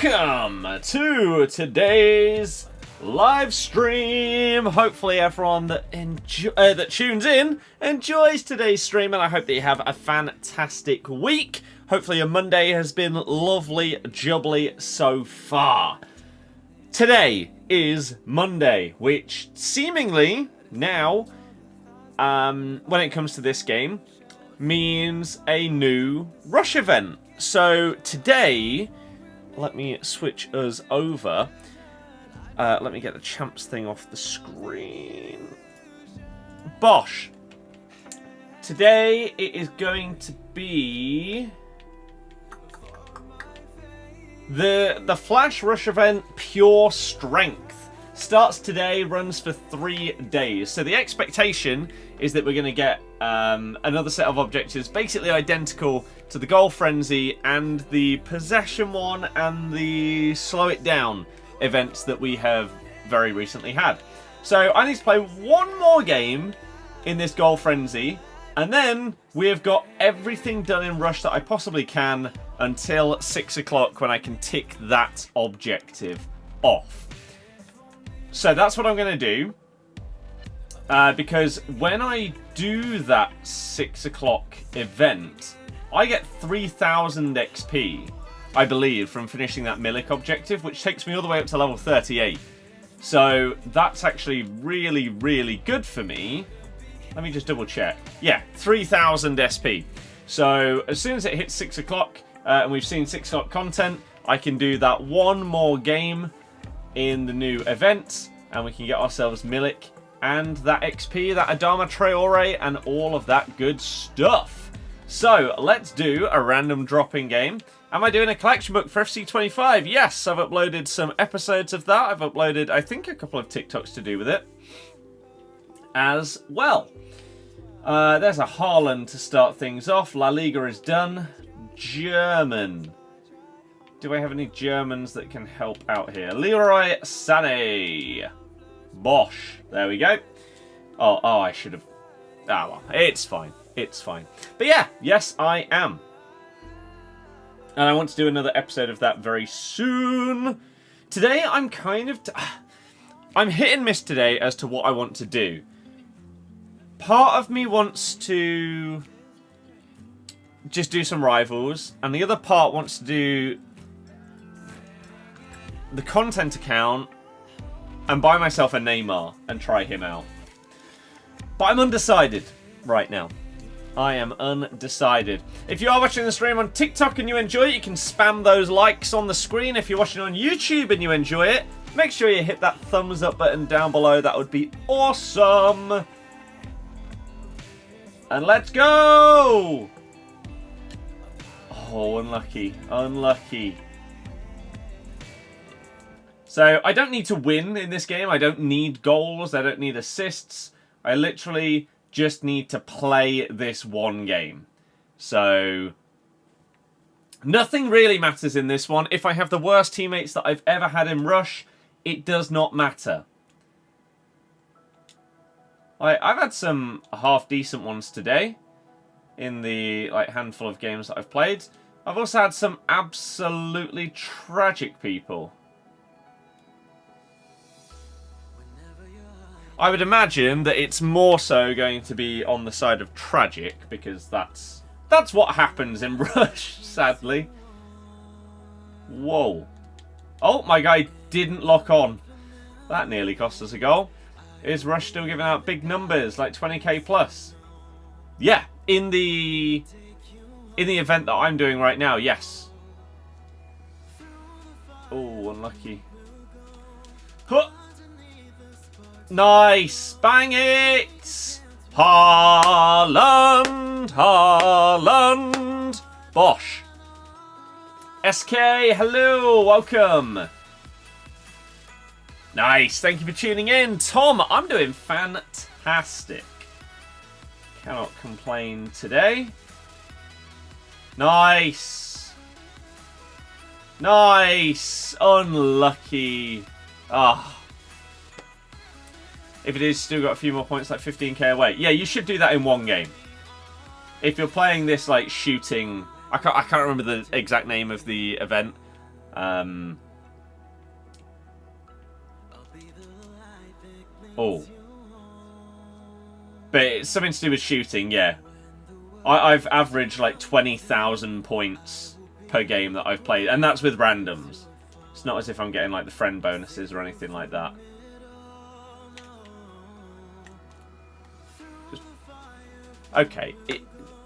Welcome to today's live stream. Hopefully everyone that tunes in enjoys today's stream, and I hope that you have a fantastic week. Hopefully your Monday has been lovely jubbly so far. Today is Monday, which seemingly now, when it comes to this game, means a new rush event. So today, let me switch us over. Let me get the champs thing off the screen. Bosh. Today it is going to be the Flash Rush event Pure Strength. Starts today, runs for 3 days. So the expectation is that we're going to get another set of objectives basically identical to the Goal Frenzy and the Possession one and the Slow It Down events that we have very recently had. So I need to play one more game in this Goal Frenzy, and then we have got everything done in Rush that I possibly can until 6 o'clock when I can tick that objective off. So that's what I'm going to do. Because when I do that 6 o'clock event, I get 3,000 XP, I believe, from finishing that Milik objective, which takes me all the way up to level 38. So that's actually really, really good for me. Let me just double check. Yeah, 3,000 SP. So as soon as it hits 6 o'clock, and we've seen 6 o'clock content, I can do that one more game in the new event, and we can get ourselves Milik and that XP, that Adama Traore, and all of that good stuff. So let's do a random dropping game. Am I doing a collection book for FC25? Yes, I've uploaded some episodes of that. I've uploaded, I think, a couple of TikToks to do with it as well. There's a Haaland to start things off. La Liga is done. German. Do I have any Germans that can help out here? Leroy Sané. Bosh. There we go. Oh, I should have... Ah, well, it's fine. It's fine. But yeah, yes, I am. And I want to do another episode of that very soon. Today, I'm kind of... I'm hit and miss today as to what I want to do. Part of me wants to just do some rivals, and the other part wants to do the content account and buy myself a Neymar and try him out. But I'm undecided right now. I am undecided. If you are watching the stream on TikTok and you enjoy it, you can spam those likes on the screen. If you're watching on YouTube and you enjoy it, make sure you hit that thumbs up button down below. That would be awesome. And let's go! Oh, unlucky. Unlucky. So, I don't need to win in this game. I don't need goals. I don't need assists. I literally just need to play this one game. So, nothing really matters in this one. If I have the worst teammates that I've ever had in Rush, it does not matter. I've had some half-decent ones today in the handful of games that I've played. I've also had some absolutely tragic people. I would imagine that it's more so going to be on the side of tragic, because that's what happens in Rush, sadly. Whoa. Oh, my guy didn't lock on. That nearly cost us a goal. Is Rush still giving out big numbers, like 20k plus? Yeah, in the event that I'm doing right now, yes. Oh, unlucky. Huh. Nice! Bang it! Haaland! Haaland! Bosh. SK, hello! Welcome! Nice! Thank you for tuning in. Tom, I'm doing fantastic. Cannot complain today. Nice! Nice! Unlucky. Ah. If it is still got a few more points, like 15k away. Yeah, you should do that in one game. If you're playing this, like, shooting... I can't remember the exact name of the event. Oh. But it's something to do with shooting, yeah. I've averaged like 20,000 points per game that I've played. And that's with randoms. It's not as if I'm getting like the friend bonuses or anything like that. Okay.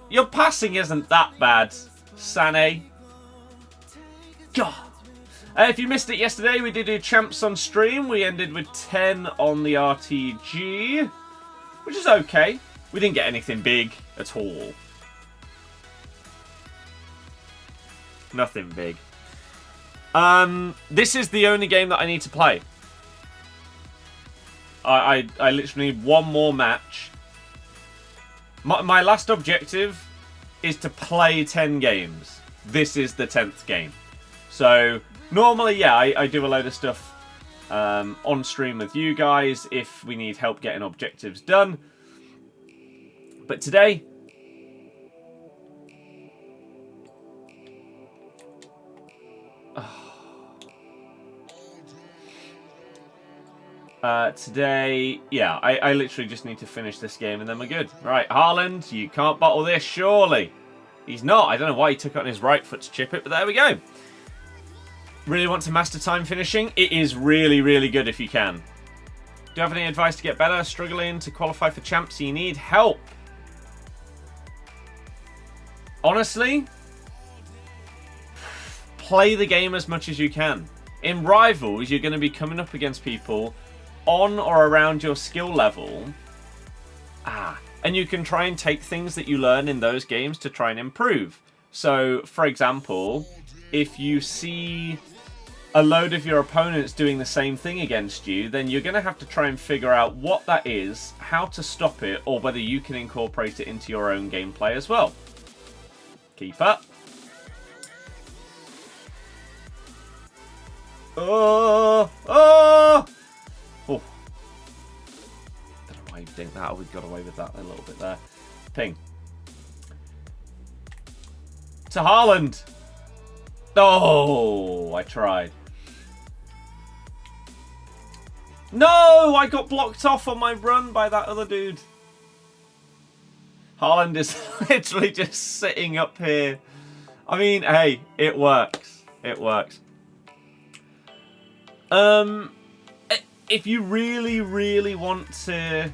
Your passing isn't that bad, Sané. God. If you missed it yesterday, we did do champs on stream. We ended with 10 on the RTG, which is okay. We didn't get anything big at all. Nothing big. This is the only game that I need to play. I literally need one more match. My last objective is to play 10 games. This is the 10th game. So, normally, yeah, I do a load of stuff on stream with you guys if we need help getting objectives done. But today... today, yeah, I literally just need to finish this game and then we're good. Right, Haaland, you can't bottle this, surely. He's not. I don't know why he took it on his right foot to chip it, but there we go. Really want to master time finishing? It is really, really good if you can. Do you have any advice to get better? Struggling to qualify for champs? You need help. Honestly, play the game as much as you can. In Rivals, you're going to be coming up against people on or around your skill level. And you can try and take things that you learn in those games to try and improve. So, for example, if you see a load of your opponents doing the same thing against you, then you're going to have to try and figure out what that is, how to stop it, or whether you can incorporate it into your own gameplay as well. Keeper. Oh! Don't know why you think that. We got away with that a little bit there. Ping. To Haaland. Oh, I tried. No, I got blocked off on my run by that other dude. Haaland is literally just sitting up here. I mean, hey, it works. It works. If you really, really want to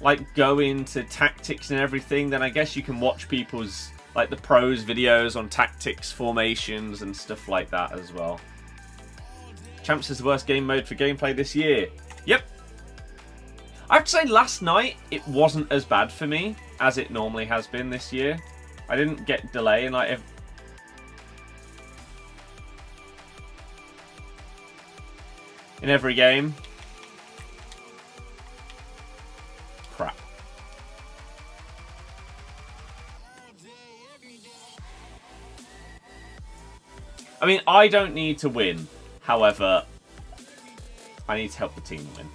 like go into tactics and everything, then I guess you can watch people's like the pros videos on tactics, formations, and stuff like that as well. Champs is the worst game mode for gameplay this year. Yep. I have to say, last night, it wasn't as bad for me as it normally has been this year. I didn't get delay in like in every game. Crap. I mean, I don't need to win. However, I need to help the team win.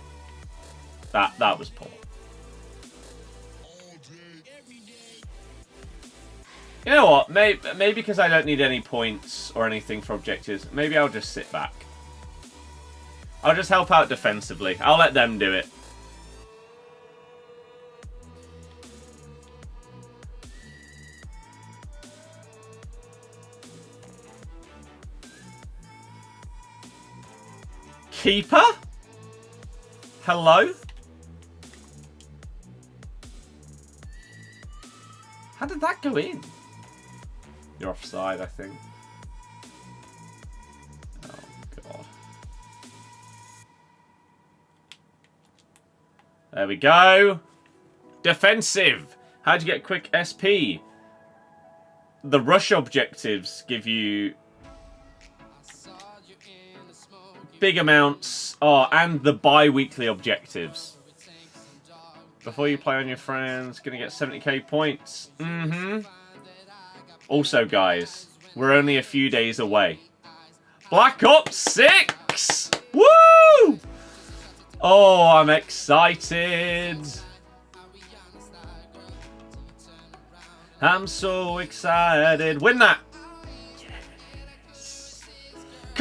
That was poor. You know what? Maybe because I don't need any points or anything for objectives, maybe I'll just sit back. I'll just help out defensively. I'll let them do it. Keeper? Hello? How did that go in? You're offside, I think. Oh, God. There we go. Defensive. How'd you get quick SP? The rush objectives give you big amounts. Oh, and the bi-weekly objectives. Before you play on your friends, gonna get 70k points. Also, guys, we're only a few days away. Black Ops 6! Woo! Oh, I'm excited. I'm so excited. Win that! Yes.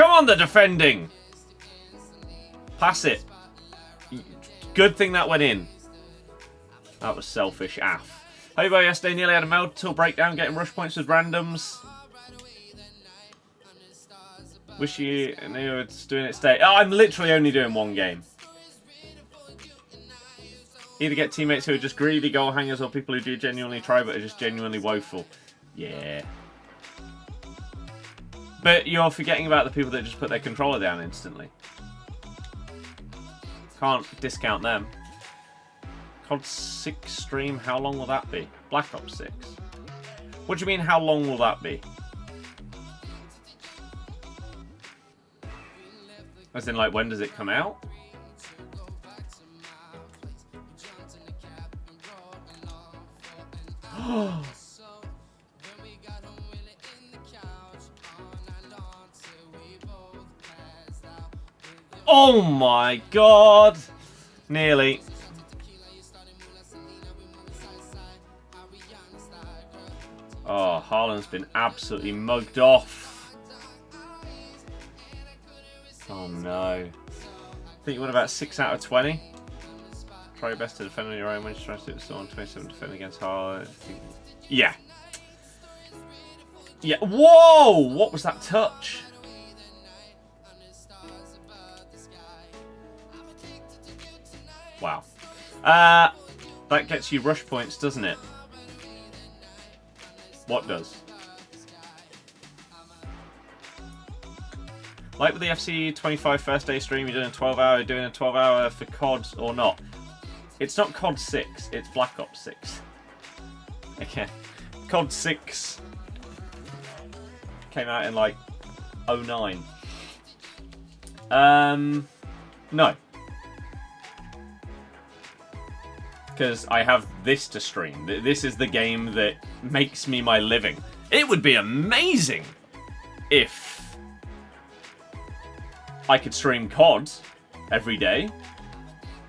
Come on, the defending. Pass it. Good thing that went in. That was selfish AF. How about yesterday? Nearly had a mental breakdown getting rush points with randoms. Wish you knew it's doing it today. Oh, I'm literally only doing one game. Either get teammates who are just greedy goal hangers or people who do genuinely try but are just genuinely woeful. Yeah. But you're forgetting about the people that just put their controller down instantly. Can't discount them. COD 6 stream, how long will that be? Black Ops 6. What do you mean, how long will that be? As in, like, when does it come out? Oh my god! Nearly. Oh, Haaland's been absolutely mugged off. Oh no. I think you won about 6 out of 20. Try your best to defend on your own when you're trying to do it on 27 defend against Haaland. Yeah. Yeah. Whoa! What was that touch? Wow. That gets you rush points, doesn't it? What does? Like with the FC25 first day stream, you're doing a 12-hour for COD or not? It's not COD 6, it's Black Ops 6. Okay. COD 6 came out in like 09. No. Because I have this to stream. This is the game that makes me my living. It would be amazing if I could stream COD every day.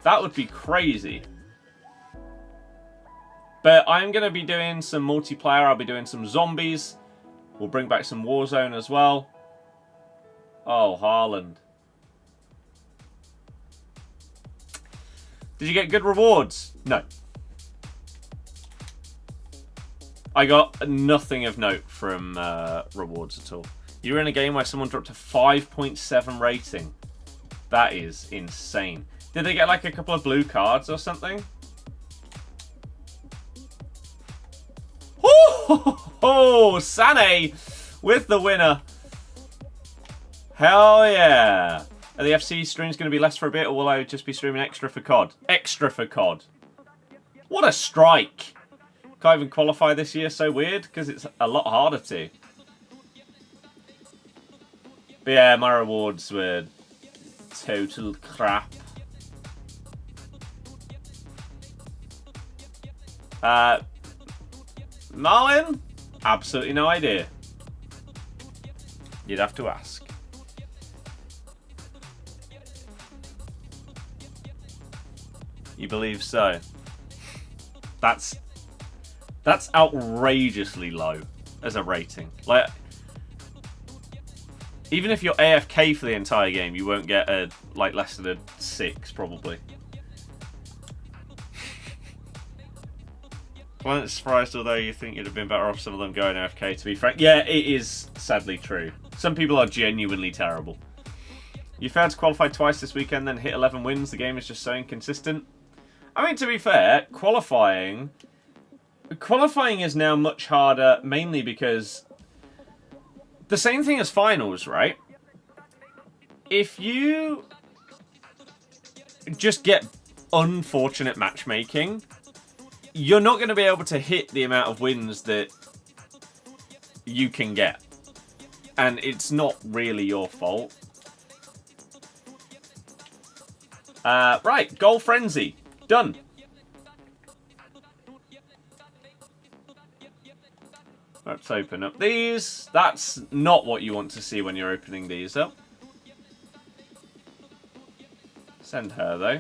That would be crazy. But I'm going to be doing some multiplayer. I'll be doing some zombies. We'll bring back some Warzone as well. Oh, Haaland. Did you get good rewards? No. I got nothing of note from rewards at all. You were in a game where someone dropped a 5.7 rating. That is insane. Did they get like a couple of blue cards or something? Oh, Sané with the winner. Hell yeah. Are the FC streams going to be less for a bit, or will I just be streaming extra for COD? Extra for COD. What a strike. Can't even qualify this year, so weird, because it's a lot harder to. But yeah, my rewards were total crap. Marlin? Absolutely no idea. You'd have to ask. You believe so? That's outrageously low as a rating. Like, even if you're AFK for the entire game, you won't get a like less than a 6 probably. Well, it's surprised, although you think you'd have been better off some of them going AFK, to be frank. Yeah, it is sadly true. Some people are genuinely terrible. You failed to qualify twice this weekend, then hit 11 wins. The game is just so inconsistent. I mean, to be fair, qualifying is now much harder, mainly because the same thing as finals, right? If you just get unfortunate matchmaking, you're not going to be able to hit the amount of wins that you can get. And it's not really your fault. Right, Goal Frenzy. Done. Let's open up these. That's not what you want to see when you're opening these up. Send her, though.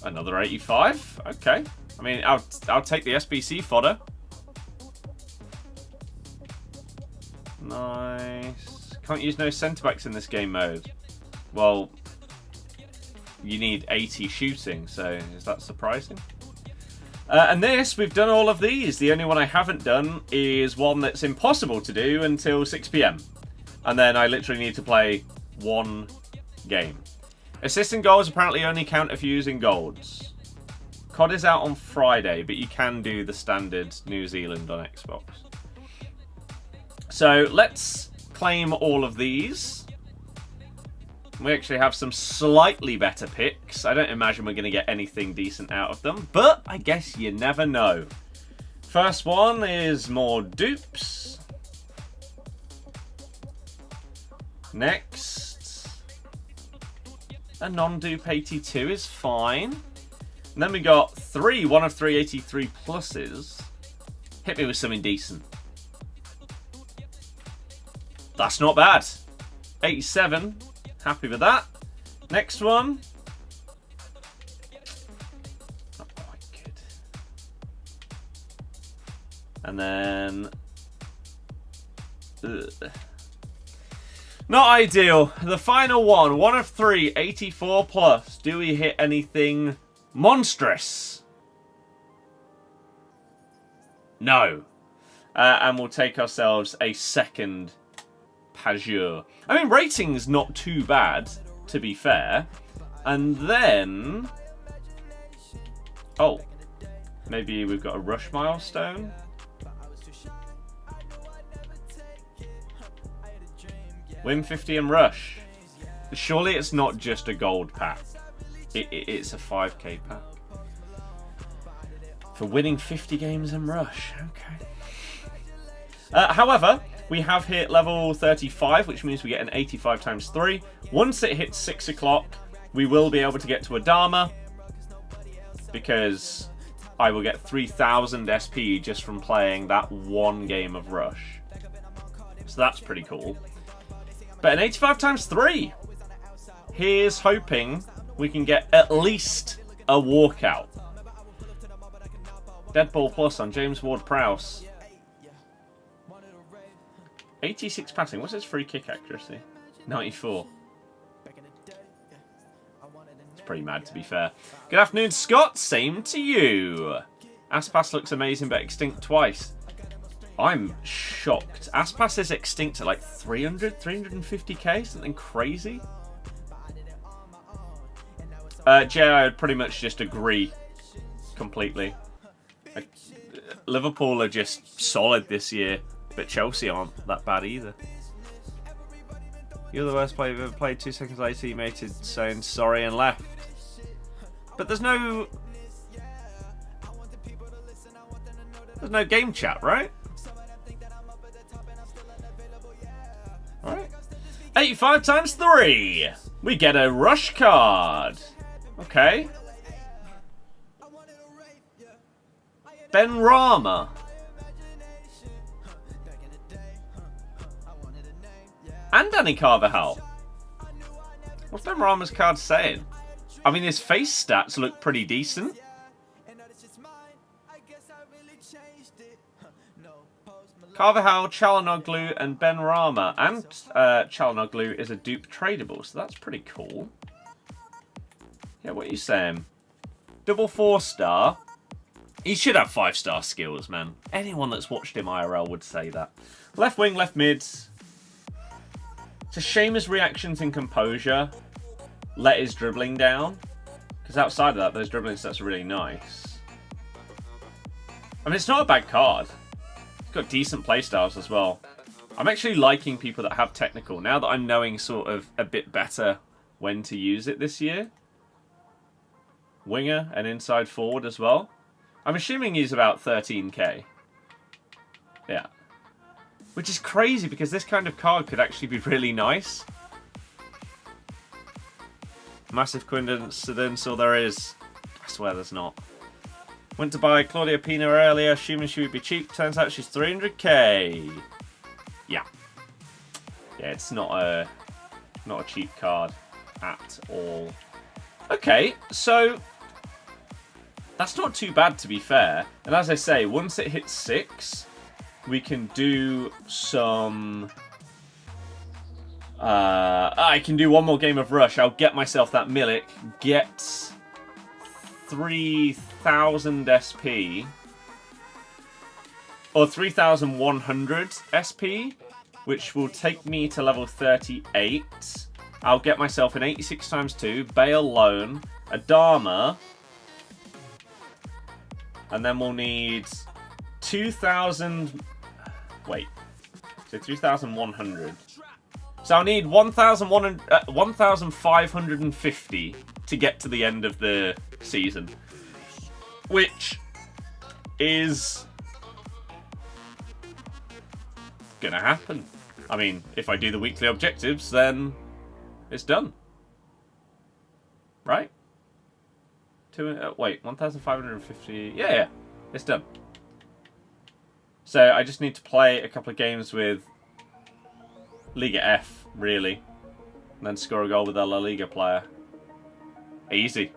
Another 85. Okay. I mean, I'll take the SBC fodder. Nice. Can't use no centre-backs in this game mode. Well, you need 80 shooting, so is that surprising? And this, we've done all of these. The only one I haven't done is one that's impossible to do until 6 PM. And then I literally need to play one game. Assists and goals apparently only count if you're using golds. COD is out on Friday, but you can do the standard New Zealand on Xbox. So let's claim all of these. We actually have some slightly better picks. I don't imagine we're going to get anything decent out of them, but I guess you never know. First one is more dupes. Next, a non-dupe 82 is fine. And then we got 1 of 3 83 pluses. Hit me with something decent. That's not bad. 87. Happy with that. Next one. Not quite good. And then... ugh. Not ideal. The final one. 1 of 3. 84 plus. Do we hit anything monstrous? No. And we'll take ourselves a second Pajur. I mean, rating's not too bad, to be fair. And then... oh. Maybe we've got a rush milestone. Win 50 and rush. Surely it's not just a gold pack. It's a 5k pack. For winning 50 games in rush. Okay. However, we have hit level 35, which means we get an 85 times 3. Once it hits 6 o'clock, we will be able to get to a Dharma, because I will get 3,000 SP just from playing that one game of Rush. So that's pretty cool. But an 85 times 3. Here's hoping we can get at least a walkout. Deadball plus on James Ward-Prowse. 86 passing. What's his free kick accuracy? 94. It's pretty mad, to be fair. Good afternoon, Scott. Same to you. Aspas looks amazing, but extinct twice. I'm shocked. Aspas is extinct at like 300, 350k? Something crazy? Jay, I would pretty much just agree completely. Liverpool are just solid this year. But Chelsea aren't that bad either. You're the worst player you've ever played. 2 seconds later, you mated saying sorry and left. But there's no game chat, right? Alright. 85 times 3. We get a rush card. Okay. Ben Rama. And Danny Carvajal. What's Ben Rama's card saying? I mean, his face stats look pretty decent. Carvajal, Çalhanoğlu, and Ben Rama. And Çalhanoğlu is a dupe tradable, so that's pretty cool. Yeah, what are you saying? Double 4-star. He should have 5-star skills, man. Anyone that's watched him IRL would say that. Left wing, left mid. It's a shame his reactions and composure let his dribbling down. Because outside of that, those dribbling stats are really nice. I mean, it's not a bad card. It's got decent playstyles as well. I'm actually liking people that have technical. Now that I'm knowing sort of a bit better when to use it this year. Winger and inside forward as well. I'm assuming he's about 13k. Yeah. Which is crazy because this kind of card could actually be really nice. Massive coincidence, or there is. I swear there's not. Went to buy Claudia Pina earlier, assuming she would be cheap. Turns out she's 300k. Yeah. Yeah, it's not a cheap card at all. Okay, so that's not too bad, to be fair. And as I say, once it hits 6, we can do some I can do one more game of Rush. I'll get myself that Milik. Get 3,000 SP. Or 3,100 SP. Which will take me to level 38. I'll get myself an 86 times 2. Bale Loan. A Dharma. And then we'll need 2,000... Wait. So 3,100. So I'll need 1,550 to get to the end of the season. Which is gonna happen. I mean, if I do the weekly objectives, then it's done. Right? Wait, 1,550... Yeah, it's done. So I just need to play a couple of games with Liga F, really. And then score a goal with a La Liga player. Easy.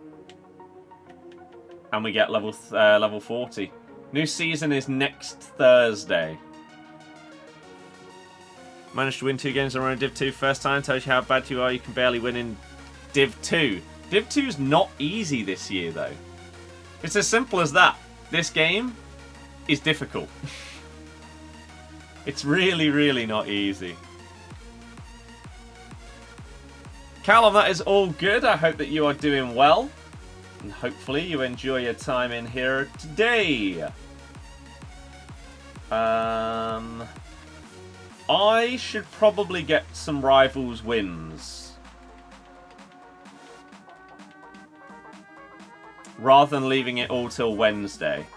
And we get level 40. New season is next Thursday. Managed to win 2 games in a row in Div 2 first time. Tells you how bad you are. You can barely win in Div 2. Div 2's not easy this year, though. It's as simple as that. This game is difficult. It's really, really not easy. Callum, that is all good. I hope that you are doing well. And hopefully you enjoy your time in here today. I should probably get some Rivals wins. Rather than leaving it all till Wednesday.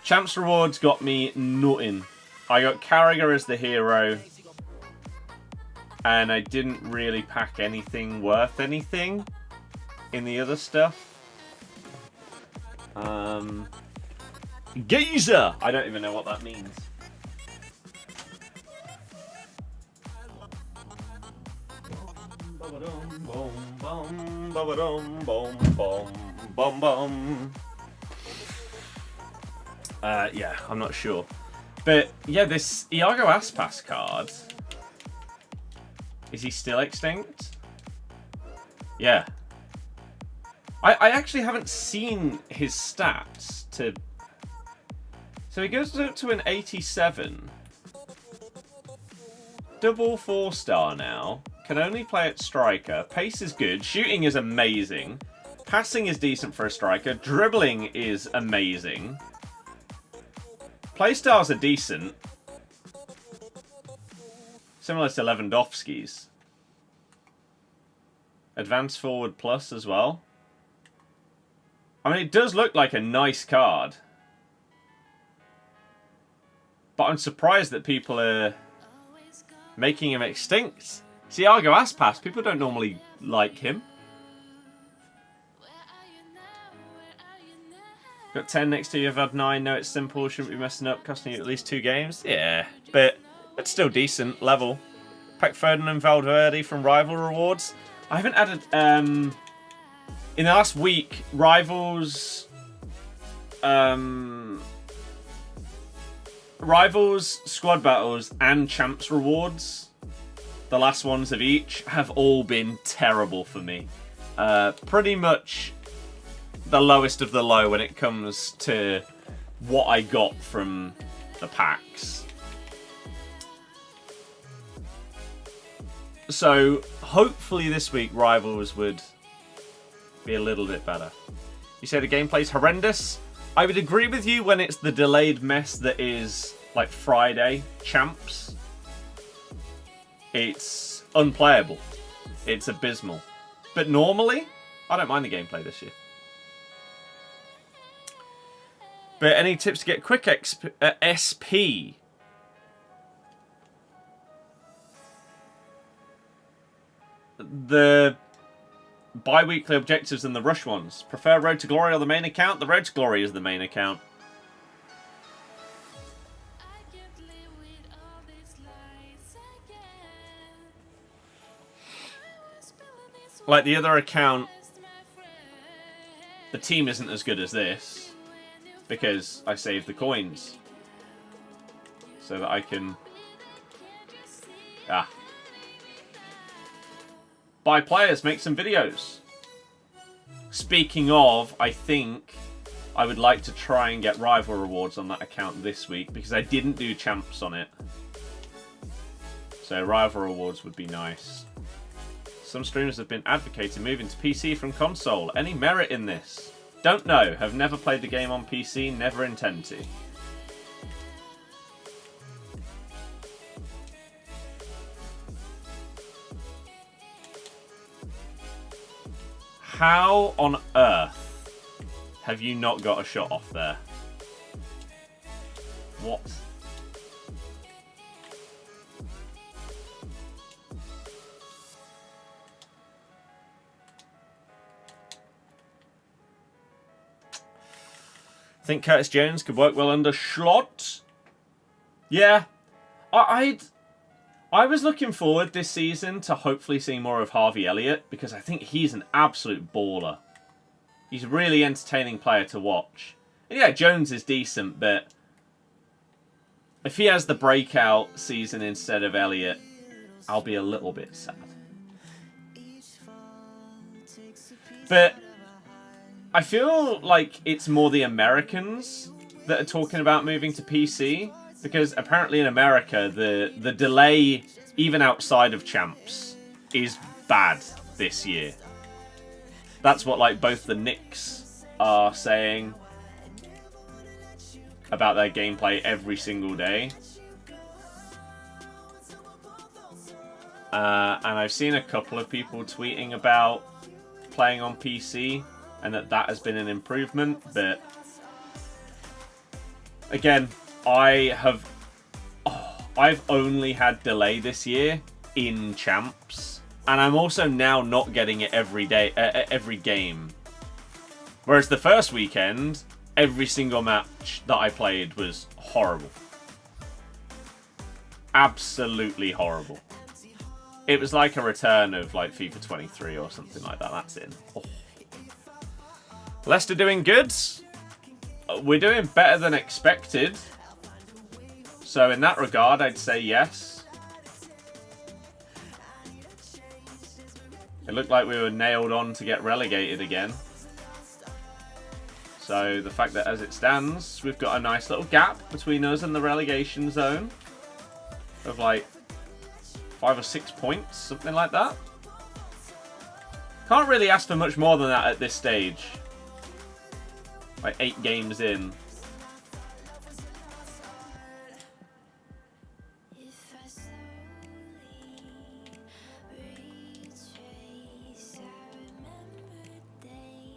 Champs Rewards got me nothing. I got Carragher as the hero. And I didn't really pack anything worth anything in the other stuff. Geezer! I don't even know what that means. Yeah, I'm not sure. But, yeah, this Iago Aspas card... Is he still extinct? Yeah. I actually haven't seen his stats to... So he goes up to an 87. Double 4-star now. Can only play at striker. Pace is good. Shooting is amazing. Passing is decent for a striker. Dribbling is amazing. Playstyles are decent. Similar to Lewandowski's. Advanced forward plus as well. I mean, it does look like a nice card. But I'm surprised that people are making him extinct. See, Iago Aspas, people don't normally like him. Got 10 next to you, you've had 9. No, it's simple, shouldn't be messing up, costing you at least 2 games. Yeah, but it's still decent level. Pack Foden and Valverde from Rival Rewards. I haven't added... in the last week, Rivals... Rivals, Squad Battles, and Champs Rewards, the last ones of each, have all been terrible for me. Pretty much the lowest of the low when it comes to what I got from the packs. So, hopefully this week, Rivals would be a little bit better. You say the gameplay's horrendous? I would agree with you when it's the delayed mess that is, like, Friday Champs. It's unplayable. It's abysmal. But normally, I don't mind the gameplay this year. But any tips to get quick SP? The bi-weekly objectives and the rush ones. Prefer Road to Glory or the main account? The Road to Glory is the main account. Like the other account, the team isn't as good as this because I saved the coins so that I can... buy players, make some videos. Speaking of, I think I would like to try and get rival rewards on that account this week because I didn't do champs on it. So rival rewards would be nice. Some streamers have been advocating moving to PC from console. Any merit in this? Don't know. Have never played the game on PC. Never intend to. How on earth have you not got a shot off there? What? Think Curtis Jones could work well under Schlott? Yeah. I was looking forward this season to hopefully seeing more of Harvey Elliott because I think he's an absolute baller. He's a really entertaining player to watch. And yeah, Jones is decent, but if he has the breakout season instead of Elliott, I'll be a little bit sad. But I feel like it's more the Americans that are talking about moving to PC. Because apparently in America, the delay, even outside of champs, is bad this year. That's what like both the Knicks are saying about their gameplay every single day. And I've seen a couple of people tweeting about playing on PC and that has been an improvement. But again, I've only had delay this year in champs, and I'm also now not getting it every day, every game. Whereas the first weekend, every single match that I played was horrible, absolutely horrible. It was like a return of like FIFA 23 or something like that. That's in. Oh. Leicester doing good. We're doing better than expected. So in that regard, I'd say yes. It looked like we were nailed on to get relegated again. So the fact that as it stands, we've got a nice little gap between us and the relegation zone of like 5 or 6 points, something like that. Can't really ask for much more than that at this stage. Like 8 games in.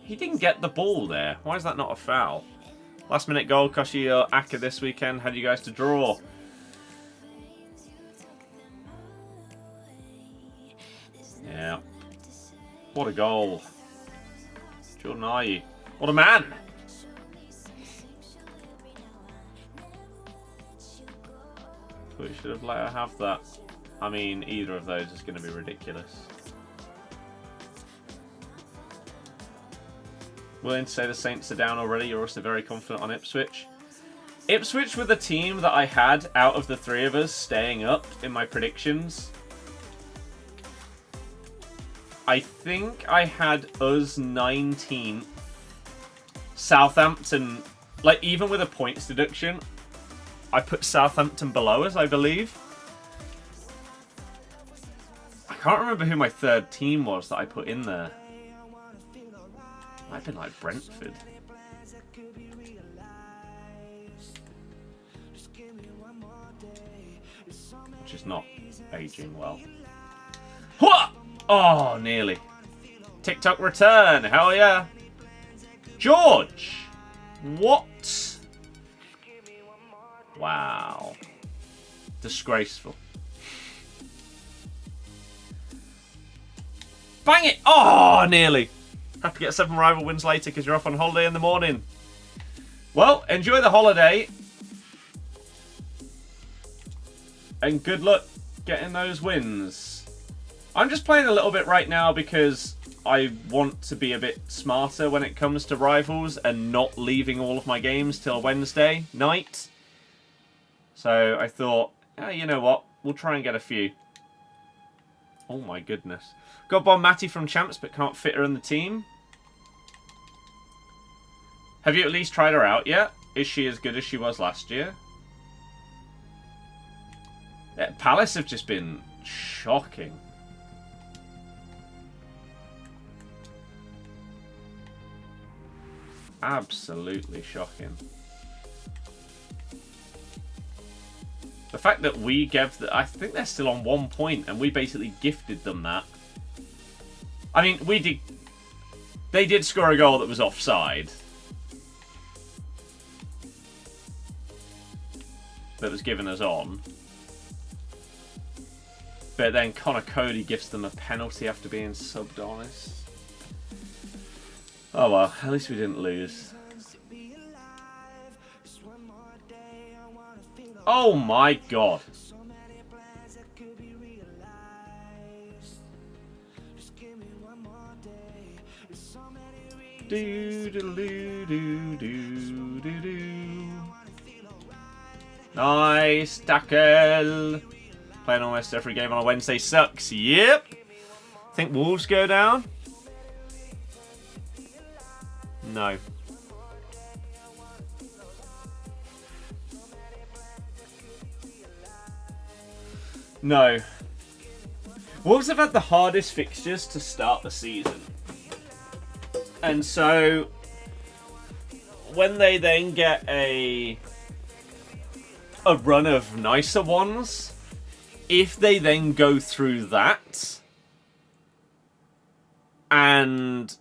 He didn't get the ball there. Why is that not a foul? Last minute goal cost you your ACCA this weekend. Had you guys to draw? Yeah. What a goal. Jordan Ayew. What a man. We should have let her have that. I mean, either of those is going to be ridiculous. Willing to say the Saints are down already? You're also very confident on Ipswich. Ipswich were the team that I had out of the 3 of us staying up in my predictions. I think I had us 19th. Southampton, like even with a points deduction, I put Southampton below us, I believe. I can't remember who my 3rd team was that I put in there. Might have been like Brentford. Which is not aging well. Oh, nearly. TikTok return. Hell yeah. George. What? Wow. Disgraceful. Bang it. Oh, nearly. Have to get 7 rival wins later because you're off on holiday in the morning. Well, enjoy the holiday. And good luck getting those wins. I'm just playing a little bit right now because I want to be a bit smarter when it comes to rivals and not leaving all of my games till Wednesday night. So I thought, you know what? We'll try and get a few. Oh my goodness. Got Bonmati from Champs, but can't fit her in the team. Have you at least tried her out yet? Is she as good as she was last year? Yeah, Palace have just been shocking. Absolutely shocking. The fact that we gave... I think they're still on 1 point, and we basically gifted them that. I mean, we did... They did score a goal that was offside. That was given us on. But then Connor Cody gives them a penalty after being subbed on us. Oh well, at least we didn't lose. Oh my god. Nice tackle. Playing almost every game on a Wednesday sucks. Yep. Think Wolves go down? No. No. Wolves have had the hardest fixtures to start the season. And so, when they then get a run of nicer ones, if they then go through that and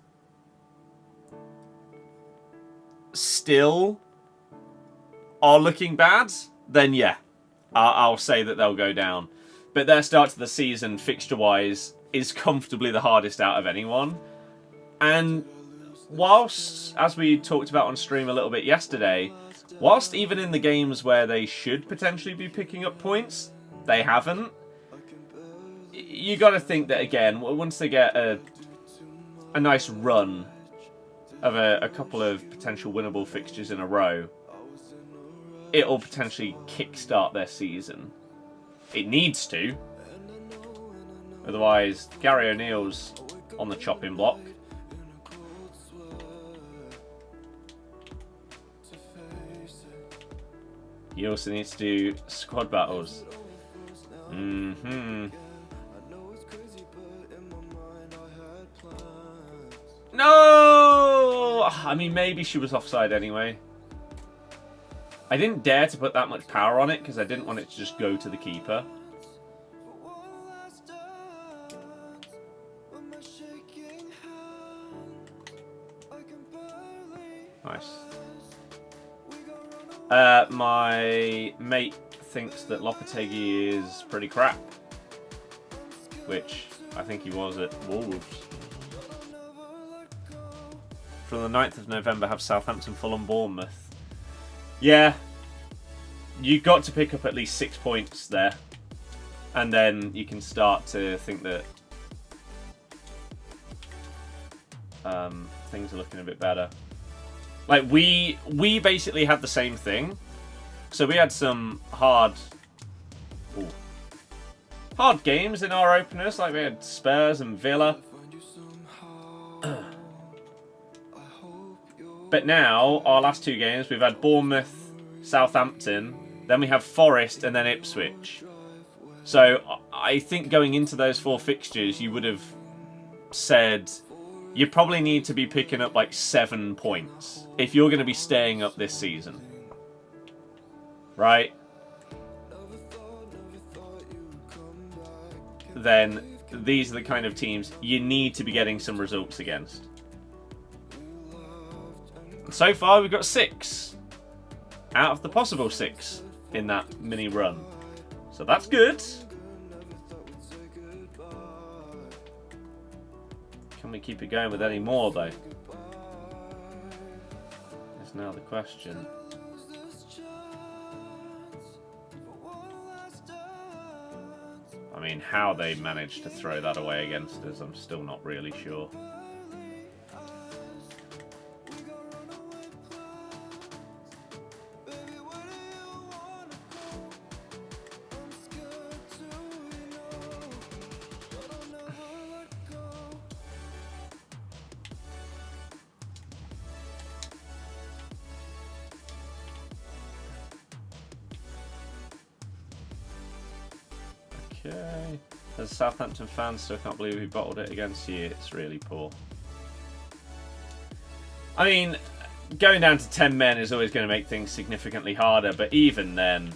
still are looking bad, then yeah, I'll say that they'll go down. But their start to the season, fixture-wise, is comfortably the hardest out of anyone. And whilst, as we talked about on stream a little bit yesterday, whilst even in the games where they should potentially be picking up points, they haven't. You got to think that, again, once they get a nice run of a couple of potential winnable fixtures in a row, it'll potentially kickstart their season. It needs to. Otherwise, Gary O'Neill's on the chopping block. You also need to do squad battles. No! I mean, maybe she was offside anyway. I didn't dare to put that much power on it because I didn't want it to just go to the keeper. Nice. My mate thinks that Lopetegui is pretty crap. Which I think he was at Wolves. From the 9th of November, have Southampton, Fulham, Bournemouth. Yeah, you got to pick up at least 6 points there, and then you can start to think that things are looking a bit better. Like we basically had the same thing, so we had some hard games in our openers. Like we had Spurs and Villa. But now, our last 2 games, we've had Bournemouth, Southampton, then we have Forest, and then Ipswich. So, I think going into those 4 fixtures, you would have said you probably need to be picking up like 7 points if you're going to be staying up this season. Right? Then, these are the kind of teams you need to be getting some results against. So far, we've got 6 out of the possible 6 in that mini run. So that's good. Can we keep it going with any more, though? That's now the question. I mean, how they managed to throw that away against us, I'm still not really sure. Okay. As a Southampton fan, still can't believe we bottled it against you. It's really poor. I mean, going down to 10 men is always going to make things significantly harder, but even then,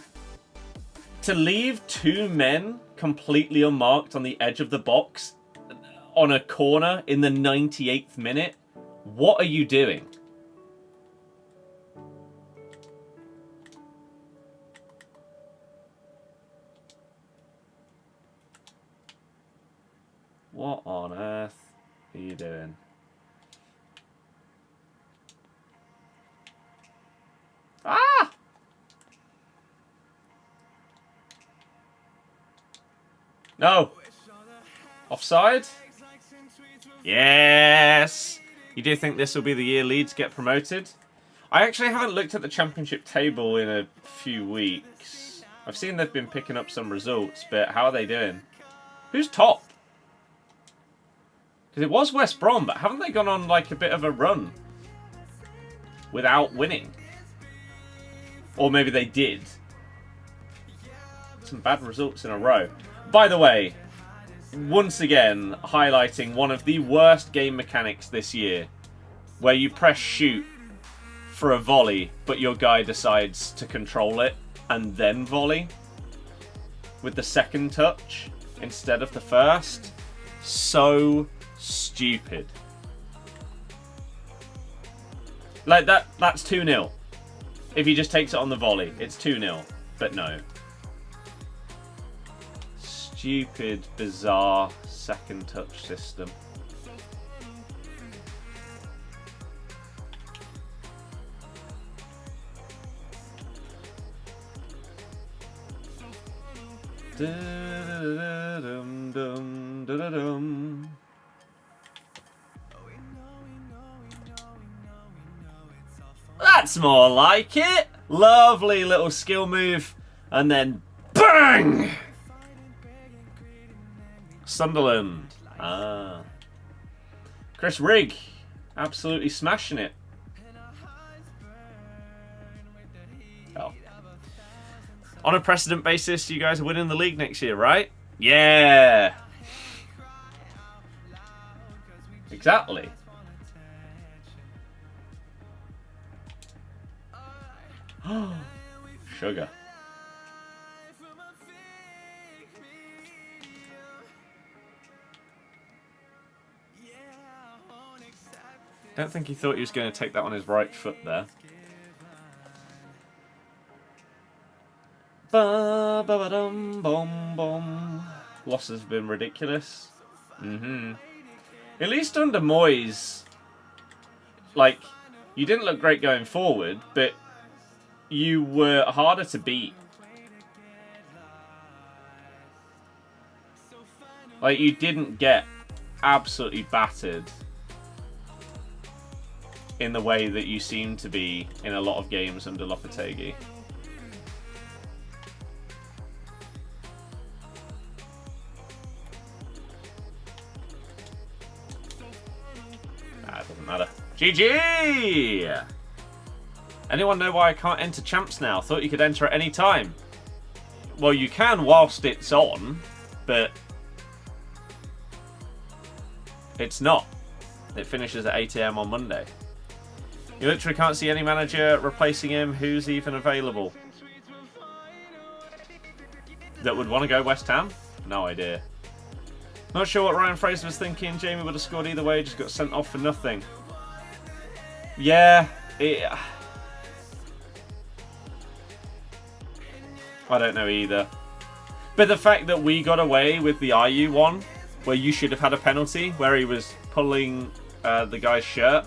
to leave 2 men completely unmarked on the edge of the box on a corner in the 98th minute, what are you doing? What on earth are you doing? Ah! No! Offside? Yes! You do think this will be the year Leeds get promoted? I actually haven't looked at the Championship table in a few weeks. I've seen they've been picking up some results, but how are they doing? Who's top? Because it was West Brom, but haven't they gone on like a bit of a run without winning? Or maybe they did. Some bad results in a row. By the way, once again, highlighting one of the worst game mechanics this year, where you press shoot for a volley, but your guy decides to control it and then volley with the second touch instead of the first. So stupid. Like that's 2-0. If he just takes it on the volley, it's 2-0. But no. Stupid, bizarre second touch system. That's more like it. Lovely little skill move. And then bang! Sunderland. Ah. Chris Rigg. Absolutely smashing it. Oh. On a precedent basis, you guys are winning the league next year, right? Yeah. Exactly. Sugar. Don't think he thought he was going to take that on his right foot there. Ba ba ba dum bum bum. Losses have been ridiculous. At least under Moyes, like, you didn't look great going forward, but you were harder to beat. Like, you didn't get absolutely battered in the way that you seem to be in a lot of games under Lopetegui. It doesn't matter. GG! Anyone know why I can't enter champs now? Thought you could enter at any time. Well, you can whilst it's on, but it's not. It finishes at 8 AM on Monday. You literally can't see any manager replacing him. Who's even available? That would want to go West Ham? No idea. Not sure what Ryan Fraser was thinking. Jamie would have scored either way. Just got sent off for nothing. Yeah. I don't know either. But the fact that we got away with the IU one, where you should have had a penalty, where he was pulling the guy's shirt.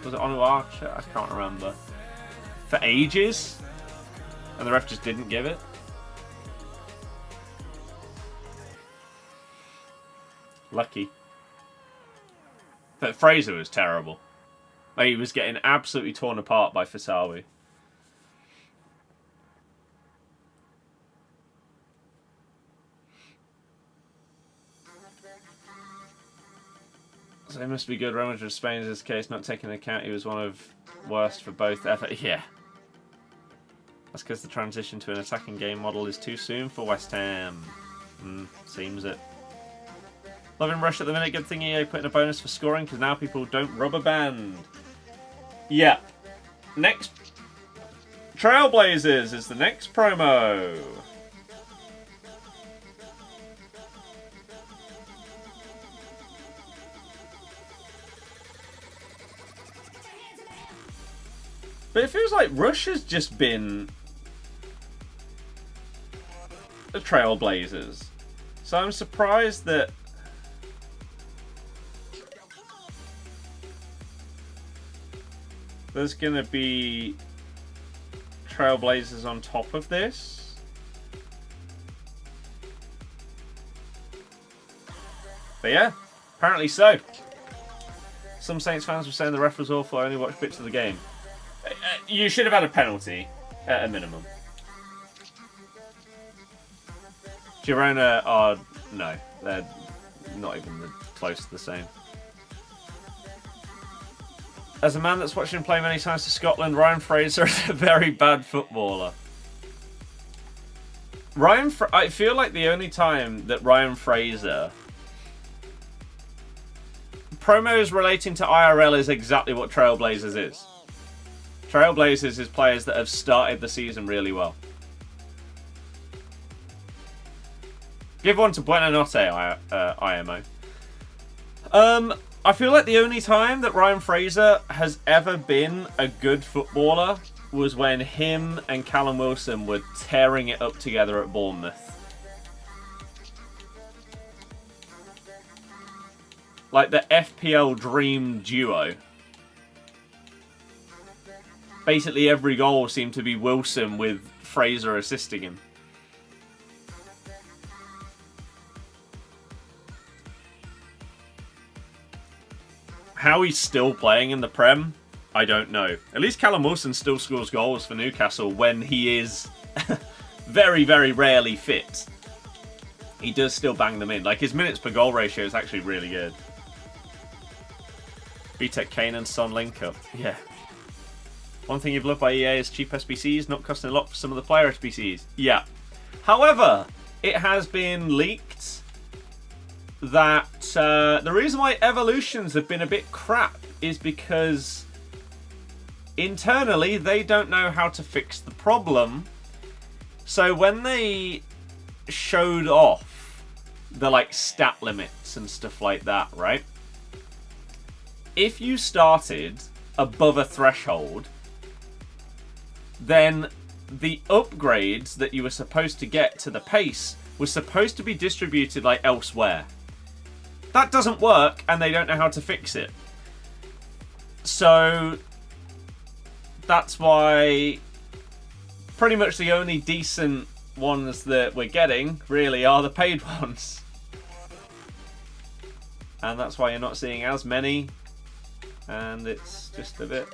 Was it on our shirt? I can't remember. For ages. And the ref just didn't give it. Lucky. But Fraser was terrible. Like, he was getting absolutely torn apart by Fasawi. So he must be good. Real Madrid Spain in this case, not taking into account he was one of worst for both effort. Yeah. That's because the transition to an attacking game model is too soon for West Ham. Seems it. Loving Rush at the minute. Good thing EA put in a bonus for scoring because now people don't rubber band. Yeah. Next. Trailblazers is the next promo. But it feels like Rush has just been the Trailblazers. So I'm surprised that there's going to be Trailblazers on top of this. But yeah, apparently so. Some Saints fans were saying the ref was awful. I only watched bits of the game. You should have had a penalty at a minimum. Girona are... no, they're not even close to the same. As a man that's watched him play many times for Scotland, Ryan Fraser is a very bad footballer. I feel like the only time that Ryan Fraser... promos relating to IRL is exactly what Trailblazers is. Trailblazers is players that have started the season really well. Give one to Buenanotte, IMO. I feel like the only time that Ryan Fraser has ever been a good footballer was when him and Callum Wilson were tearing it up together at Bournemouth. Like the FPL dream duo. Basically every goal seemed to be Wilson with Fraser assisting him. How he's still playing in the Prem, I don't know. At least Callum Wilson still scores goals for Newcastle when he is very, very rarely fit. He does still bang them in. Like, his minutes per goal ratio is actually really good. BTEC Kane and Son link up. Yeah. One thing you've loved by EA is cheap SBCs, not costing a lot for some of the player SBCs. Yeah. However, it has been leaked that the reason why evolutions have been a bit crap is because internally they don't know how to fix the problem. So when they showed off the like stat limits and stuff like that, right? If you started above a threshold, then the upgrades that you were supposed to get to the pace was supposed to be distributed like elsewhere. That doesn't work, and they don't know how to fix it. So that's why pretty much the only decent ones that we're getting really are the paid ones. And that's why you're not seeing as many. And it's just a bit...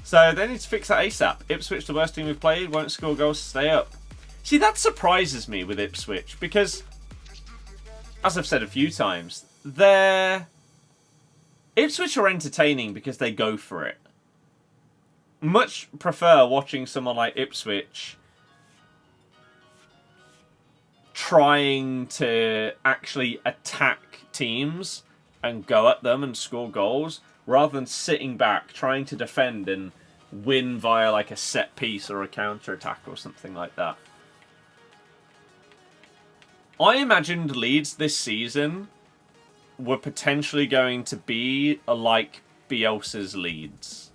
So they need to fix that ASAP. Ipswich, the worst team we've played, won't score goals to stay up. See, that surprises me with Ipswich because, as I've said a few times, Ipswich are entertaining because they go for it. Much prefer watching someone like Ipswich trying to actually attack teams and go at them and score goals, rather than sitting back, trying to defend and win via like a set piece or a counter-attack or something like that. I imagined Leeds this season were potentially going to be like Bielsa's Leeds,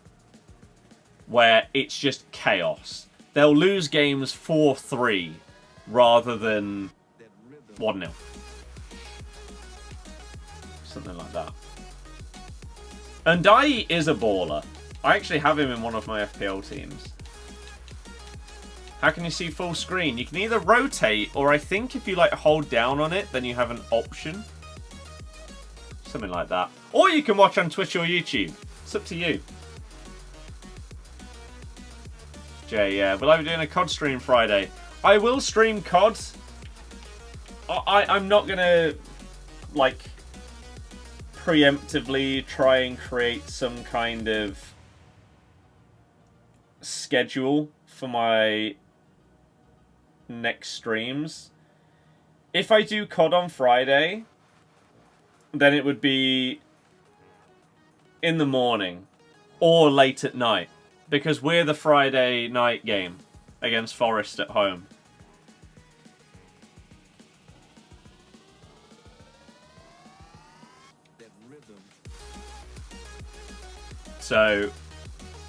where it's just chaos. They'll lose games 4-3 rather than 1-0. Something like that. Ndai is a baller. I actually have him in one of my FPL teams. How can you see full screen? You can either rotate, or I think if you like hold down on it, then you have an option. Something like that. Or you can watch on Twitch or YouTube. It's up to you. Jay, yeah. Will I be doing a COD stream Friday? I will stream COD. I'm not going to, like, preemptively try and create some kind of schedule for my next streams. If I do COD on Friday, then it would be in the morning or late at night, because we're the Friday night game against Forest at home. So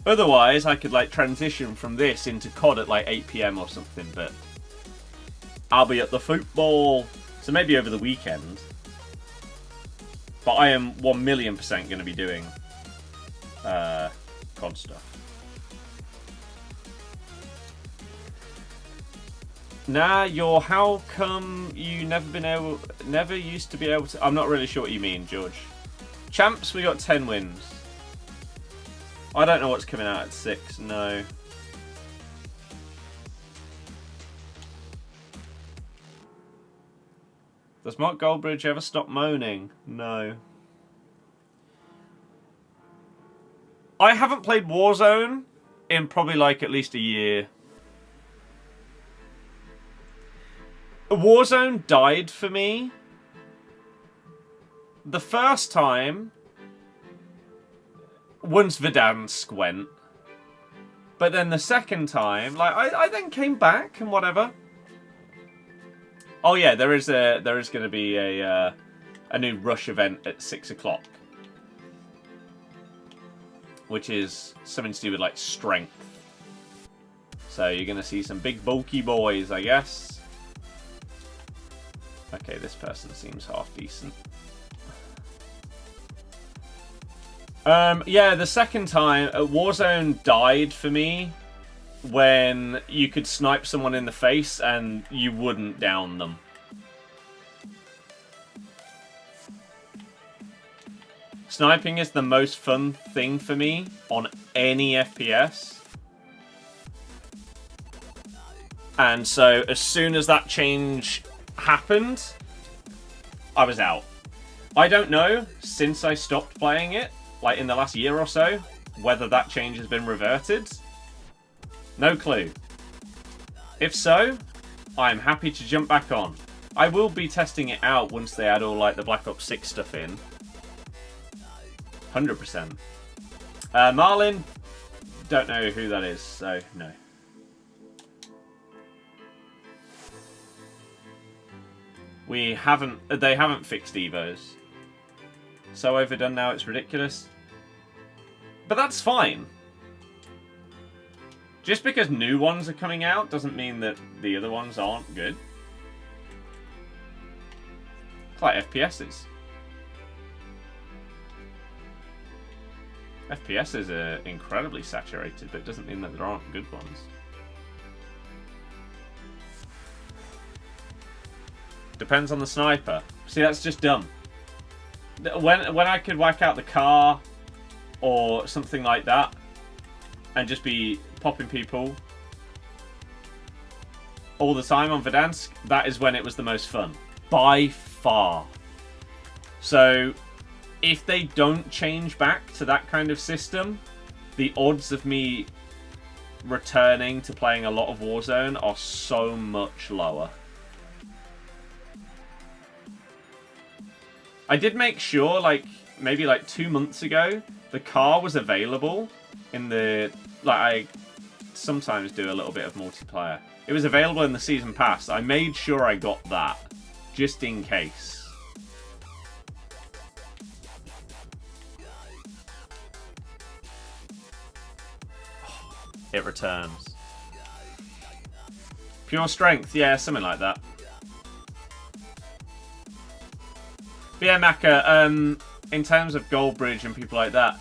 otherwise I could like transition from this into COD at like 8 PM or something, but I'll be at the football, so maybe over the weekend. But I am 1,000,000% going to be doing COD stuff. Nah, how come you never used to be able to? I'm not really sure what you mean, George. Champs, we got 10 wins. I don't know what's coming out at 6. No. Does Mark Goldbridge ever stop moaning? No. I haven't played Warzone in probably like at least a year. Warzone died for me the first time once Verdansk went. But then the second time, like I then came back and whatever. Oh yeah, there is going to be a new rush event at 6 o'clock, which is something to do with like strength. So you're going to see some big bulky boys, I guess. Okay, this person seems half decent. Yeah, the second time, Warzone died for me when you could snipe someone in the face and you wouldn't down them. Sniping is the most fun thing for me on any FPS. And so as soon as that change happened, I was out. I don't know, since I stopped playing it, like in the last year or so, whether that change has been reverted. No clue. If so, I'm happy to jump back on. I will be testing it out once they add all like the Black Ops 6 stuff in. 100%. Marlin, don't know who that is, so no. They haven't fixed Evos. So overdone now, it's ridiculous. But that's fine. Just because new ones are coming out doesn't mean that the other ones aren't good. It's like FPSs. FPSs are incredibly saturated, but it doesn't mean that there aren't good ones. Depends on the sniper. See, that's just dumb. When I could whack out the car or something like that and just be popping people all the time on Verdansk, that is when it was the most fun. By far. So, if they don't change back to that kind of system, the odds of me returning to playing a lot of Warzone are so much lower. I did make sure, like, maybe like 2 months ago, the car was available in the... Like, I sometimes do a little bit of multiplayer. It was available in the season pass. I made sure I got that, just in case. It returns. Pure strength, yeah, something like that. But yeah, Maka, in terms of Goldbridge and people like that,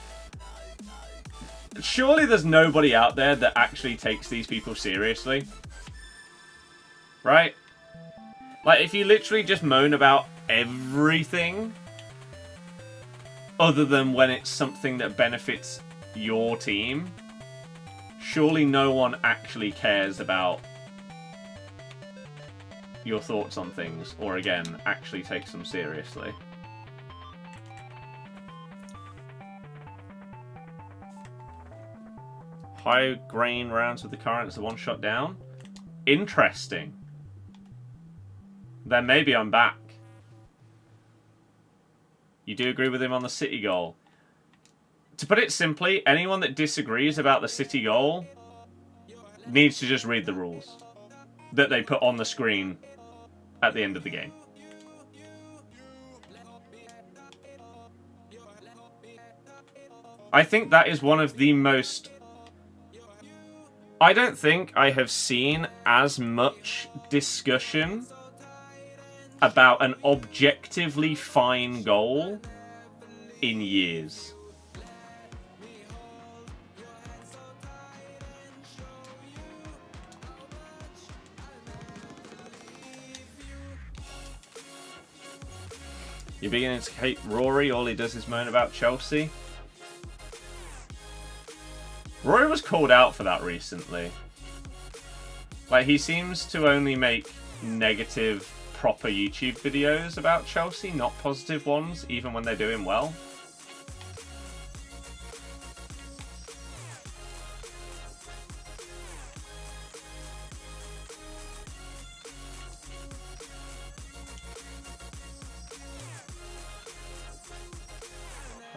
surely there's nobody out there that actually takes these people seriously. Right? Like, if you literally just moan about everything, other than when it's something that benefits your team, surely no one actually cares about your thoughts on things, or again, actually takes them seriously. High grain rounds with the currents are one shot down. Interesting. Then maybe I'm back. You do agree with him on the City goal. To put it simply, anyone that disagrees about the City goal needs to just read the rules that they put on the screen at the end of the game. I think that is one of the most... I don't think I have seen as much discussion about an objectively fine goal in years. You're beginning to hate Rory, all he does is moan about Chelsea. Rory was called out for that recently. Like, he seems to only make negative, proper YouTube videos about Chelsea, not positive ones, even when they're doing well.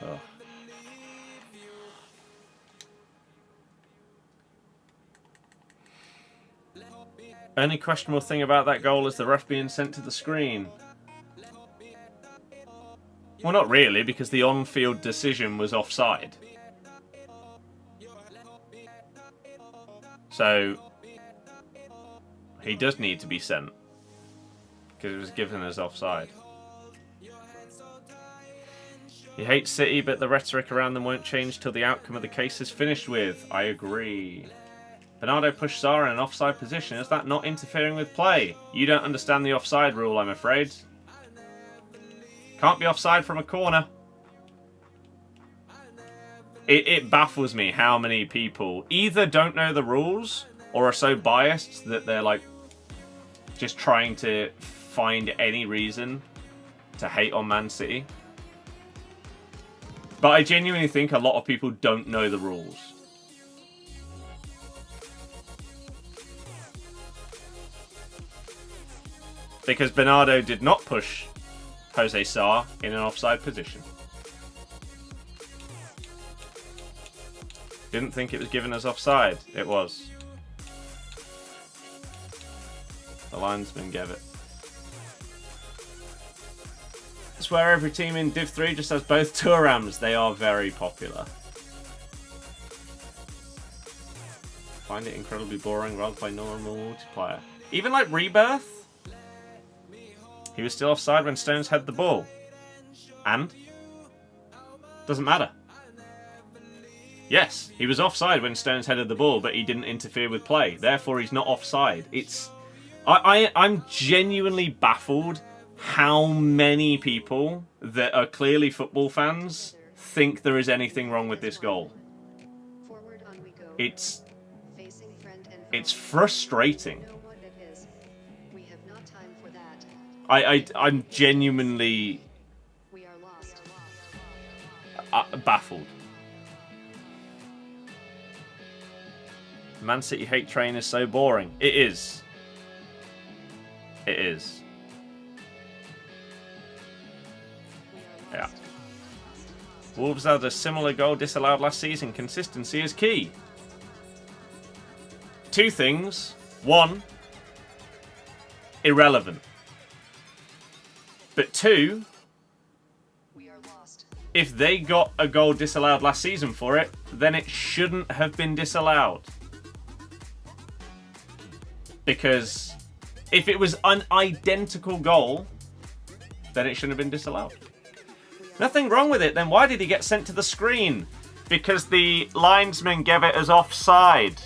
Ugh. Only questionable thing about that goal is the ref being sent to the screen. Well, not really, because the on-field decision was offside. So, he does need to be sent, because it was given as offside. You hate City, but the rhetoric around them won't change till the outcome of the case is finished with. I agree. Bernardo pushed Sara in an offside position. Is that not interfering with play? You don't understand the offside rule, I'm afraid. Can't be offside from a corner. It baffles me how many people either don't know the rules or are so biased that they're like just trying to find any reason to hate on Man City. But I genuinely think a lot of people don't know the rules. Because Bernardo did not push Jose Sá in an offside position. Didn't think it was given as offside. It was. The linesman gave it. I swear every team in Div 3 just has both Tourams. They are very popular. Find it incredibly boring rather play normal multiplayer. Even like Rebirth? He was still offside when Stones had the ball. And? Doesn't matter. Yes, he was offside when Stones headed the ball, but he didn't interfere with play. Therefore, he's not offside. It's... I'm genuinely baffled how many people that are clearly football fans think there is anything wrong with this goal. It's frustrating. I'm genuinely baffled. Man City hate train is so boring. It is. It is. Yeah. Wolves had a similar goal disallowed last season. Consistency is key. Two things. One, irrelevant. But two, if they got a goal disallowed last season for it, then it shouldn't have been disallowed. Because if it was an identical goal, then it shouldn't have been disallowed. Nothing wrong with it, then why did he get sent to the screen? Because the linesman gave it as offside.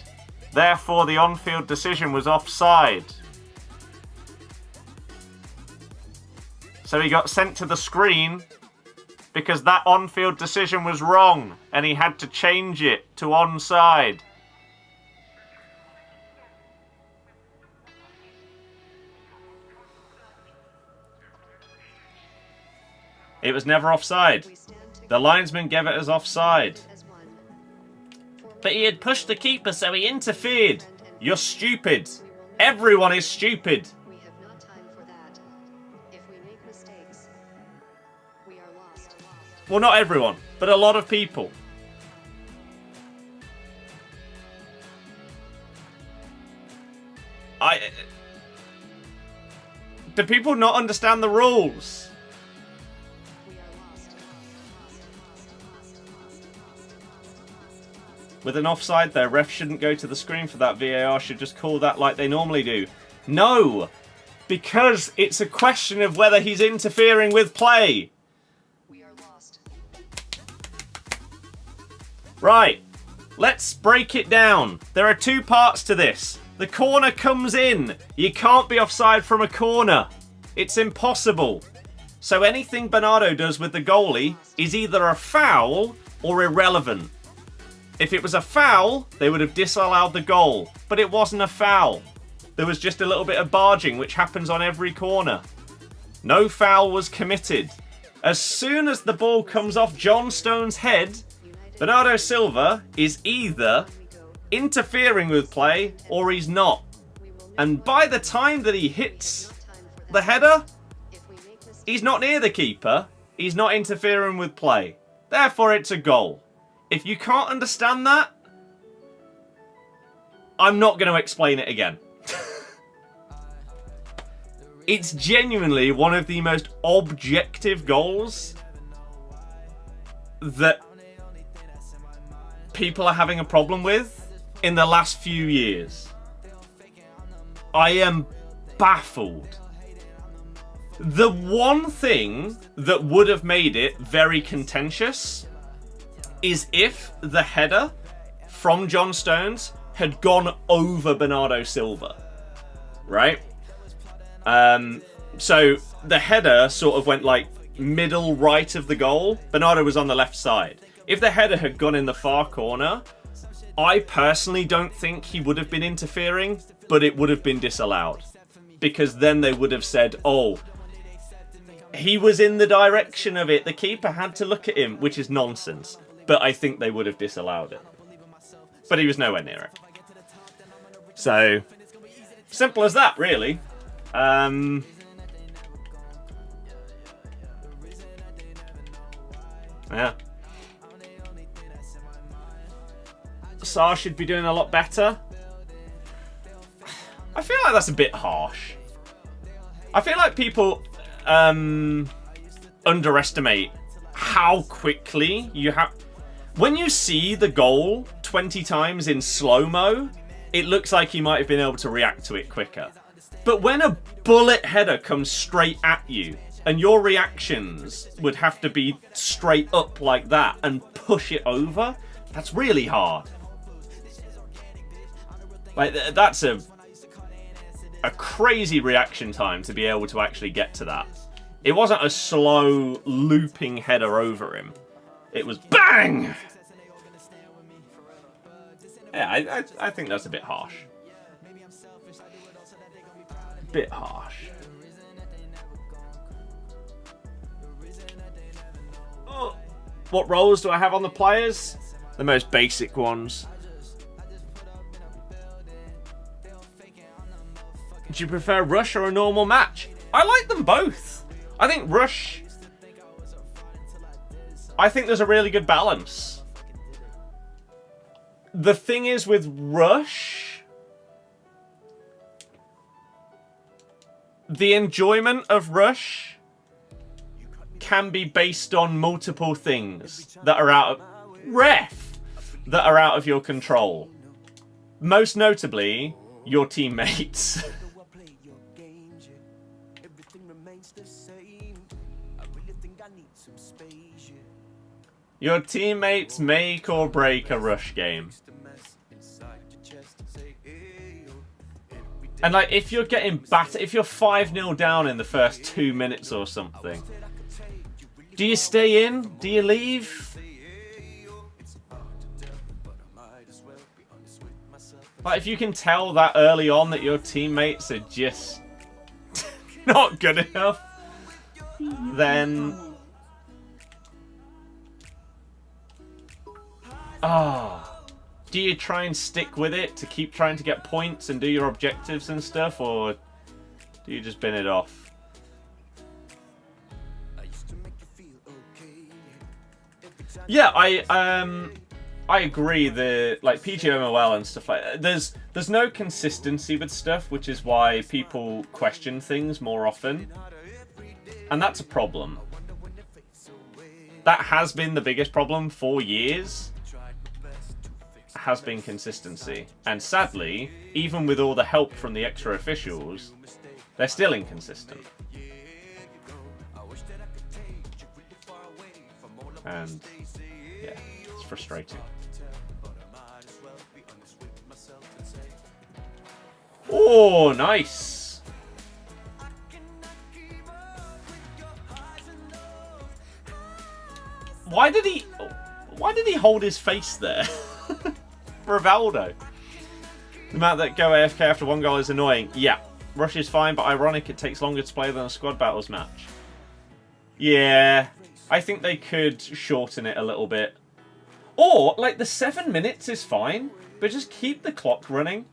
Therefore, the on-field decision was offside. So he got sent to the screen because that on-field decision was wrong and he had to change it to onside. It was never offside. The linesman gave it as offside. But he had pushed the keeper, so he interfered. You're stupid. Everyone is stupid. Well, not everyone, but a lot of people. Do people not understand the rules? With an offside, their ref shouldn't go to the screen for that. VAR should just call that like they normally do. No! Because it's a question of whether he's interfering with play. Right. Let's break it down. There are two parts to this. The corner comes in. You can't be offside from a corner. It's impossible. So anything Bernardo does with the goalie is either a foul or irrelevant. If it was a foul, they would have disallowed the goal. But it wasn't a foul. There was just a little bit of barging, which happens on every corner. No foul was committed. As soon as the ball comes off John Stones' head, Bernardo Silva is either interfering with play or he's not. And by the time that he hits the header, he's not near the keeper. He's not interfering with play. Therefore, it's a goal. If you can't understand that, I'm not going to explain it again. It's genuinely one of the most objective goals that people are having a problem with in the last few years. I am baffled. The one thing that would have made it very contentious is if the header from John Stones had gone over Bernardo Silva, right? So the header sort of went like middle right of the goal. Bernardo was on the left side. If the header had gone in the far corner, I personally don't think he would have been interfering, but it would have been disallowed. Because then they would have said, oh, he was in the direction of it. The keeper had to look at him, which is nonsense. But I think they would have disallowed it. But he was nowhere near it. So, simple as that, really. Yeah. Sarr should be doing a lot better. I feel like that's a bit harsh. I feel like people underestimate how quickly you have... When you see the goal 20 times in slow-mo, it looks like he might have been able to react to it quicker. But when a bullet header comes straight at you, and your reactions would have to be straight up like that and push it over, that's really hard. Like, that's a crazy reaction time to be able to actually get to that. It wasn't a slow, looping header over him. It was bang! Yeah, I think that's a bit harsh. Bit harsh. Oh, what roles do I have on the players? The most basic ones. Do you prefer Rush or a normal match? I like them both. I think Rush... I think there's a really good balance. The thing is with Rush... The enjoyment of Rush can be based on multiple things that are out of your control. Most notably, your teammates. Your teammates make or break a Rush game. And like, if you're getting battered, if you're 5-0 down in the first 2 minutes or something, do you stay in? Do you leave? Like, if you can tell that early on that your teammates are just not good enough, then... do you try and stick with it to keep trying to get points and do your objectives and stuff, or do you just bin it off? Yeah, I agree. The like PGMOL and stuff like that, there's no consistency with stuff, which is why people question things more often, and that's a problem. That has been the biggest problem for years. Has been consistency, and sadly, even with all the help from the extra officials, they're still inconsistent. And yeah, it's frustrating. Oh, nice. Why did he hold his face there? Rivaldo. The amount that go AFK after one goal is annoying. Yeah, Rush is fine, but ironic it takes longer to play than a squad battles match. Yeah, I think they could shorten it a little bit. Or, like, the 7 minutes is fine, but just keep the clock running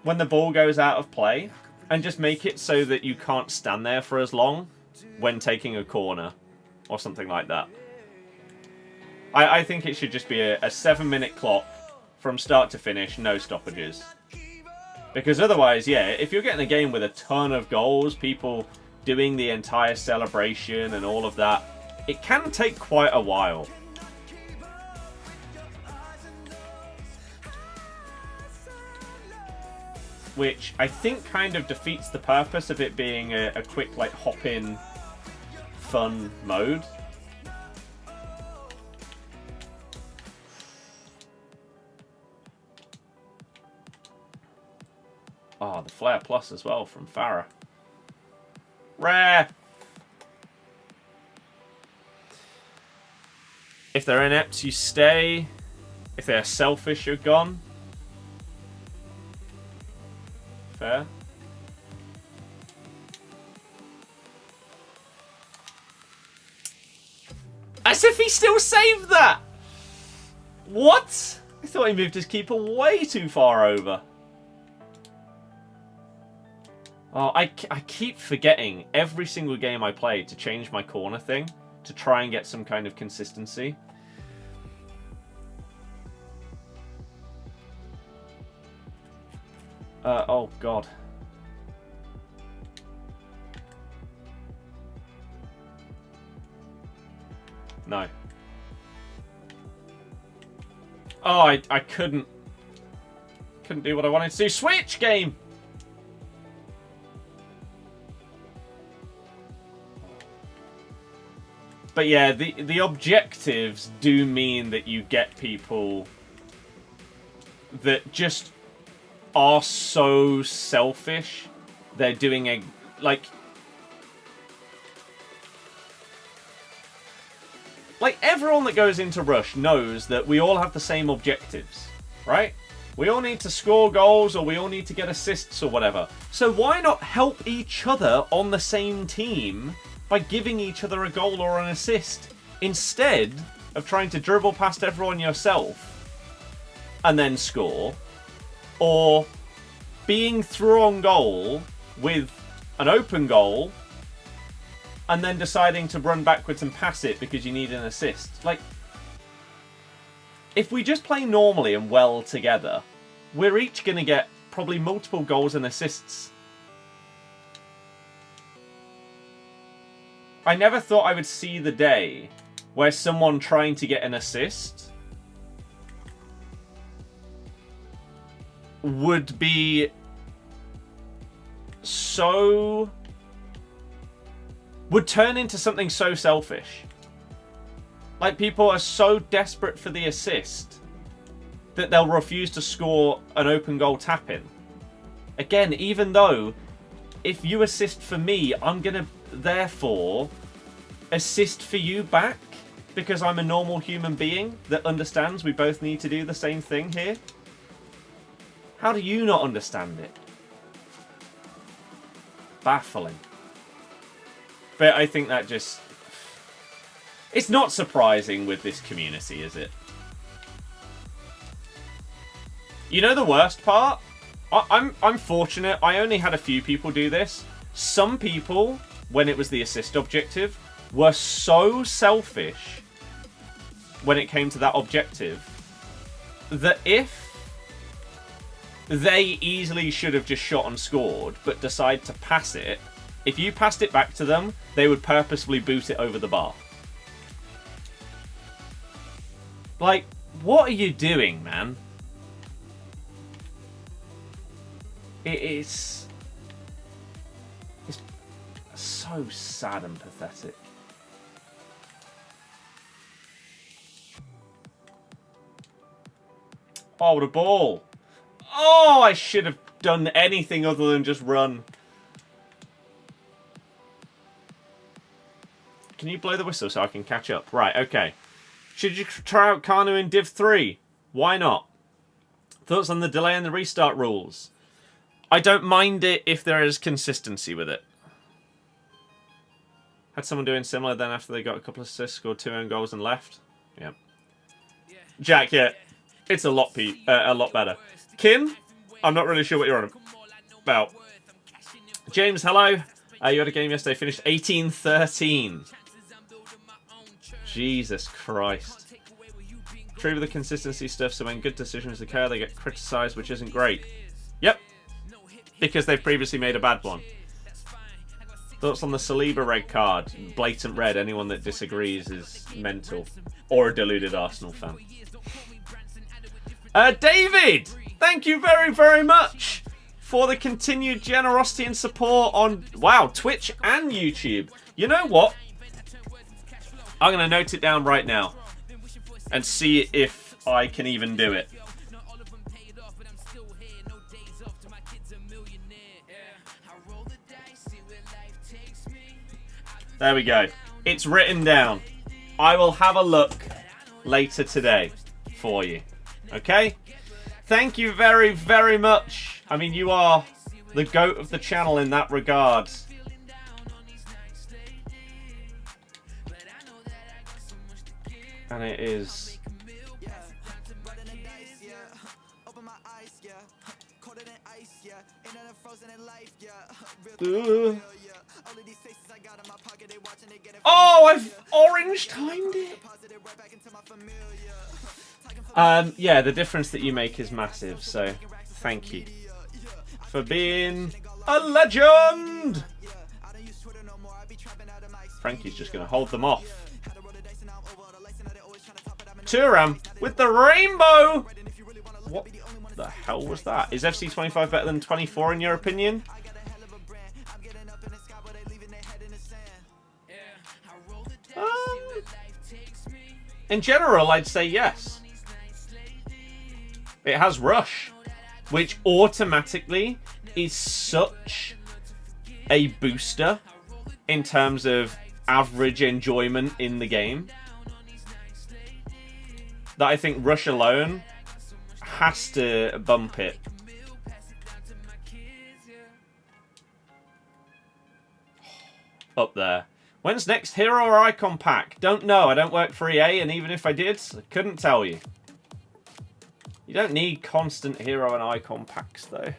when the ball goes out of play, and just make it so that you can't stand there for as long when taking a corner, or something like that. I think it should just be a 7-minute clock from start to finish, no stoppages. Because otherwise, yeah, if you're getting a game with a ton of goals, people doing the entire celebration and all of that, it can take quite a while. Which I think kind of defeats the purpose of it being a quick, like, hop-in fun mode. Oh, the Flare Plus as well from Farah. Rare! If they're inept, you stay. If they're selfish, you're gone. Fair. As if he still saved that! What? I thought he moved his keeper way too far over. Oh, I keep forgetting every single game I play to change my corner thing to try and get some kind of consistency. Oh, God. No. Oh, I couldn't do what I wanted to do. Switch game! But yeah, the objectives do mean that you get people that just are so selfish. They're doing a, like everyone that goes into Rush knows that we all have the same objectives, right? We all need to score goals, or we all need to get assists or whatever. So why not help each other on the same team by giving each other a goal or an assist, instead of trying to dribble past everyone yourself and then score, or being through on goal with an open goal and then deciding to run backwards and pass it because you need an assist. Like, if we just play normally and well together, we're each going to get probably multiple goals and assists. I never thought I would see the day where someone trying to get an assist would be so... would turn into something so selfish. Like, people are so desperate for the assist that they'll refuse to score an open goal tap-in. Again, even though if you assist for me, I'm going to therefore assist for you back because I'm a normal human being that understands we both need to do the same thing here. How do you not understand it? Baffling. But I think that just... it's not surprising with this community, is it? You know the worst part? I'm fortunate. I only had a few people do this. Some people, when it was the assist objective, were so selfish when it came to that objective, that if they easily should have just shot and scored, but decide to pass it, if you passed it back to them, they would purposefully boot it over the bar. Like, what are you doing, man? It's so sad and pathetic. Oh, what a ball. Oh, I should have done anything other than just run. Can you blow the whistle so I can catch up? Right, okay. Should you try out Kanu in Div 3? Why not? Thoughts on the delay and the restart rules? I don't mind it if there is consistency with it. Had someone doing similar then after they got a couple of assists, scored 2 own goals and left. Yeah. Jack, yeah. It's a lot better. Kim, I'm not really sure what you're on about. James, hello. You had a game yesterday, finished 18-13. Jesus Christ. True with the consistency stuff, so when good decisions occur, they get criticised, which isn't great. Yep. Because they've previously made a bad one. Thoughts on the Saliba red card? Blatant red. Anyone that disagrees is mental. Or a deluded Arsenal fan. David! Thank you very, very much for the continued generosity and support on, wow, Twitch and YouTube. You know what? I'm going to note it down right now and see if I can even do it. There we go. It's written down. I will have a look later today for you. Okay? Thank you very, very much. I mean, you are the GOAT of the channel in that regard. And it is... Oh, I've orange timed it. Yeah, the difference that you make is massive, so thank you for being a legend. Frankie's just going to hold them off. Turam with the rainbow. What the hell was that? Is FC25 better than 24 in your opinion? In general, I'd say yes. It has Rush, which automatically is such a booster in terms of average enjoyment in the game that I think Rush alone has to bump it. Up there. When's next hero or icon pack? Don't know. I don't work for EA, and even if I did, I couldn't tell you. You don't need constant hero and icon packs, though.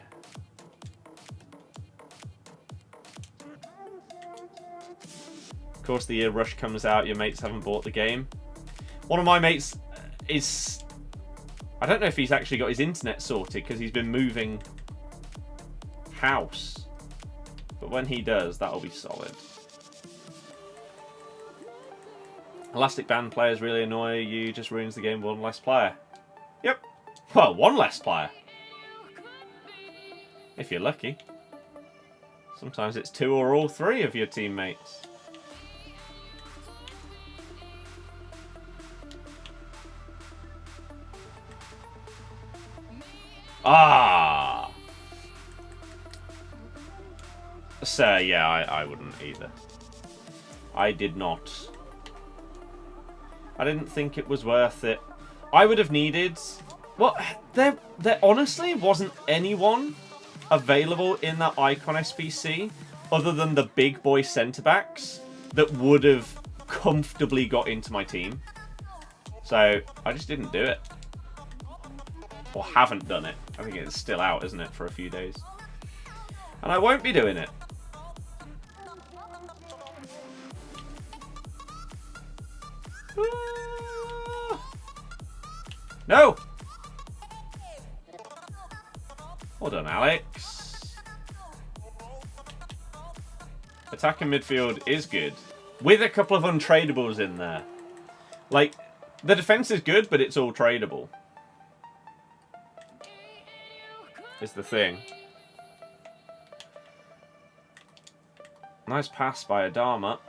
Of course, the year Rush comes out, your mates haven't bought the game. One of my mates is... I don't know if he's actually got his internet sorted, because he's been moving house. But when he does, that'll be solid. Elastic band players really annoy you, just ruins the game, one less player. Yep. Well, one less player. If you're lucky. Sometimes it's 2 or all 3 of your teammates. Ah! So, yeah, I wouldn't either. I did not. I didn't think it was worth it. I would have needed... Well, there honestly wasn't anyone available in that Icon SBC other than the big boy centre-backs that would have comfortably got into my team. So, I just didn't do it. Or haven't done it. I think it's still out, isn't it, for a few days. And I won't be doing it. No! Well done, Alex. Attacking midfield is good. With a couple of untradables in there. Like, the defense is good, but it's all tradable. Is the thing. Nice pass by Adama.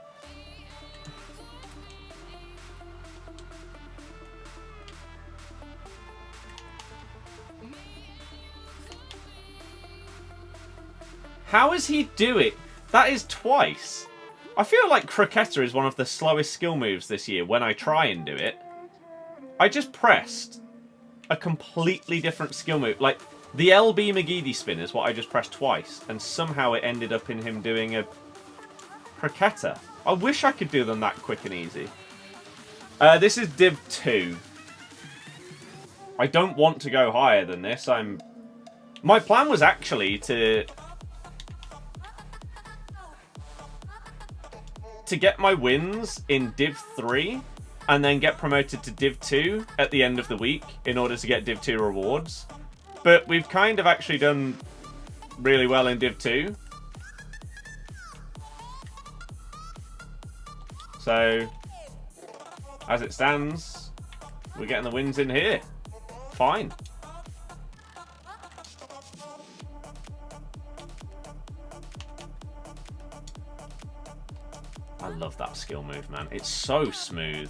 How is he do it? That is twice. I feel like Croqueta is one of the slowest skill moves this year when I try and do it. I just pressed a completely different skill move. Like, the LB McGeady spin is what I just pressed twice, and somehow it ended up in him doing a Croqueta. I wish I could do them that quick and easy. This is Div 2. I don't want to go higher than this. My plan was actually to get my wins in Div 3 and then get promoted to Div 2 at the end of the week in order to get Div 2 rewards. But we've kind of actually done really well in Div 2. So, as it stands, we're getting the wins in here. Fine. I love that skill move, man. It's so smooth.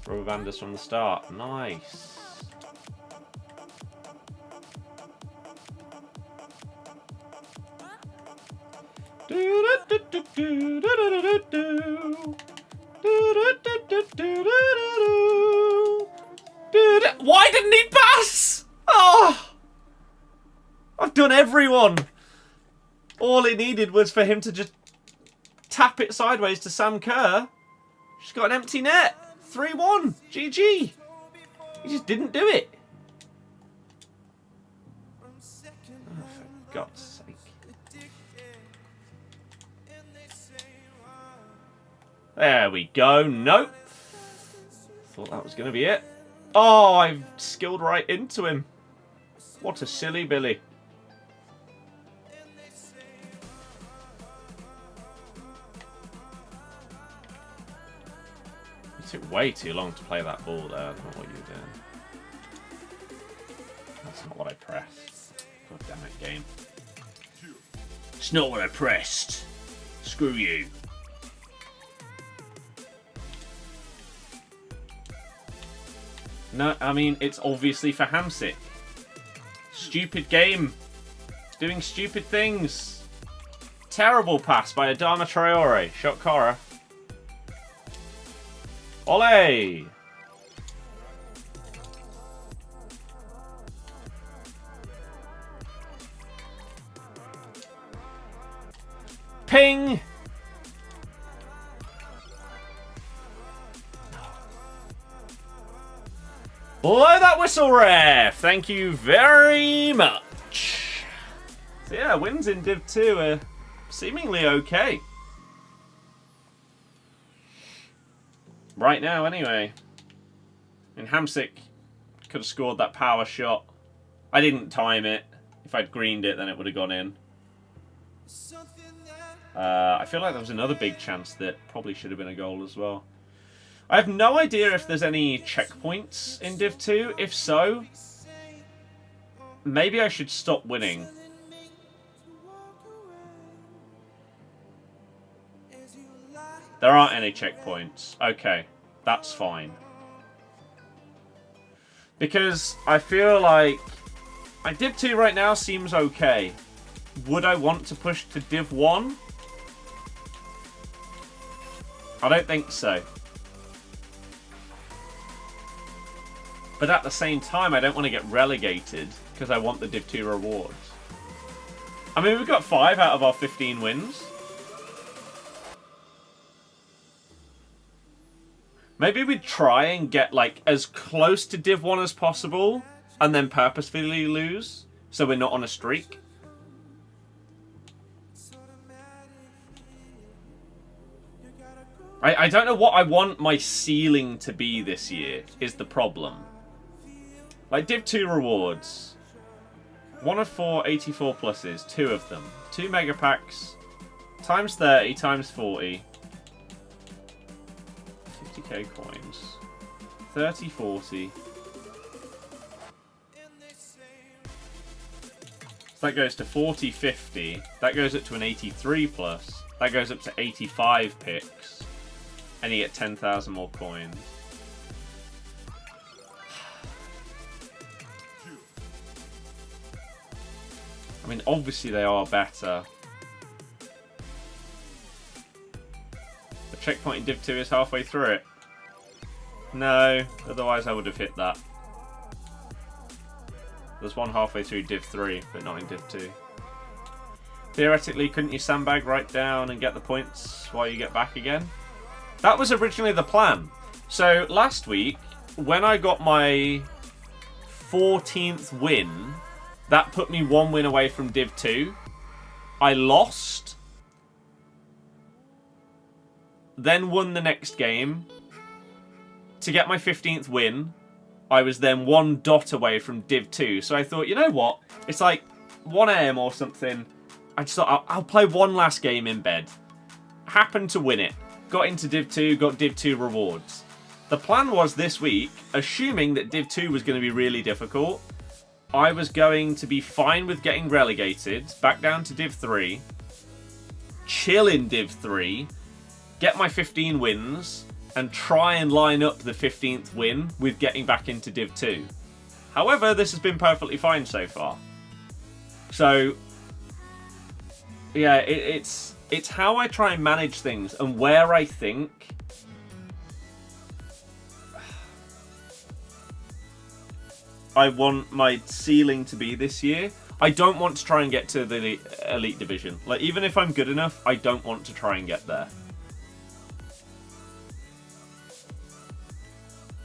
Rubber banders from the start. Nice. Why didn't he pass? Oh! I've done everyone. All it needed was for him to just tap it sideways to Sam Kerr. She's got an empty net. 3-1. GG. He just didn't do it. Oh, for God's sake. There we go. Nope. Thought that was going to be it. Oh, I've skilled right into him. What a silly Billy. It took way too long to play that ball there. I don't know what you were doing. That's not what I pressed. God damn it, game. It's not what I pressed. Screw you. No, I mean, it's obviously for Hamsik. Stupid game. Doing stupid things. Terrible pass by Adama Traore. Shot Kara. Ole! Ping! Blow that whistle, ref! Thank you very much. So yeah, wins in Div 2 are seemingly okay. Right now, anyway. And Hamsik could have scored that power shot. I didn't time it. If I'd greened it, then it would have gone in. I feel like there was another big chance that probably should have been a goal as well. I have no idea if there's any checkpoints in Div 2. If so, maybe I should stop winning. There aren't any checkpoints. Okay, that's fine. Because I feel like Div 2 right now seems okay. Would I want to push to Div 1? I don't think so. But at the same time, I don't want to get relegated because I want the Div 2 rewards. I mean, we've got 5 out of our 15 wins. Maybe we'd try and get like as close to Div 1 as possible and then purposefully lose so we're not on a streak. I don't know what I want my ceiling to be this year, is the problem. Like, Div 2 rewards. 1 of 4 84 pluses, 2 of them. 2 mega packs, times 30, times 40. 50k coins. 30, 40. So that goes to 40, 50. That goes up to an 83 plus. That goes up to 85 picks. And you get 10,000 more coins. I mean, obviously they are better. The checkpoint in Div 2 is halfway through it. No, otherwise I would have hit that. There's one halfway through Div 3, but not in Div 2. Theoretically, couldn't you sandbag right down and get the points while you get back again? That was originally the plan. So last week, when I got my 14th win, that put me 1 win away from Div 2. I lost. Then won the next game. To get my 15th win, I was then 1 dot away from Div 2. So I thought, you know what? It's like 1 AM or something. I just thought, I'll play one last game in bed. Happened to win it. Got into Div 2, got Div 2 rewards. The plan was this week, assuming that Div 2 was going to be really difficult, I was going to be fine with getting relegated, back down to Div 3, chill in Div 3, get my 15 wins, and try and line up the 15th win with getting back into Div 2. However, this has been perfectly fine so far. So, yeah, it's how I try and manage things and where I think I want my ceiling to be this year. I don't want to try and get to the Elite Division. Like, even if I'm good enough, I don't want to try and get there.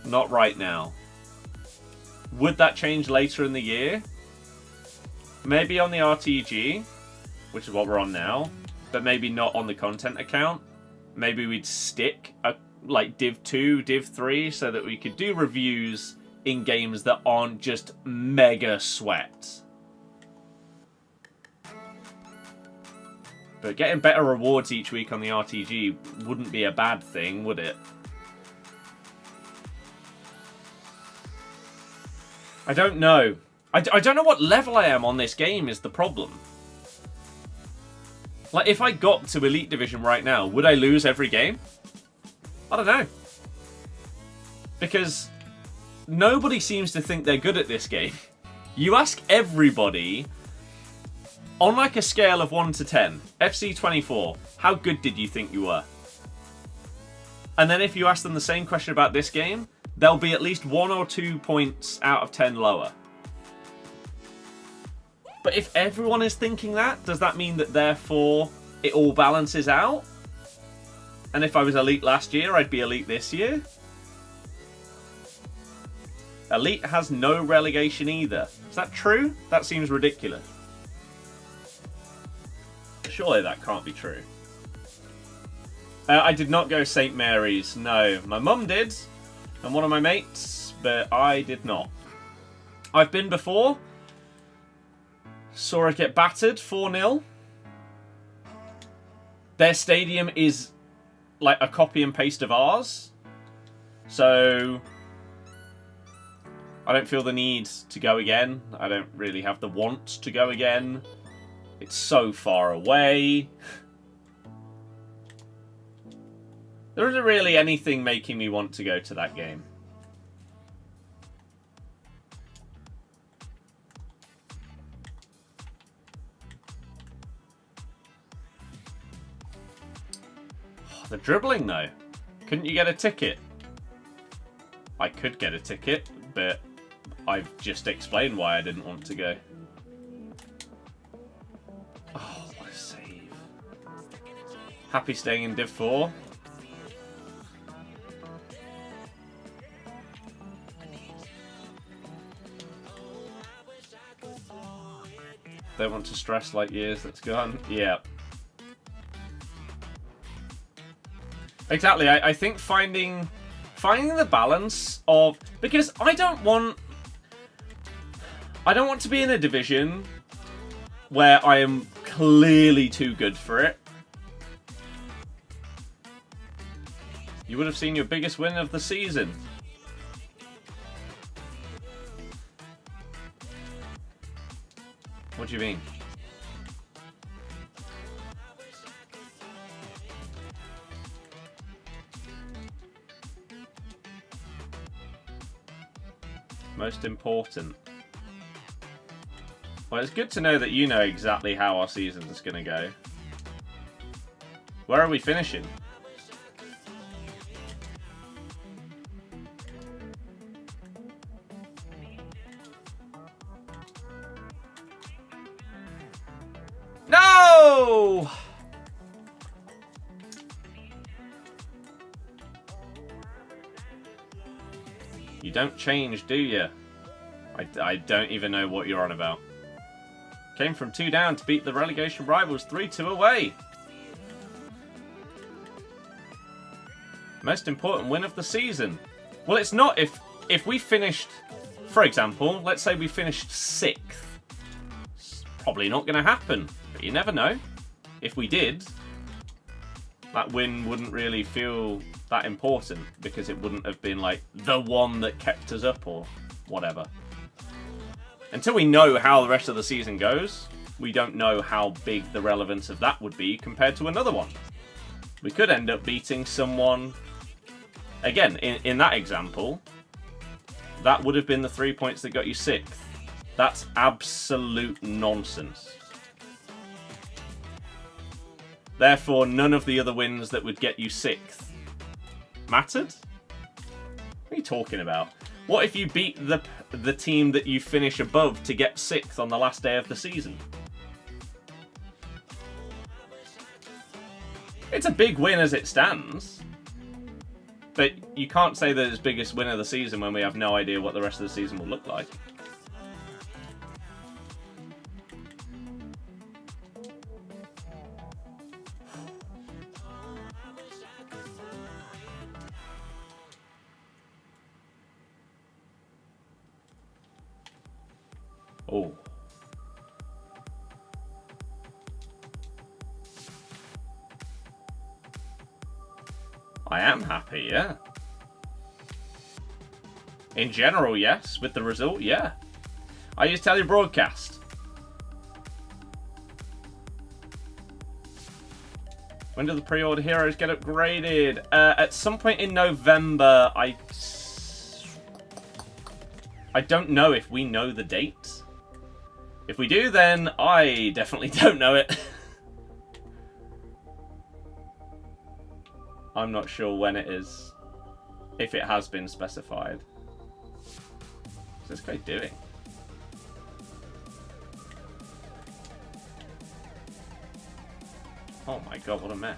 Not right now. Would that change later in the year? Maybe on the RTG, which is what we're on now, but maybe not on the content account. Maybe we'd stick like Div 2, Div 3, so that we could do reviews in games that aren't just mega sweat. But getting better rewards each week on the RTG wouldn't be a bad thing, would it? I don't know. I don't know what level I am on this game is the problem. Like, if I got to Elite Division right now, would I lose every game? I don't know. Because nobody seems to think they're good at this game. You ask everybody, on like a scale of 1 to 10, FC25, how good did you think you were? And then if you ask them the same question about this game, they'll be at least 1 or 2 points out of 10 lower. But if everyone is thinking that, does that mean that therefore it all balances out? And if I was Elite last year, I'd be Elite this year? Elite has no relegation either. Is that true? That seems ridiculous. Surely that can't be true. I did not go St. Mary's, no. My mum did, and one of my mates, but I did not. I've been before. Saw it get battered 4-0. Their stadium is like a copy and paste of ours. So I don't feel the need to go again. I don't really have the want to go again. It's so far away. There isn't really anything making me want to go to that game. The dribbling, though. Couldn't you get a ticket? I could get a ticket, but I've just explained why I didn't want to go. Oh, what a save. Happy staying in Div 4. Don't want to stress like years that's gone. Yeah. Exactly. I think finding the balance of, because I don't want to be in a division where I am clearly too good for it. You would have seen your biggest win of the season. What do you mean? Most important. Well, it's good to know that you know exactly how our season is going to go. Where are we finishing? No! You don't change, do you? I don't even know what you're on about. Came from 2 down to beat the relegation rivals 3-2 away. Most important win of the season. Well, it's not if we finished, for example, let's say we finished 6th. It's probably not going to happen, but you never know. If we did, that win wouldn't really feel that important because it wouldn't have been like the one that kept us up or whatever. Until we know how the rest of the season goes, we don't know how big the relevance of that would be compared to another one. We could end up beating someone, again, in that example, that would have been the 3 points that got you 6th. That's absolute nonsense. Therefore, none of the other wins that would get you 6th mattered? What are you talking about? What if you beat the team that you finish above to get 6th on the last day of the season? It's a big win as it stands. But you can't say that it's biggest win of the season when we have no idea what the rest of the season will look like. Oh. I am happy, yeah. In general, yes. With the result, yeah. I use telebroadcast. When do the pre-order heroes get upgraded? At some point in November, I don't know if we know the date. If we do, then I definitely don't know it. I'm not sure when it is, if it has been specified. What's this guy doing? Oh my god, what a mess.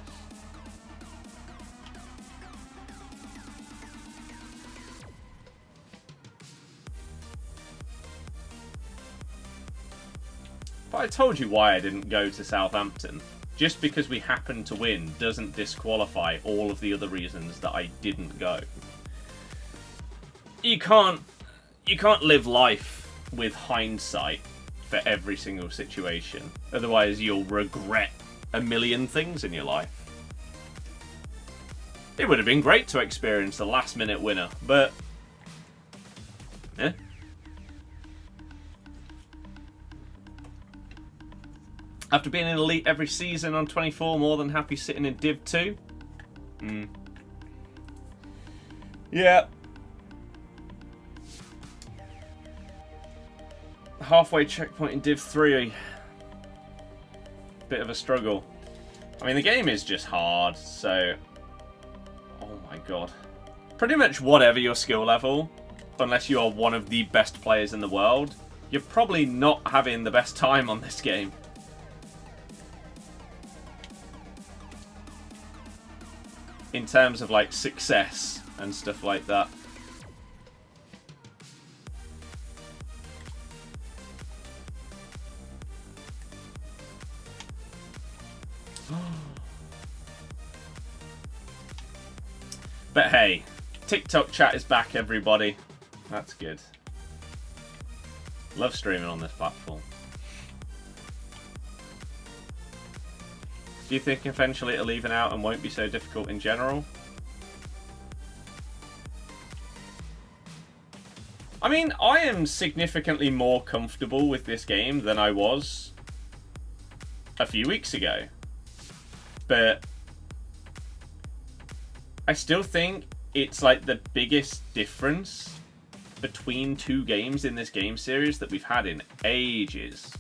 But I told you why I didn't go to Southampton. Just because we happened to win doesn't disqualify all of the other reasons that I didn't go. You can't live life with hindsight for every single situation. Otherwise you'll regret a million things in your life. It would have been great to experience the last minute winner, but after being in Elite every season on 24, more than happy sitting in Div 2. Yeah. Halfway checkpoint in Div 3. Bit of a struggle. I mean, the game is just hard, so... Oh my god. Pretty much whatever your skill level, unless you are one of the best players in the world, you're probably not having the best time on this game. In terms of like success and stuff like that. But hey, TikTok chat is back, everybody. That's good. Love streaming on this platform. Do you think eventually it'll even out and won't be so difficult in general? I mean, I am significantly more comfortable with this game than I was a few weeks ago. But I still think it's like the biggest difference between two games in this game series that we've had in ages.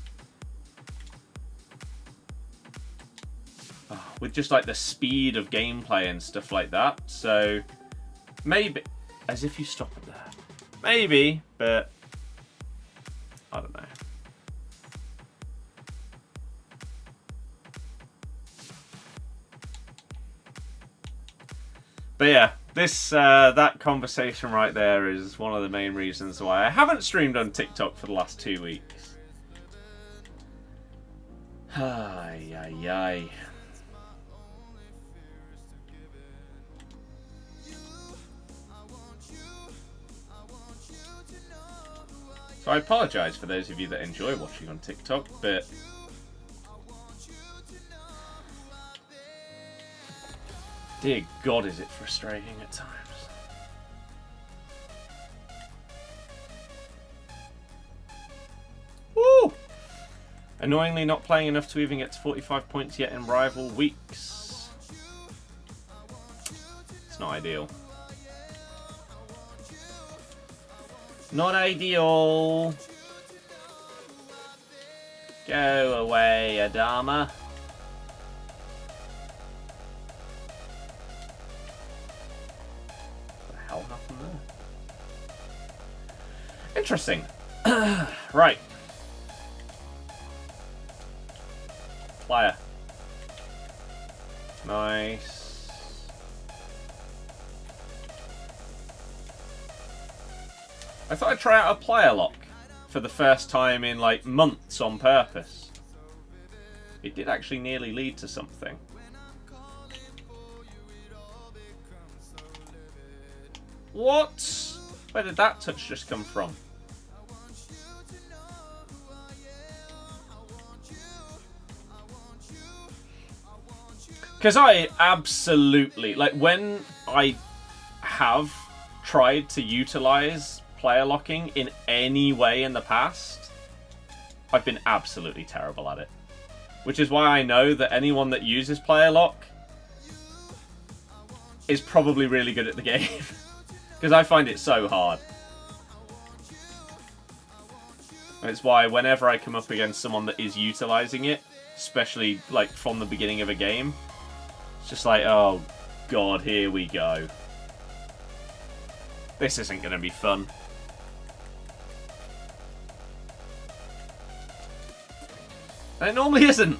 Oh, with just like the speed of gameplay and stuff like that. So maybe, as if you stop it there. Maybe, but I don't know. But yeah, this that conversation right there is one of the main reasons why I haven't streamed on TikTok for the last 2 weeks. Ay, ay, ay. So I apologise for those of you that enjoy watching on TikTok, but dear God, is it frustrating at times. Woo! Annoyingly not playing enough to even get to 45 points yet in rival weeks. It's not ideal. Not ideal. Go away, Adama. What the hell happened there? Interesting. Right. Player. Nice. I thought I'd try out a player lock for the first time in like months on purpose. It did actually nearly lead to something. What? Where did that touch just come from? Because I absolutely, like when I have tried to utilize player locking in any way in the past, I've been absolutely terrible at it. Which is why I know that anyone that uses player lock is probably really good at the game. Because I find it so hard. And it's why whenever I come up against someone that is utilizing it, especially like from the beginning of a game, it's just like, oh God, here we go. This isn't going to be fun. And it normally isn't.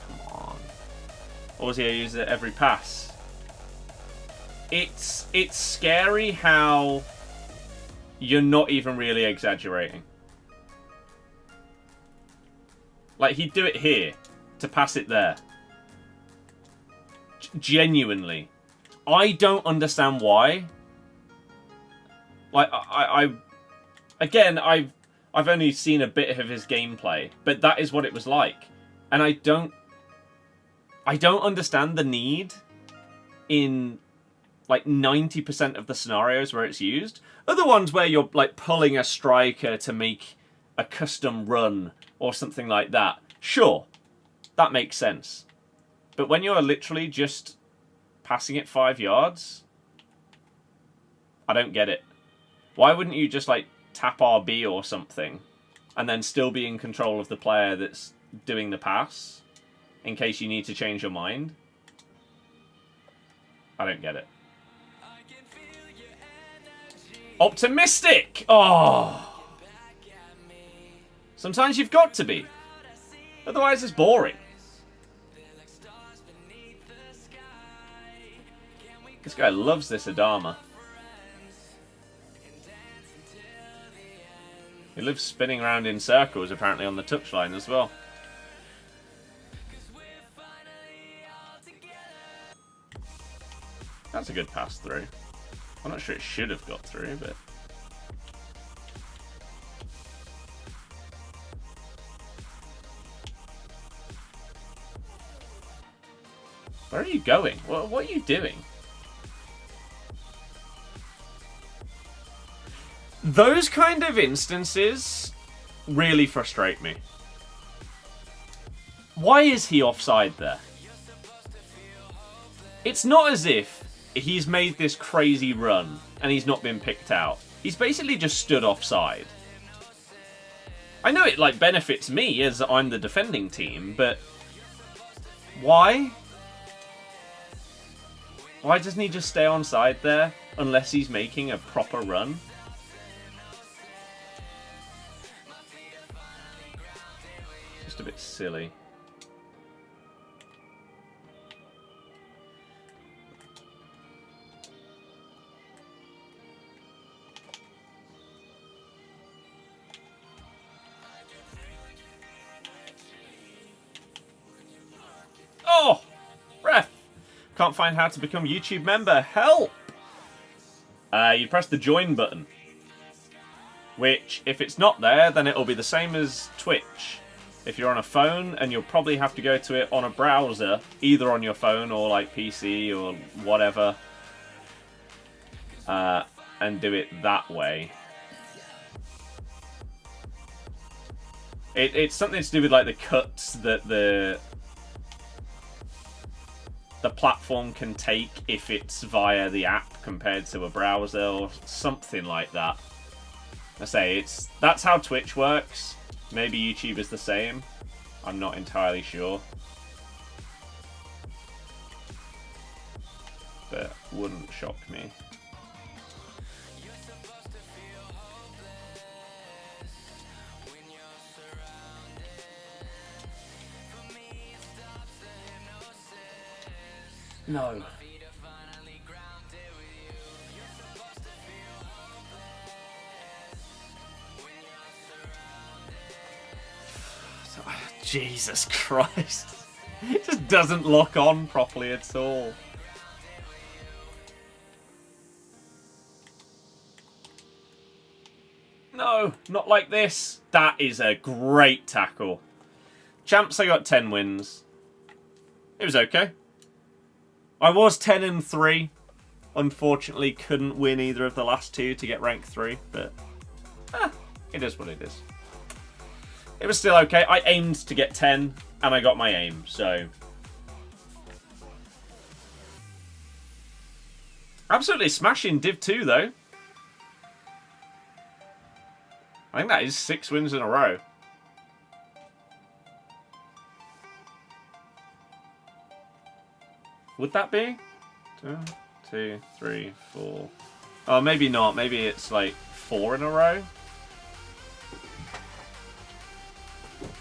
Come on. Ozio uses it every pass. It's scary how you're not even really exaggerating. Like, he'd do it here to pass it there. Genuinely. I don't understand why. Like, again, I've only seen a bit of his gameplay, but that is what it was like. And I don't understand the need in like 90% of the scenarios where it's used. Other ones where you're like pulling a striker to make a custom run or something like that. Sure, that makes sense. But when you're literally just passing it 5 yards, I don't get it. Why wouldn't you just like tap RB or something and then still be in control of the player that's doing the pass in case you need to change your mind? I don't get it. Optimistic! Oh! Sometimes you've got to be. Otherwise it's boring. This guy loves this Adama. He lives spinning around in circles, apparently, on the touchline as well. That's a good pass through. I'm not sure it should have got through, but... Where are you going? What are you doing? Those kind of instances really frustrate me. Why is he offside there? It's not as if he's made this crazy run and he's not been picked out. He's basically just stood offside. I know it like benefits me as I'm the defending team, but why? Why doesn't he just stay onside there unless he's making a proper run? Just a bit silly. Oh! Ref! Can't find how to become YouTube member. Help! You press the join button. Which, if it's not there, then it'll be the same as Twitch. If you're on a phone, and you'll probably have to go to it on a browser, either on your phone or like PC or whatever, and do it that way. It's something to do with like the cuts that the platform can take if it's via the app compared to a browser or something like that. I say that's how Twitch works. Maybe YouTube is the same. I'm not entirely sure. But wouldn't shock me. No. Jesus Christ. It just doesn't lock on properly at all. No, not like this. That is a great tackle. Champs, I got 10 wins. It was okay. I was 10-3. Unfortunately, couldn't win either of the last two to get rank 3, but it is what it is. It was still okay. I aimed to get 10, and I got my aim, so... Absolutely smashing Div 2, though. I think that is 6 wins in a row. Would that be? 1, 2, 3, 4. Oh, maybe not. Maybe it's like 4 in a row.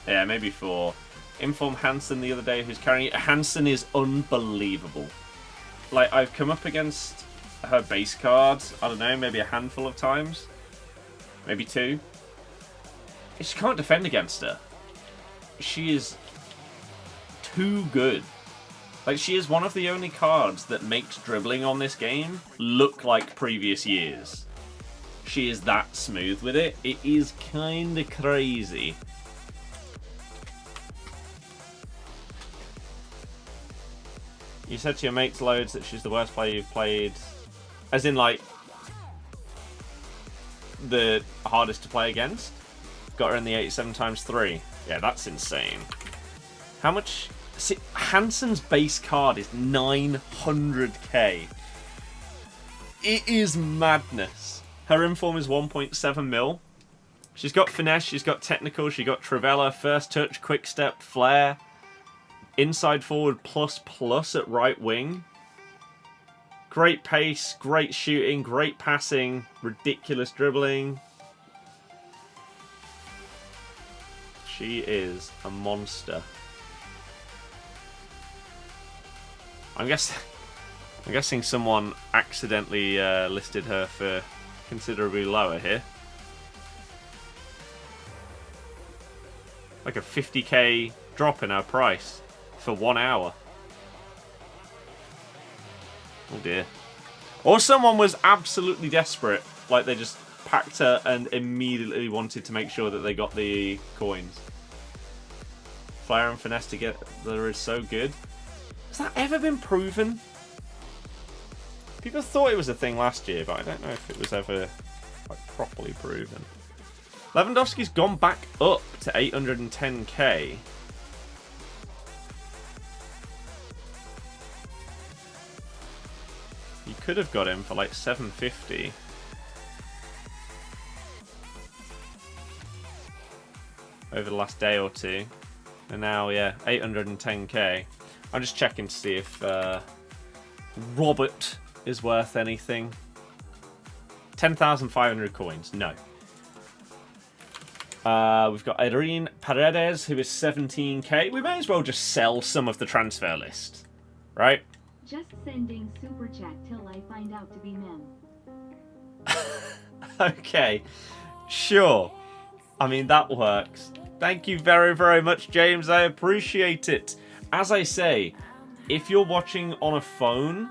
Yeah, maybe 4. Inform Hansen the other day, who's carrying it. Hansen is unbelievable. Like, I've come up against her base cards, I don't know, maybe a handful of times. Maybe 2. She can't defend against her. She is too good. Like, she is one of the only cards that makes dribbling on this game look like previous years. She is that smooth with it. It is kind of crazy. You said to your mates loads that she's the worst player you've played. As in, like, the hardest to play against? Got her in the 87x3. Yeah, that's insane. How much... See, Hansen's base card is 900k. It is madness. Her inform is 1.7 mil. She's got finesse, she's got technical, she got Trivella, first touch, quick step, flair. Inside forward ++ at right wing. Great pace, great shooting, great passing, ridiculous dribbling. She is a monster. I'm guessing someone accidentally listed her for considerably lower here. Like a 50k drop in her price for 1 hour. Oh dear. Or someone was absolutely desperate. Like, they just packed her and immediately wanted to make sure that they got the coins. Fire and finesse together is so good. Has that ever been proven? People thought it was a thing last year, but I don't know if it was ever like, properly proven. Lewandowski's gone back up to 810k. You could have got him for like 750. Over the last day or two. And now, yeah, 810k. I'm just checking to see if Robert is worth anything. 10,500 coins. No. We've got Irene Paredes, who is 17k. We may as well just sell some of the transfer list. Right? Just sending super chat till I find out to be mem. Okay. Sure. I mean, that works. Thank you very, very much, James. I appreciate it. As I say, if you're watching on a phone,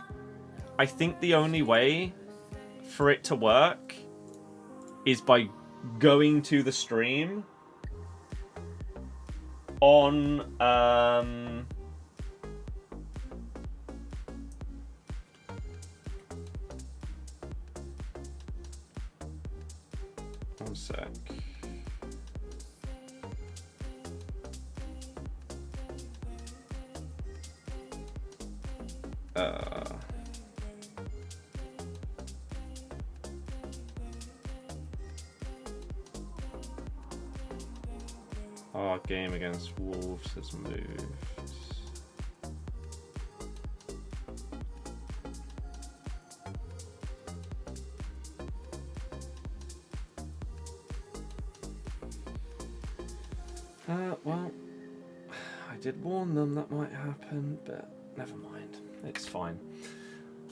I think the only way for it to work is by going to the stream on one sec. Our game against Wolves has moved. Well, I did warn them that might happen, but never mind. It's fine.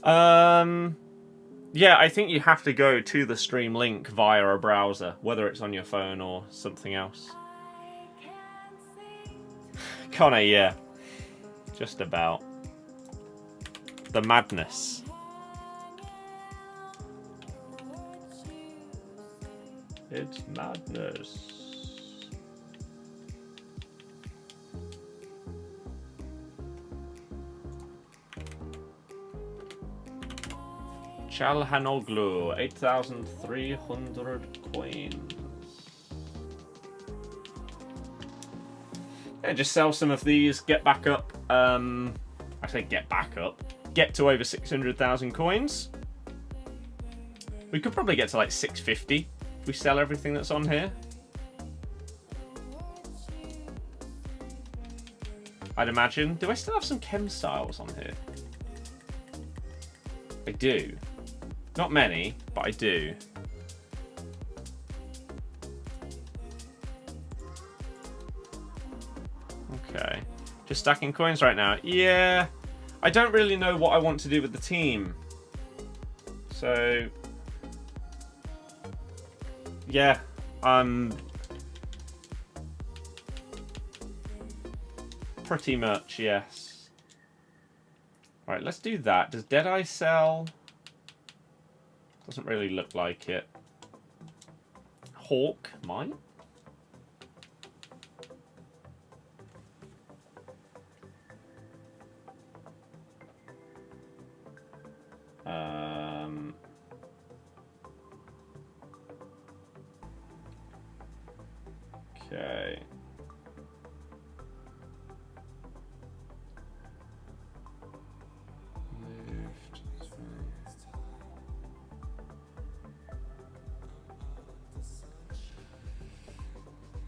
Yeah, I think you have to go to the stream link via a browser, whether it's on your phone or something else. Connor, yeah. Just about. The madness. It's madness. Chalhanoglu, 8,300 coins. Yeah, just sell some of these, get back up. I say get back up. Get to over 600,000 coins. We could probably get to like 650 if we sell everything that's on here. I'd imagine. Do I still have some chem styles on here? I do. Not many, but I do. Okay. Just stacking coins right now. Yeah. I don't really know what I want to do with the team. So... yeah. Pretty much, yes. Alright, let's do that. Does Deadeye sell? Doesn't really look like it. Hawk might? Okay.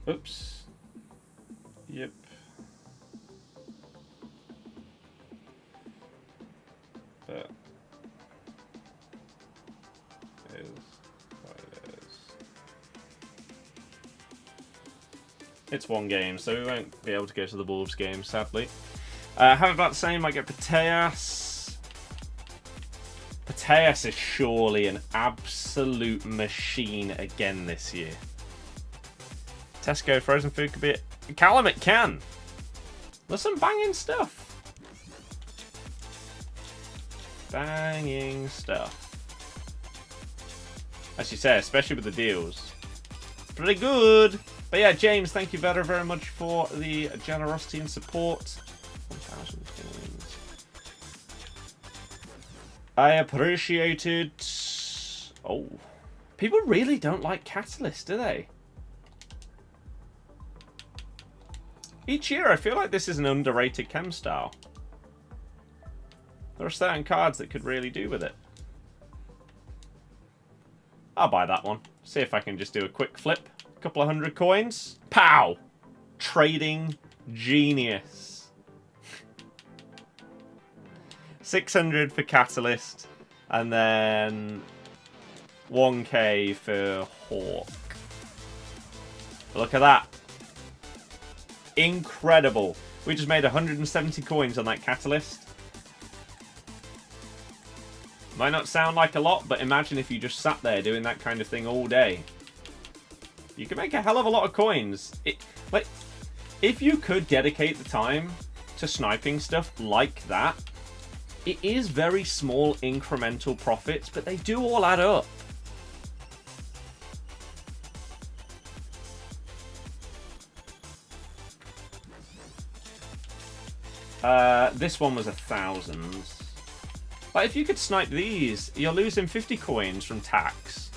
Oops. Yep. But is what it is. It's one game, so we won't be able to go to the Wolves game, sadly. How about the same? I get Putellas. Putellas is surely an absolute machine again this year. Tesco frozen food could be it. Callum, it can. There's some banging stuff. Banging stuff. As you say, especially with the deals. Pretty good. But yeah, James, thank you very, very much for the generosity and support. 1,000 coins. I appreciate it. Oh. People really don't like Catalyst, do they? Each year, I feel like this is an underrated chem style. There are certain cards that could really do with it. I'll buy that one. See if I can just do a quick flip. A couple of 100 coins. Pow! Trading genius. 600 for Catalyst. And then 1k for Hawk. Look at that. Incredible. We just made 170 coins on that Catalyst. Might not sound like a lot, but imagine if you just sat there doing that kind of thing all day. You can make a hell of a lot of coins. Like, if you could dedicate the time to sniping stuff like that, it is very small incremental profits, but they do all add up. This one was 1,000. Like, if you could snipe these, you're losing 50 coins from tax.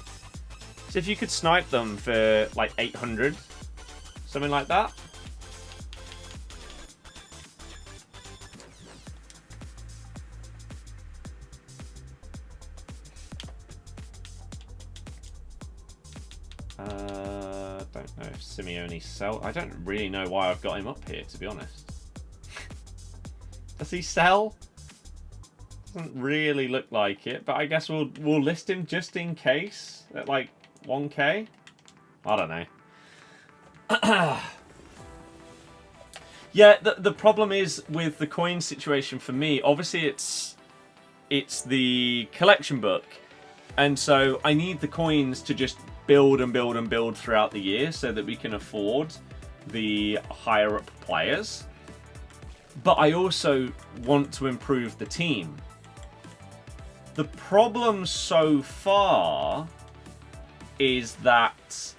So if you could snipe them for, like, 800, something like that. Don't know if Simeone sell. I don't really know why I've got him up here, to be honest. Does he sell? Doesn't really look like it, but I guess we'll list him just in case at like 1k. I don't know. Yeah, the problem is with the coin situation for me. Obviously, it's the collection book, and so I need the coins to just build and build and build throughout the year so that we can afford the higher up players. But I also want to improve the team. The problem so far is that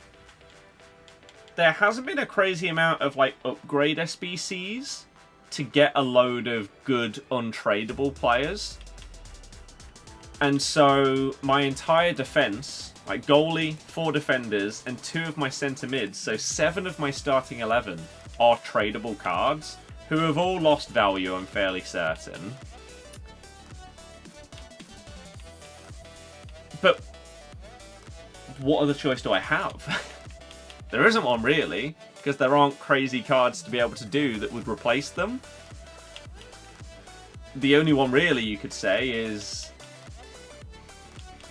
there hasn't been a crazy amount of like upgrade SBCs to get a load of good untradeable players. And so my entire defense, like goalie, 4 defenders, and 2 of my centre mids, so 7 of my starting 11 are tradable cards, who have all lost value, I'm fairly certain. But what other choice do I have? There isn't one really, because there aren't crazy cards to be able to do that would replace them. The only one really you could say is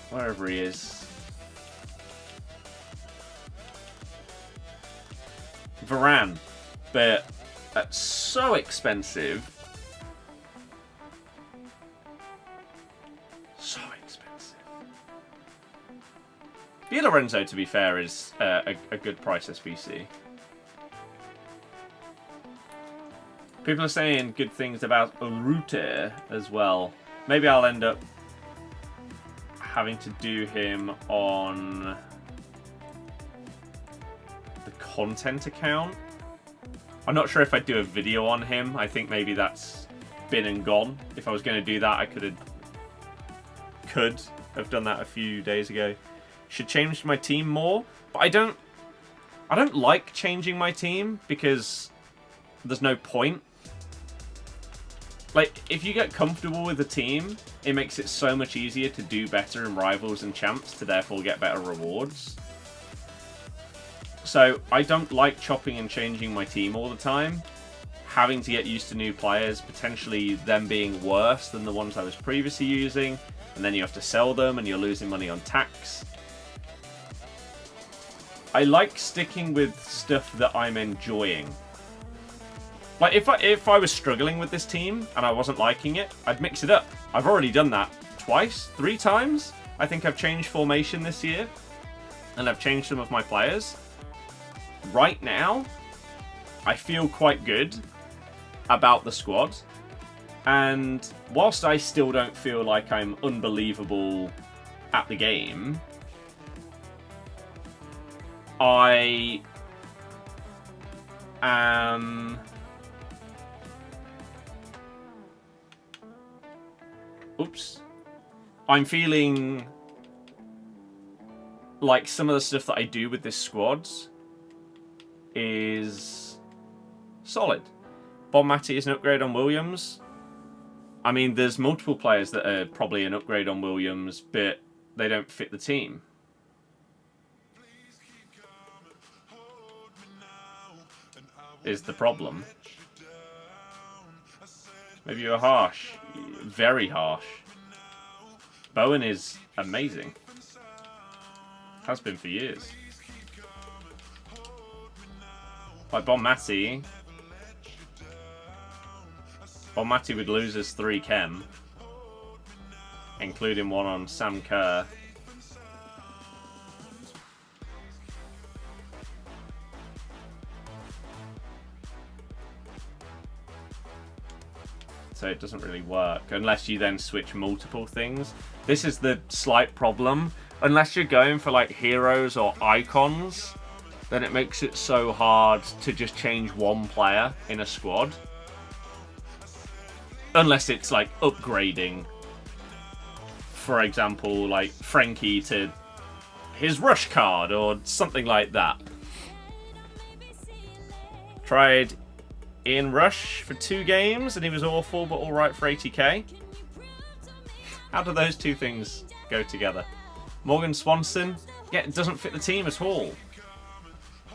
wherever he is. Varane. But that's so expensive. So expensive. Di Lorenzo, to be fair, is a good price SBC. People are saying good things about Rudiger as well. Maybe I'll end up having to do him on the content account. I'm not sure if I'd do a video on him. I think maybe that's been and gone. If I was going to do that, I could have done that a few days ago. Should change my team more, but I don't like changing my team because there's no point. Like, if you get comfortable with the team, it makes it so much easier to do better in Rivals and Champs, to therefore get better rewards. So, I don't like chopping and changing my team all the time. Having to get used to new players, potentially them being worse than the ones I was previously using, and then you have to sell them and you're losing money on tax. I like sticking with stuff that I'm enjoying. Like, if I was struggling with this team and I wasn't liking it, I'd mix it up. I've already done that twice, 3 times. I think I've changed formation this year, and I've changed some of my players. Right now, I feel quite good about the squad. And whilst I still don't feel like I'm unbelievable at the game, I am... Oops. I'm feeling like some of the stuff that I do with this squad is solid. Bonmati is an upgrade on Williams. I mean, there's multiple players that are probably an upgrade on Williams, but they don't fit the team. Is the problem. Maybe you're harsh. Very harsh. Bowen is amazing. Has been for years. Like Bonmati. Bonmati would lose his 3 chem. Including one on Sam Kerr. So it doesn't really work unless you then switch multiple things. This is the slight problem. Unless you're going for like heroes or icons, then it makes it so hard to just change one player in a squad. Unless it's like upgrading, for example, like Frankie to his rush card or something like that. Tried Ian Rush for 2 games and he was awful but alright for 80k. How do those two things go together? Morgan Swanson, yeah, it doesn't fit the team at all.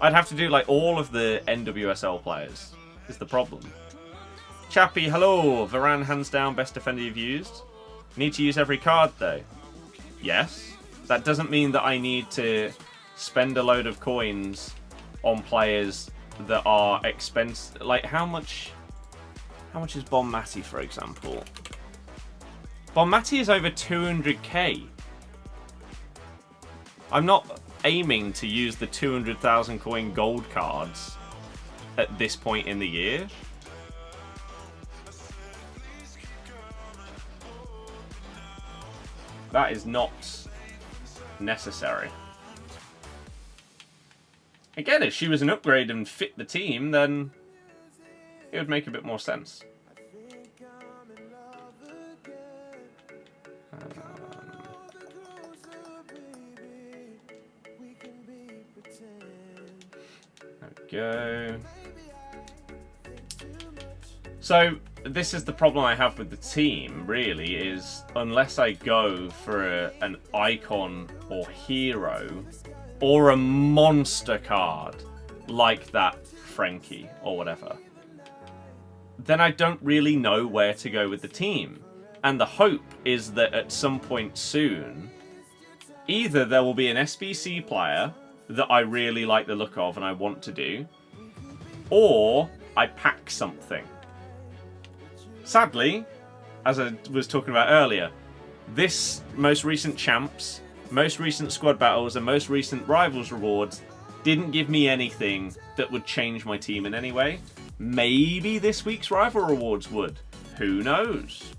I'd have to do like all of the NWSL players, is the problem. Chappie, hello. Varane, hands down, best defender you've used. Need to use every card though. Yes. That doesn't mean that I need to spend a load of coins on players that are expensive. Like how much is Bonmati, for example? Bonmati is over 200k. I'm not aiming to use the 200,000 coin gold cards at this point in the year. That is not necessary. Again, if she was an upgrade and fit the team, then it would make a bit more sense. There we go. So, this is the problem I have with the team, really, is unless I go for an icon or hero or a monster card like that Frankie or whatever, then I don't really know where to go with the team. And the hope is that at some point soon, either there will be an SBC player that I really like the look of and I want to do, or I pack something. Sadly, as I was talking about earlier, this most recent champs, most recent squad battles, and most recent rivals rewards didn't give me anything that would change my team in any way. Maybe this week's rival rewards would. Who knows?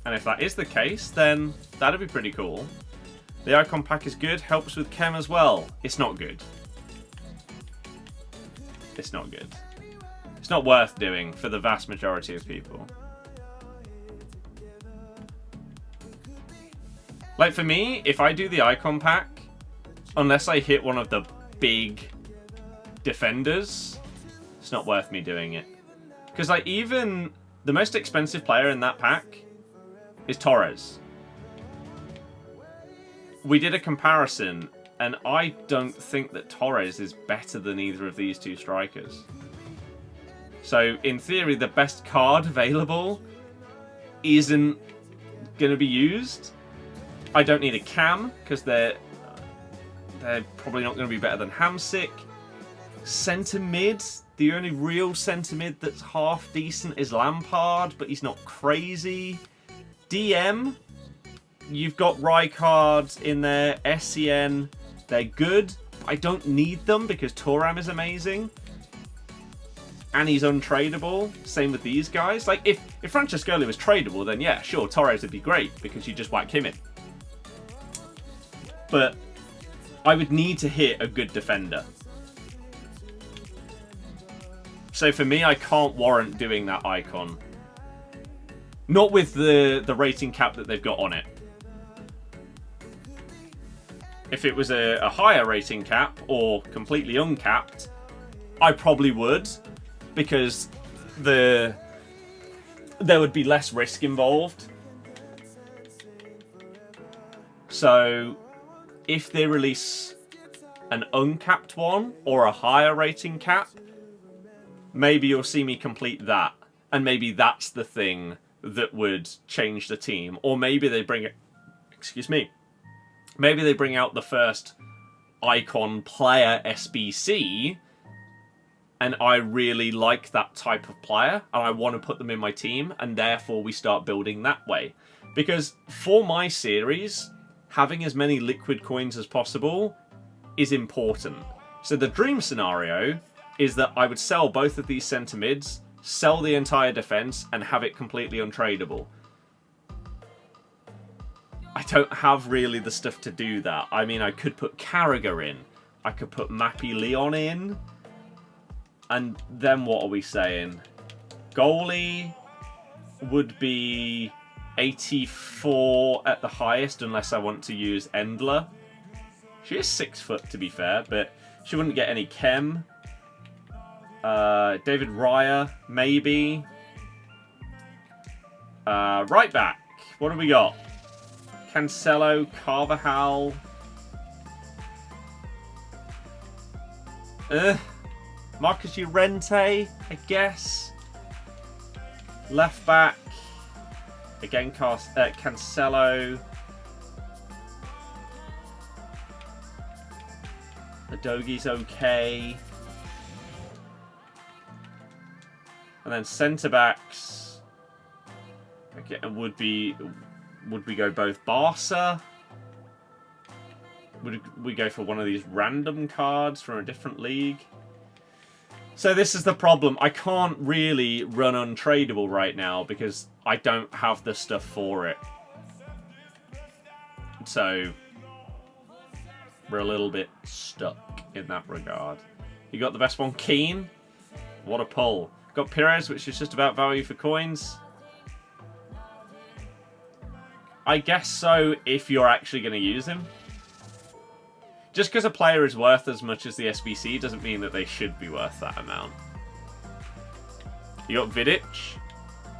And if that is the case, then that'd be pretty cool. The icon pack is good, helps with chem as well. It's not good. It's not good. It's not worth doing for the vast majority of people. Like for me, if I do the icon pack, unless I hit one of the big defenders, it's not worth me doing it. Because like even the most expensive player in that pack is Torres. We did a comparison and I don't think that Torres is better than either of these two strikers. So, in theory, the best card available isn't going to be used. I don't need a cam, because they're probably not going to be better than Hamsik. Centre mid, the only real centre mid that's half decent is Lampard, but he's not crazy. DM, you've got Rijkaard in there, SCN, they're good. I don't need them, because Thuram is amazing. And he's untradeable. Same with these guys. Like, if Francescoli was tradable, then yeah, sure, Torres would be great, because you just whack him in. But I would need to hit a good defender. So for me, I can't warrant doing that icon. Not with the rating cap that they've got on it. If it was a higher rating cap or completely uncapped, I probably would, because there would be less risk involved. So if they release an uncapped one or a higher rating cap, maybe you'll see me complete that. And maybe that's the thing that would change the team. Or maybe they bring it... Excuse me. Maybe they bring out the first icon player SBC, and I really like that type of player, and I want to put them in my team, and therefore we start building that way. Because for my series, having as many liquid coins as possible is important. So the dream scenario is that I would sell both of these centre mids, sell the entire defence, and have it completely untradeable. I don't have really the stuff to do that. I mean, I could put Carragher in. I could put Mappy Leon in. And then what are we saying? Goalie would be 84 at the highest, unless I want to use Endler. She is 6 foot, to be fair, but she wouldn't get any chem. David Raya, maybe. Right back. What do we got? Cancelo, Carvajal. Marcus Llorente, I guess. Left back. Again, Cancelo. Adogi's okay. And then centre backs. Again, would we go both Barca? Would we go for one of these random cards from a different league? So this is the problem. I can't really run untradeable right now because I don't have the stuff for it. So we're a little bit stuck in that regard. You got the best one, Keane. What a pull. Got Pires, which is just about value for coins. I guess so if you're actually going to use him. Just because a player is worth as much as the SBC doesn't mean that they should be worth that amount. You got Vidic.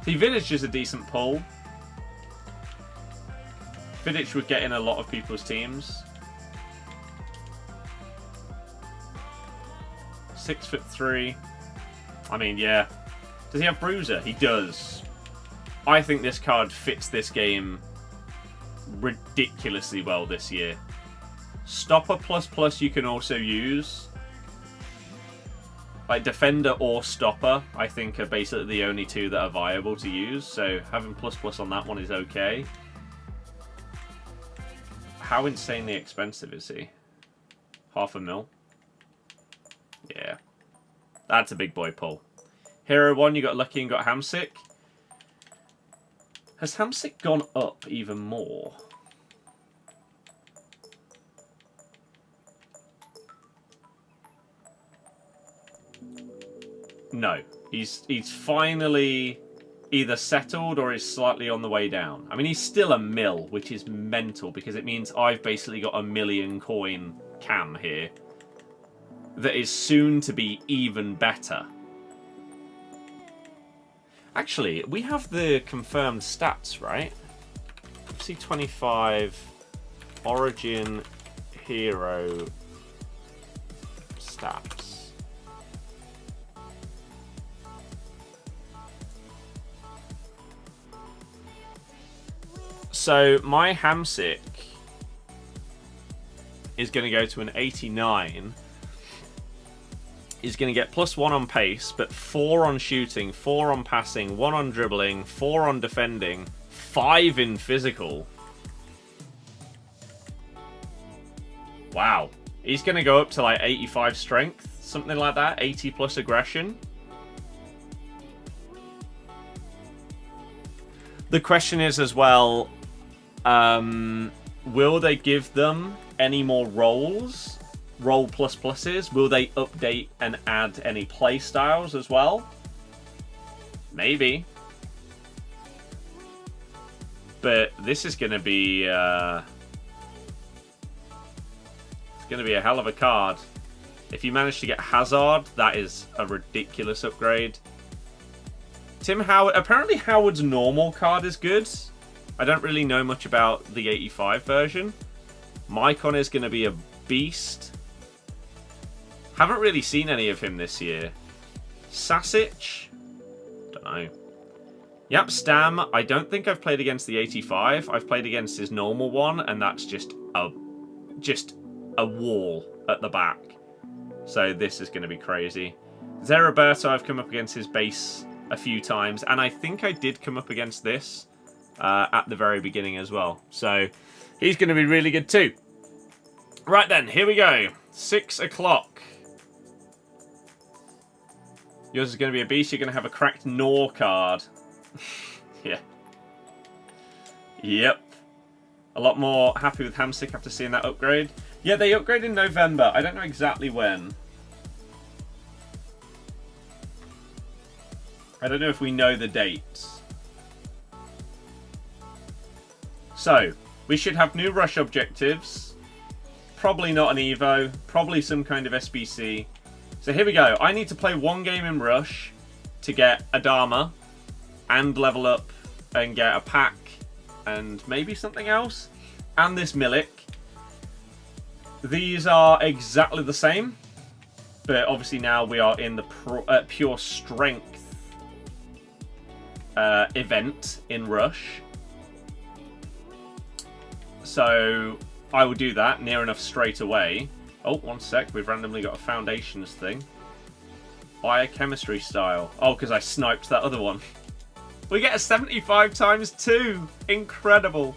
See, Vidic is a decent pull. Vidic would get in a lot of people's teams. 6'3". I mean, yeah. Does he have Bruiser? He does. I think this card fits this game ridiculously well this year. Stopper ++ you can also use. Like Defender or Stopper, I think, are basically the only two that are viable to use. So having ++ on that one is okay. How insanely expensive is he? $500,000? Yeah. That's a big boy pull. Hero 1, you got Lucky and got Hamsik. Has Hamsik gone up even more? No. He's finally either settled or is slightly on the way down. I mean, he's still a mil, which is mental because it means I've basically got a 1,000,000 coin cam here that is soon to be even better. Actually, we have the confirmed stats, right? FC25 Origin Hero stats. So my Hamsik is going to go to an 89. Is going to get +1 on pace, but 4 on shooting, 4 on passing, 1 on dribbling, 4 on defending, 5 in physical. Wow. He's going to go up to like 85 strength, something like that, 80+ aggression. The question is as well, will they give them any more roles, role plus pluses? Will they update and add any play styles as well? Maybe. But this is going to be... it's going to be a hell of a card. If you manage to get Hazard, that is a ridiculous upgrade. Tim Howard... Apparently Howard's normal card is good. I don't really know much about the 85 version. Maicon is going to be a beast. Haven't really seen any of him this year. Sasic? Don't know. Yep, Stam. I don't think I've played against the 85. I've played against his normal one, and that's just a wall at the back. So this is going to be crazy. Zeriberto, I've come up against his base a few times, and I think I did come up against this at the very beginning as well. So he's going to be really good too. Right then, here we go. 6 o'clock. Yours is going to be a beast. You're going to have a cracked Nor card. Yeah. Yep. A lot more happy with Hamsik after seeing that upgrade. Yeah, they upgraded in November. I don't know exactly when. I don't know if we know the dates. So, we should have new rush objectives. Probably not an Evo. Probably some kind of SBC. So here we go. I need to play one game in rush to get Adama and level up and get a pack and maybe something else. And this Milik. These are exactly the same. But obviously now we are in the pure strength event in rush. So I will do that near enough straight away. Oh, one sec. We've randomly got a foundations thing. Biochemistry style. Oh, because I sniped that other one. We get a 75 times 2. Incredible.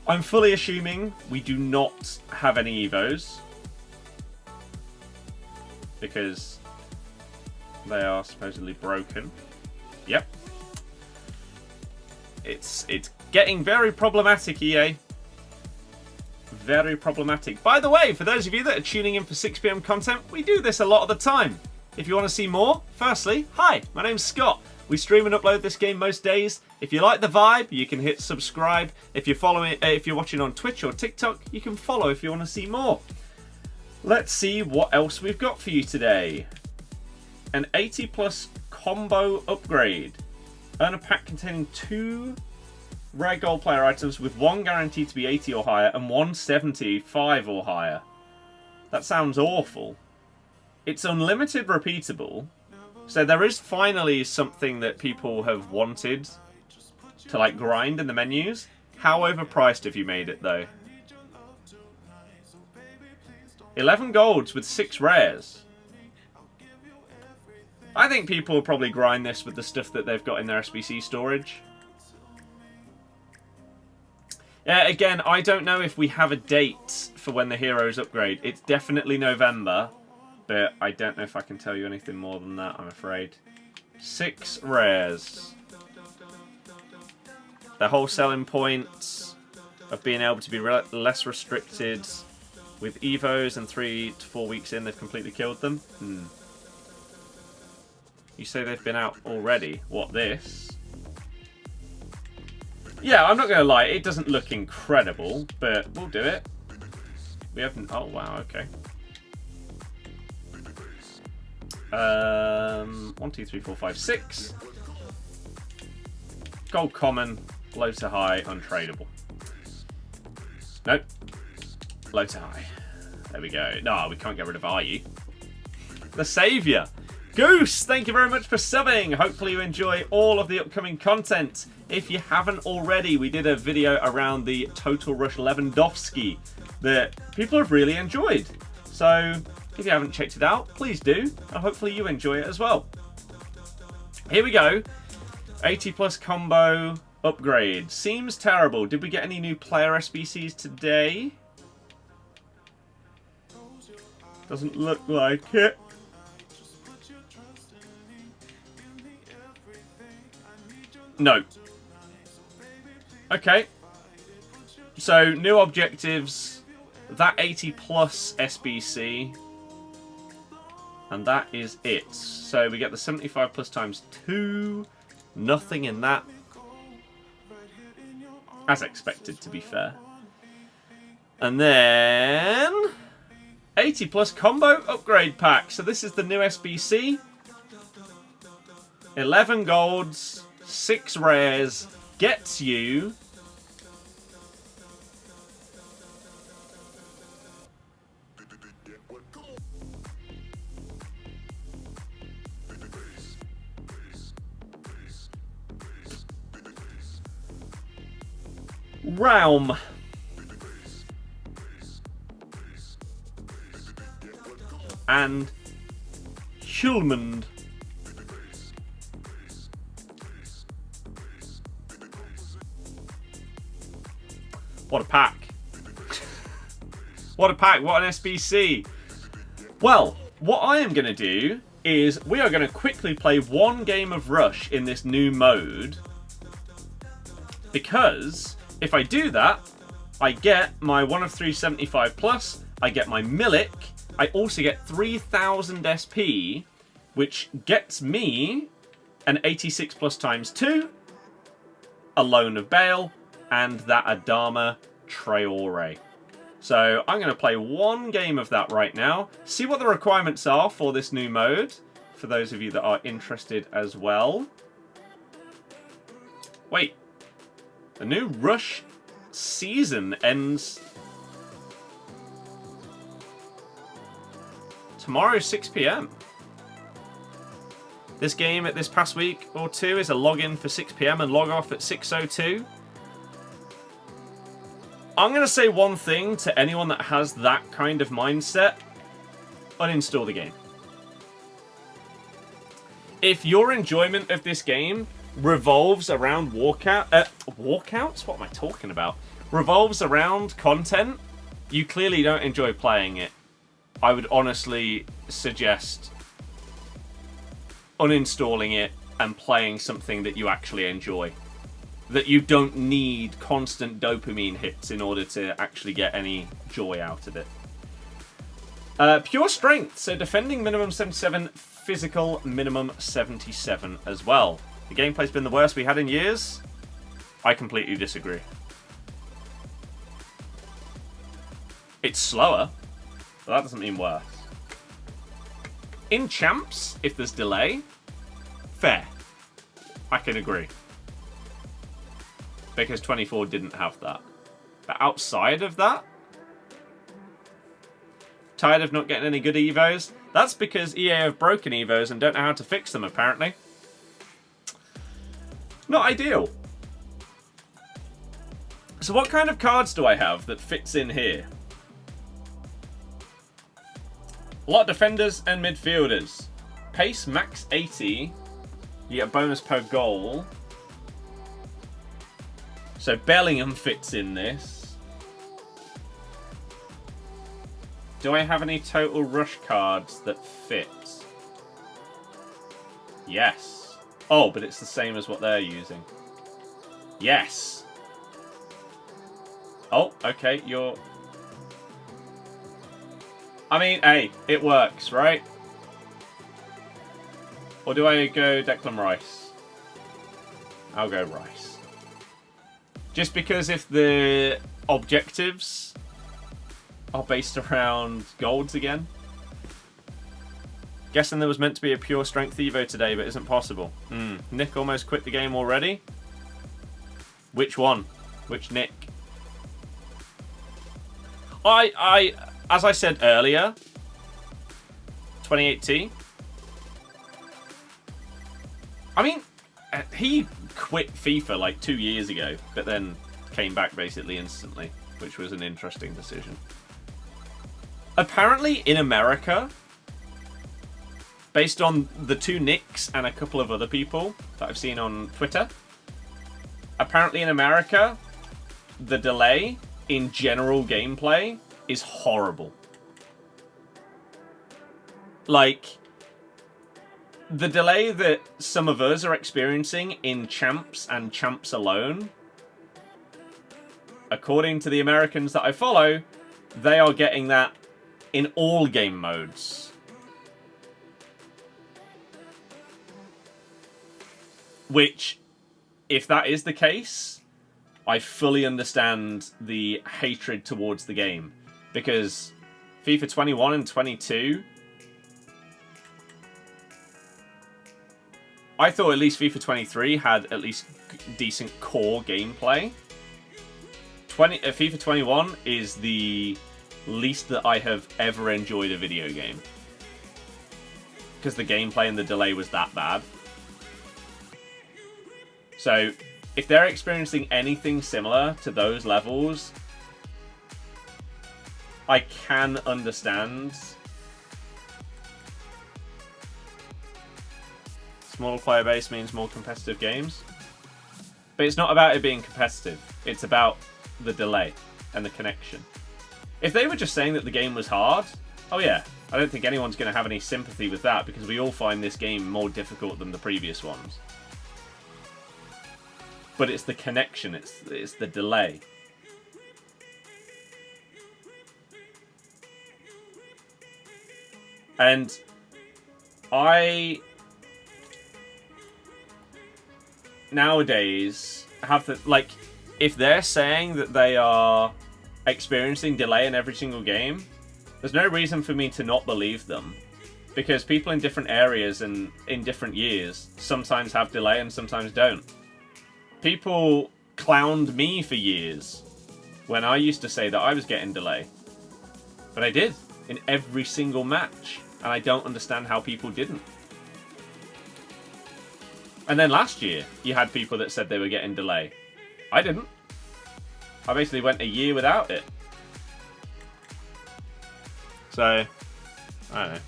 I'm fully assuming we do not have any Evos. Because they are supposedly broken. Yep. It's getting very problematic, EA. Very problematic. By the way, for those of you that are tuning in for 6 PM content, we do this a lot of the time. If you want to see more, firstly, hi, my name's Scott. We stream and upload this game most days. If you like the vibe, you can hit subscribe. If you're watching on Twitch or TikTok, you can follow if you want to see more. Let's see what else we've got for you today. An 80 plus combo upgrade. Earn a pack containing 2 rare gold player items with 1 guaranteed to be 80 or higher and 1 75 or higher. That sounds awful. It's unlimited repeatable. So there is finally something that people have wanted to like grind in the menus. How overpriced have you made it though? 11 golds with 6 rares. I think people will probably grind this with the stuff that they've got in their SBC storage. Yeah, again, I don't know if we have a date for when the heroes upgrade. It's definitely November, but I don't know if I can tell you anything more than that, I'm afraid. 6 rares. The whole selling point of being able to be less restricted with Evos, and 3 to 4 weeks in they've completely killed them. You say they've been out already. What, this? Yeah, I'm not going to lie, it doesn't look incredible, but we'll do it. We haven't... Oh, wow, okay. 1, 2, 3, 4, 5, 6. Gold common, low to high, untradeable. Nope. Low to high. There we go. No, we can't get rid of Are-You. The Saviour. Goose, thank you very much for subbing. Hopefully you enjoy all of the upcoming content. If you haven't already, we did a video around the Total Rush Lewandowski that people have really enjoyed. So if you haven't checked it out, please do. And hopefully you enjoy it as well. Here we go. 80 plus combo upgrade. Seems terrible. Did we get any new player SBCs today? Doesn't look like it. No. Okay. So, new objectives. that 80 plus SBC, and that is it. So we get the 75 plus times 2, nothing in that. As expected, to be fair. And then 80 plus combo upgrade pack. So this is the new SBC. 11 golds, 6 rares, gets you Realm. And Haaland. What a pack. What a pack. What an SBC. Well, what I am going to do is we are going to quickly play one game of Rush in this new mode. Because if I do that, I get my 1 of 3 75 plus, I get my Milik, I also get 3000 SP, which gets me an 86 plus times 2, a Loan of Bale, and that Adama Traore. So I'm going to play one game of that right now, see what the requirements are for this new mode, for those of you that are interested as well. Wait, the new Rush season ends tomorrow, 6 PM. This game at this past week or two is a login for 6 PM and log off at 6:02. I'm going to say one thing to anyone that has that kind of mindset. Uninstall the game. If your enjoyment of this game revolves around walkouts? What am I talking about? Revolves around content, you clearly don't enjoy playing it. I would honestly suggest uninstalling it and playing something that you actually enjoy. That you don't need constant dopamine hits in order to actually get any joy out of it. Pure strength, so defending minimum 77, physical minimum 77 as well. The gameplay's been the worst we had in years. I completely disagree. It's slower, but that doesn't mean worse. In champs, if there's delay, fair. I can agree. Because 24 didn't have that. But outside of that, tired of not getting any good evos? That's because EA have broken evos and don't know how to fix them, apparently. Not ideal. So what kind of cards do I have that fits in here? A lot of defenders and midfielders. Pace max 80. You get a bonus per goal. So Bellingham fits in this. Do I have any total rush cards that fit? Yes. Oh, but it's the same as what they're using. Yes. Oh, okay, you're... I mean, hey, it works, right? Or do I go Declan Rice? I'll go Rice. Just because if the objectives are based around golds again. Guessing there was meant to be a pure strength evo today, but isn't possible. Nick almost quit the game already. Which one? Which Nick? As I said earlier, 2018. I mean, he quit FIFA like 2 years ago, but then came back basically instantly, which was an interesting decision. Apparently in America, based on the 2 Nicks and a couple of other people that I've seen on Twitter, apparently in America, the delay in general gameplay is horrible. Like, the delay that some of us are experiencing in champs and champs alone, according to the Americans that I follow, they are getting that in all game modes. Which, if that is the case, I fully understand the hatred towards the game. Because FIFA 21 and 22, I thought at least FIFA 23 had at least decent core gameplay. FIFA 21 is the least that I have ever enjoyed a video game. Because the gameplay and the delay was that bad. So, if they're experiencing anything similar to those levels, I can understand. Smaller player base means more competitive games. But it's not about it being competitive. It's about the delay and the connection. If they were just saying that the game was hard, oh yeah, I don't think anyone's going to have any sympathy with that because we all find this game more difficult than the previous ones. But it's the connection, it's the delay. And I nowadays have to, like, if they're saying that they are experiencing delay in every single game, there's no reason for me to not believe them. Because people in different areas and in different years sometimes have delay and sometimes don't. People clowned me for years when I used to say that I was getting delay. But I did, in every single match. And I don't understand how people didn't. And then last year, you had people that said they were getting delay. I didn't. I basically went a year without it. So, I don't know.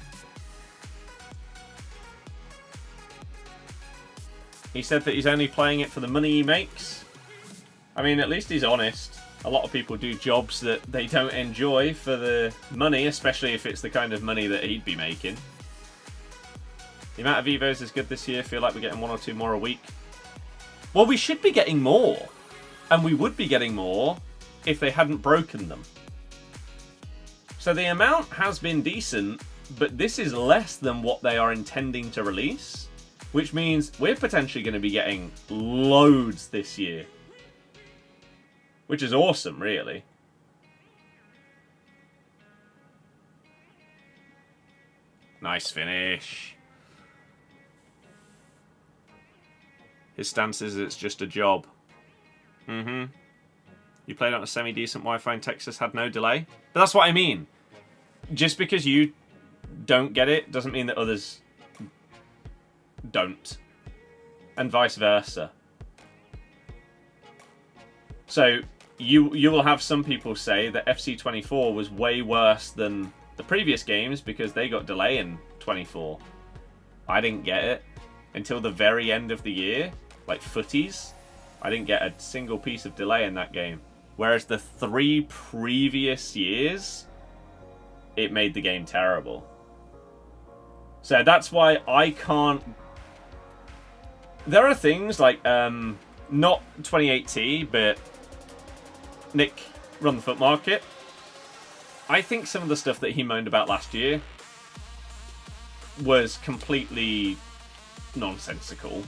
He said that he's only playing it for the money he makes. I mean, at least he's honest. A lot of people do jobs that they don't enjoy for the money, especially if it's the kind of money that he'd be making. The amount of Evos is good this year. Feel like we're getting 1 or 2 more a week. Well, we should be getting more. And we would be getting more if they hadn't broken them. So the amount has been decent, but this is less than what they are intending to release. Which means we're potentially going to be getting loads this year. Which is awesome, really. Nice finish. His stance is it's just a job. You played on a semi-decent Wi-Fi in Texas, had no delay. But that's what I mean. Just because you don't get it doesn't mean that others don't. And vice versa. So you will have some people say that FC25 was way worse than the previous games because they got delay in 24. I didn't get it until the very end of the year, like FUTTIES. I didn't get a single piece of delay in that game. Whereas the 3 previous years, it made the game terrible. So that's why I can't... There are things like, not 28T, but Nick Run the Foot Market. I think some of the stuff that he moaned about last year was completely nonsensical.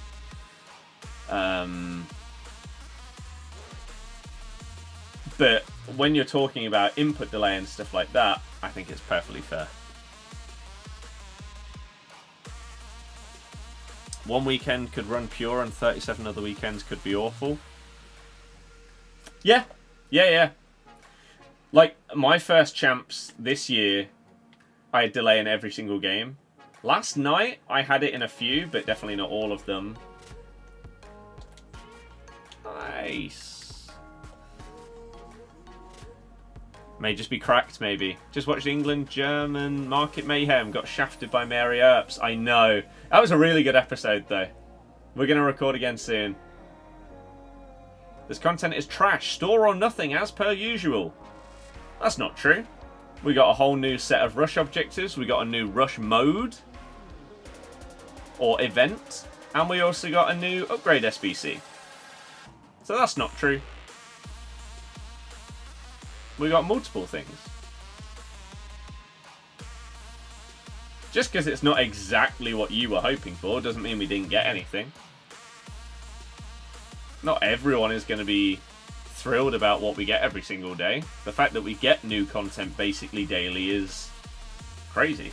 But when you're talking about input delay and stuff like that, I think it's perfectly fair. One weekend could run pure and 37 other weekends could be awful. Yeah. Like, my first champs this year, I had delay in every single game. Last night, I had it in a few, but definitely not all of them. Nice. May just be cracked, maybe. Just watched England, German, Market Mayhem. Got shafted by Mary Earps. I know. That was a really good episode, though. We're going to record again soon. This content is trash. Store or nothing, as per usual. That's not true. We got a whole new set of rush objectives. We got a new rush mode. Or event. And we also got a new upgrade SBC. So that's not true. We got multiple things. Just because it's not exactly what you were hoping for doesn't mean we didn't get anything. Not everyone is going to be thrilled about what we get every single day. The fact that we get new content basically daily is crazy.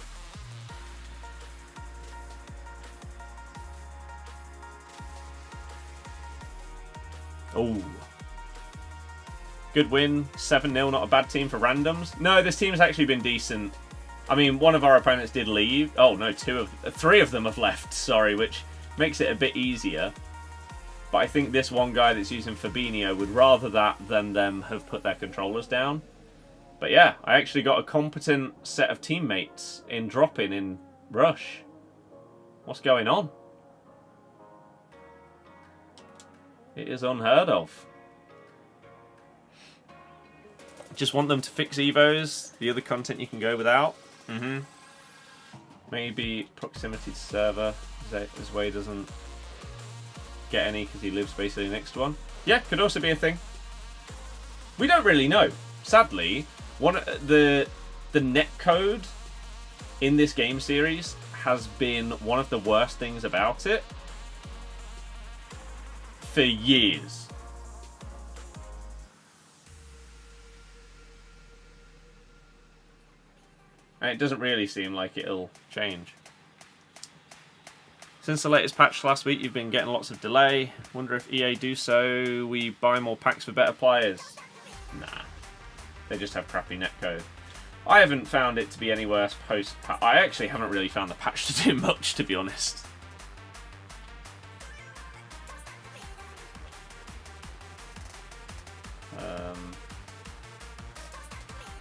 Oh. Good win. 7-0, not a bad team for randoms. No, this team's actually been decent. I mean, one of our opponents did leave. Oh, no, three of them have left, sorry, which makes it a bit easier. But I think this one guy that's using Fabinho would rather that than them have put their controllers down. But yeah, I actually got a competent set of teammates in drop-in in Rush. What's going on? It is unheard of. Just want them to fix Evos. The other content you can go without. Maybe proximity to server. This way doesn't get any because he lives basically next to one. Yeah, could also be a thing. We don't really know. Sadly, the netcode in this game series has been one of the worst things about it for years. And it doesn't really seem like it'll change. Since the latest patch last week, you've been getting lots of delay. Wonder if EA do so, we buy more packs for better players. Nah. They just have crappy netcode. I haven't found it to be any worse post-patch. I actually haven't really found the patch to do much, to be honest.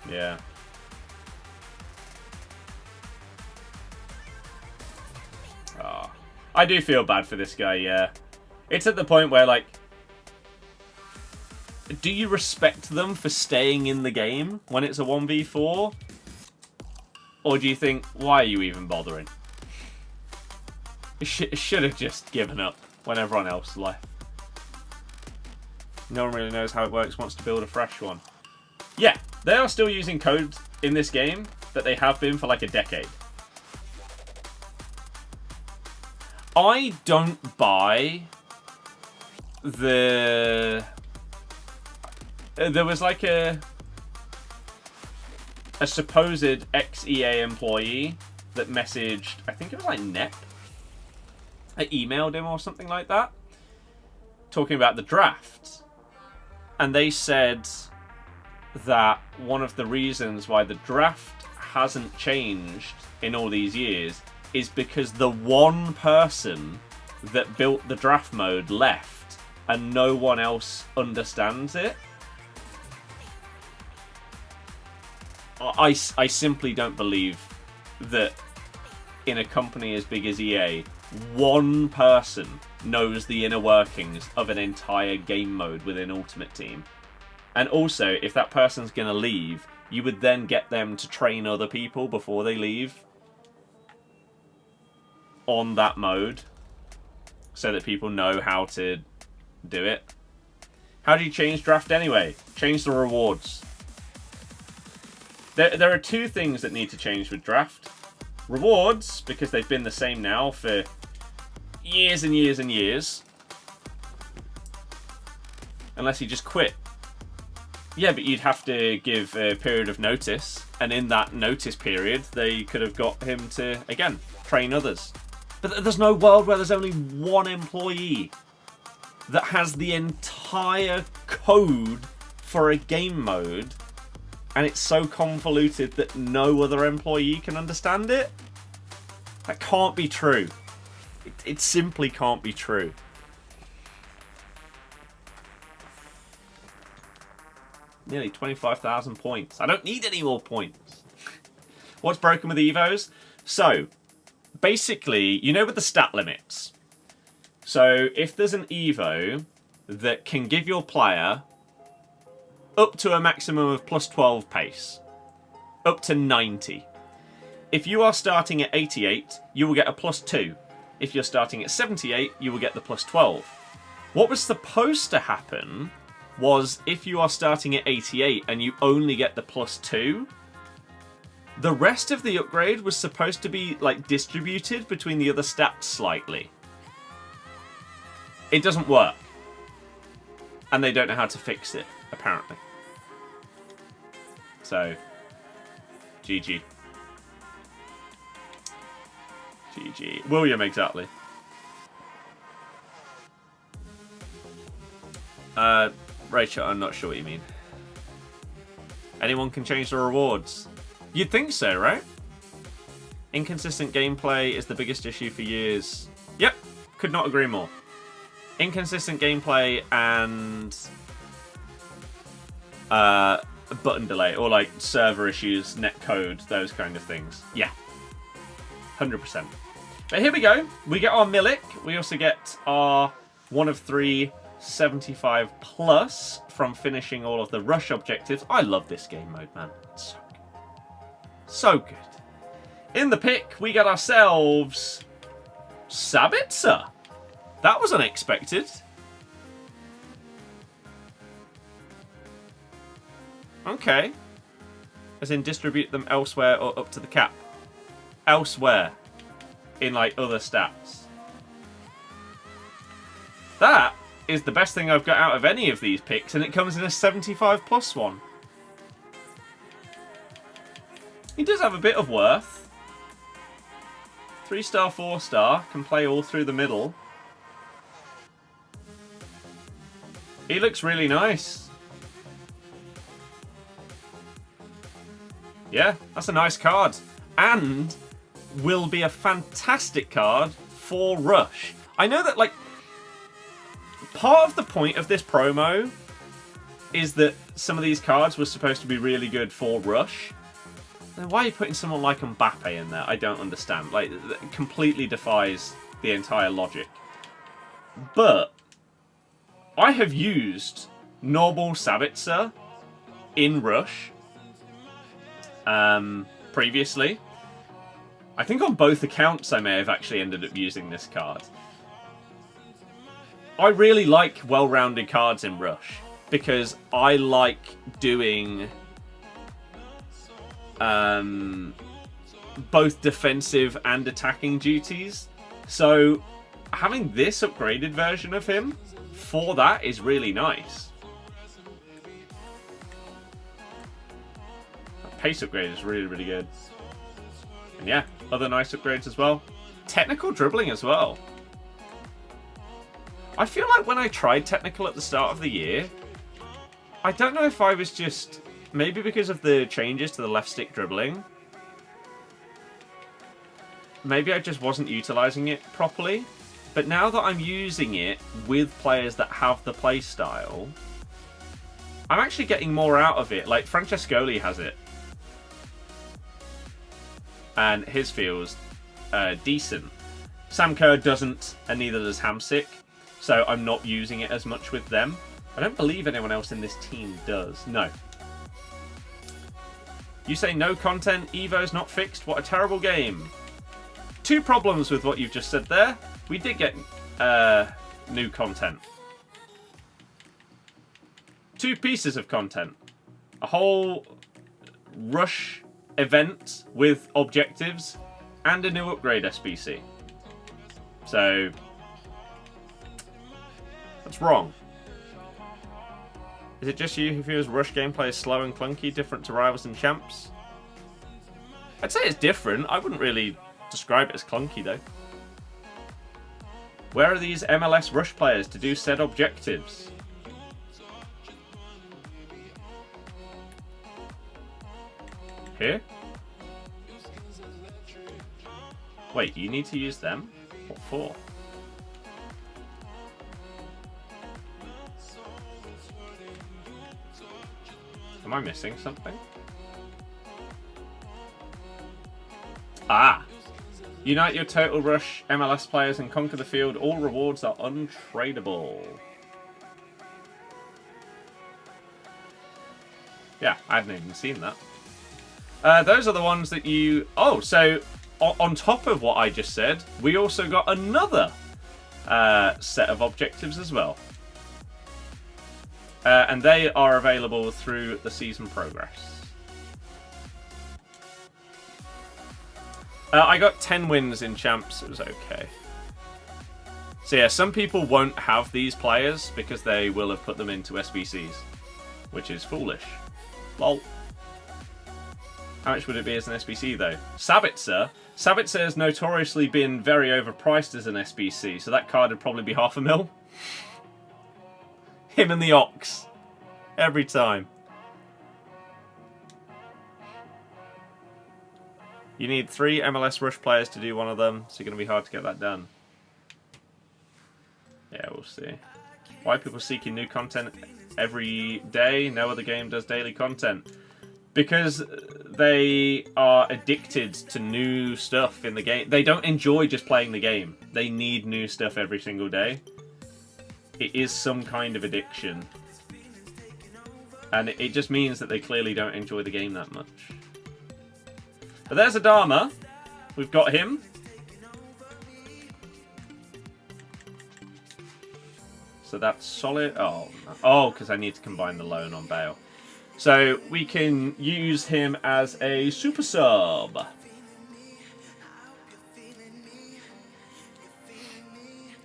Yeah. Oh, I do feel bad for this guy, yeah. It's at the point where, like, do you respect them for staying in the game when it's a 1v4? Or do you think, why are you even bothering? It should have just given up when everyone else left. No one really knows how it works, wants to build a fresh one. Yeah, they are still using code in this game that they have been for like a decade. I don't buy the... There was like a supposed ex-EA employee that messaged, I think it was like Nep. I emailed him or something like that, talking about the draft. And they said that one of the reasons why the draft hasn't changed in all these years is because the one person that built the draft mode left and no one else understands it. I simply don't believe that in a company as big as EA, one person knows the inner workings of an entire game mode within Ultimate Team. And also, if that person's going to leave, you would then get them to train other people before they leave on that mode so that people know how to do it. How do you change draft anyway? Change the rewards. There are two things that need to change with draft. Rewards, because they've been the same now for years and years and years. Unless you just quit. Yeah, but you'd have to give a period of notice. And in that notice period, they could have got him to, again, train others. But there's no world where there's only one employee that has the entire code for a game mode, and it's so convoluted that no other employee can understand it. That can't be true. It simply can't be true. Nearly 25,000 points. I don't need any more points. What's broken with Evos? So, basically, you know with the stat limits. So, if there's an Evo that can give your player up to a maximum of plus 12 pace, up to 90. If you are starting at 88, you will get a plus 2. If you're starting at 78, you will get the plus 12. What was supposed to happen was if you are starting at 88 and you only get the plus 2, the rest of the upgrade was supposed to be like distributed between the other stats slightly. It doesn't work. And they don't know how to fix it, apparently. So, GG. GG. William, exactly. Rachel, I'm not sure what you mean. Anyone can change the rewards. You'd think so, right? Inconsistent gameplay is the biggest issue for years. Yep, could not agree more. Inconsistent gameplay and button delay, or like server issues, netcode, those kind of things. Yeah, 100%. But here we go. We get our Milik. We also get our 1 of 3 75 plus from finishing all of the rush objectives. I love this game mode, man. It's so good. So good. In the pick, we get ourselves Sabitzer. That was unexpected. Okay. As in distribute them elsewhere or up to the cap. Elsewhere. In like other stats. That is the best thing I've got out of any of these picks, and it comes in a 75 plus one. He does have a bit of worth. 3-star, 4-star. Can play all through the middle. He looks really nice. Yeah, that's a nice card. And will be a fantastic card for Rush. I know that, like, part of the point of this promo is that some of these cards were supposed to be really good for Rush. Then why are you putting someone like Mbappe in there? I don't understand. Like, it completely defies the entire logic. But I have used normal Sabitzer in Rush previously. I think on both accounts I may have actually ended up using this card. I really like well-rounded cards in Rush because I like doing both defensive and attacking duties. So having this upgraded version of him for that is really nice. That pace upgrade is really, really good. And yeah, other nice upgrades as well. Technical dribbling as well. I feel like when I tried technical at the start of the year, I don't know if I was just... Maybe because of the changes to the left stick dribbling. Maybe I just wasn't utilising it properly. But now that I'm using it with players that have the play style, I'm actually getting more out of it. Like, Francescoli has it. And his feels decent. Sam Kerr doesn't, and neither does Hamsik. So I'm not using it as much with them. I don't believe anyone else in this team does. No. You say no content, Evo's not fixed. What a terrible game. 2 problems with what you've just said there. We did get new content. 2 pieces of content. A whole rush event with objectives and a new upgrade SBC. So that's wrong. Is it just you who feels Rush gameplay is slow and clunky, different to Rivals and Champs? I'd say it's different. I wouldn't really describe it as clunky, though. Where are these MLS Rush players to do said objectives? Here? Wait, you need to use them? What for? Am I missing something? Ah! Unite your Total Rush MLS players and conquer the field. All rewards are untradeable. Yeah, I hadn't even seen that. Those are the ones that you... Oh, so on top of what I just said, we also got another set of objectives as well. And they are available through the season progress. I got 10 wins in champs. It was okay. So yeah, some people won't have these players because they will have put them into SBCs, which is foolish. Lol. How much would it be as an SBC though? Sabitzer. Sabitzer has notoriously been very overpriced as an SBC, so that card would probably be $500,000. Him and the Ox. Every time. You need 3 MLS Rush players to do one of them, so it's going to be hard to get that done. Yeah, we'll see. Why are people seeking new content every day? No other game does daily content. Because they are addicted to new stuff in the game. They don't enjoy just playing the game. They need new stuff every single day. It is some kind of addiction. And it just means that they clearly don't enjoy the game that much. But there's Adama. We've got him. So that's solid. Oh, because I need to combine the loan on Bale. So we can use him as a super sub.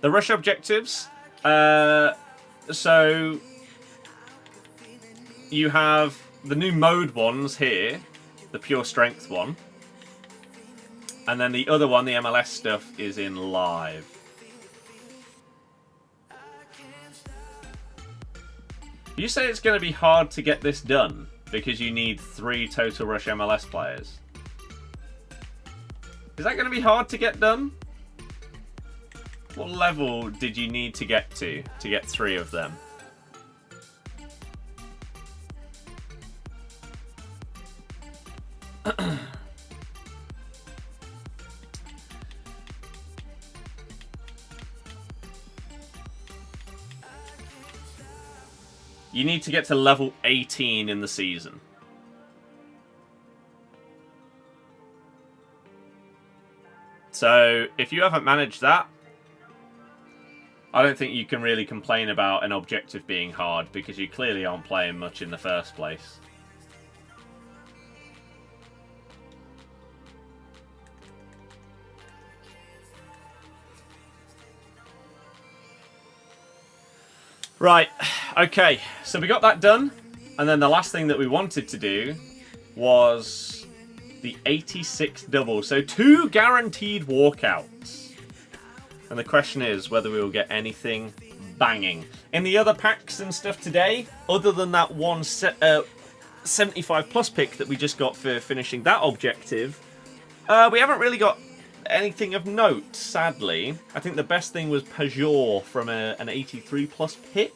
The rush objectives. So you have the new mode ones here, the pure strength one. And then the other one, the MLS stuff, is in live. You say it's going to be hard to get this done because you need 3 Total Rush MLS players. Is that going to be hard to get done? What level did you need to get 3 of them? You need to get to level 18 in the season. So, if you haven't managed that, I don't think you can really complain about an objective being hard because you clearly aren't playing much in the first place. Right, okay, so we got that done, and then the last thing that we wanted to do was the 86 double, so 2 guaranteed walkouts. And the question is whether we will get anything banging. In the other packs and stuff today, other than that one 75 plus pick that we just got for finishing that objective, we haven't really got anything of note, sadly. I think the best thing was Pajor from an 83 plus pick.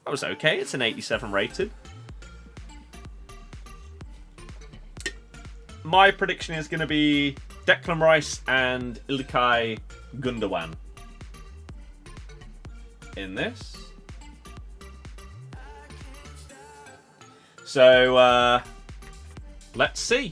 That was okay, it's an 87 rated. My prediction is going to be Declan Rice and Ilkay Gundogan in this. So, let's see.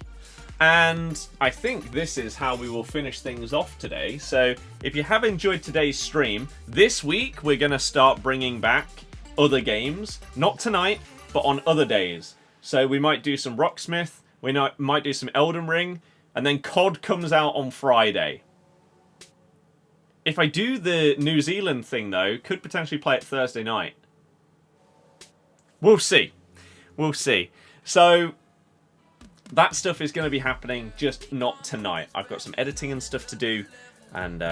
And I think this is how we will finish things off today. So if you have enjoyed today's stream, this week we're going to start bringing back other games. Not tonight, but on other days. So we might do some Rocksmith, we might do some Elden Ring, and then COD comes out on Friday. If I do the New Zealand thing though, could potentially play it Thursday night. We'll see. We'll see. So that stuff is going to be happening, just not tonight. I've got some editing and stuff to do. And,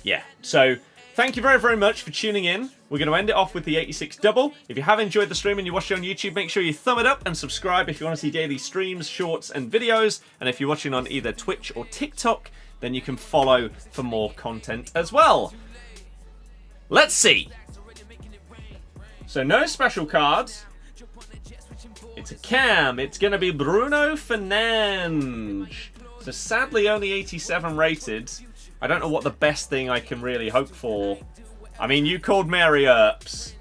yeah. So, thank you very, very much for tuning in. We're going to end it off with the 86 double. If you have enjoyed the stream and you watch it on YouTube, make sure you thumb it up and subscribe if you want to see daily streams, shorts, and videos. And if you're watching on either Twitch or TikTok, then you can follow for more content as well. Let's see. So, no special cards. It's a cam. It's going to be Bruno Fernandes. So sadly only 87 rated. I don't know what the best thing I can really hope for. I mean, you called Mary Earps.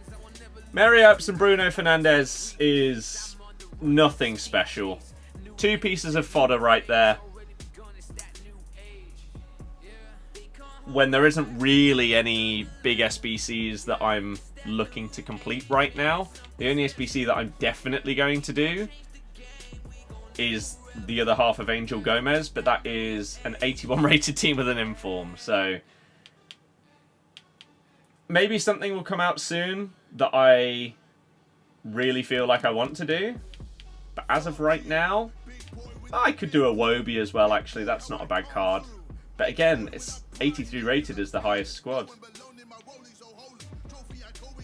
Mary Earps and Bruno Fernandes is nothing special. 2 pieces of fodder right there. When there isn't really any big SBCs that I'm looking to complete right now. The only SBC that I'm definitely going to do is the other half of Angel Gomez, but that is an 81 rated team with an inform. So maybe something will come out soon that I really feel like I want to do. But as of right now, I could do a Wobie as well, actually. That's not a bad card. But again, it's 83 rated as the highest squad.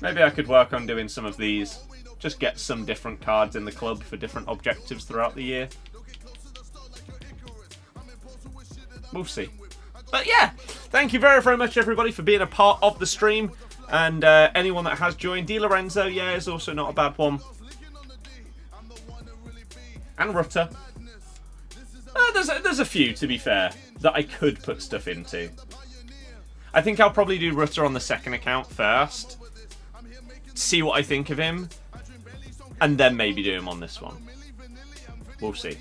Maybe I could work on doing some of these. Just get some different cards in the club for different objectives throughout the year. We'll see. But yeah, thank you very, very much, everybody, for being a part of the stream. And anyone that has joined. Di Lorenzo, yeah, is also not a bad one. And Rutter. There's a few, to be fair, that I could put stuff into. I think I'll probably do Rutter on the second account first. See what I think of him. And then maybe do him on this one. We'll see.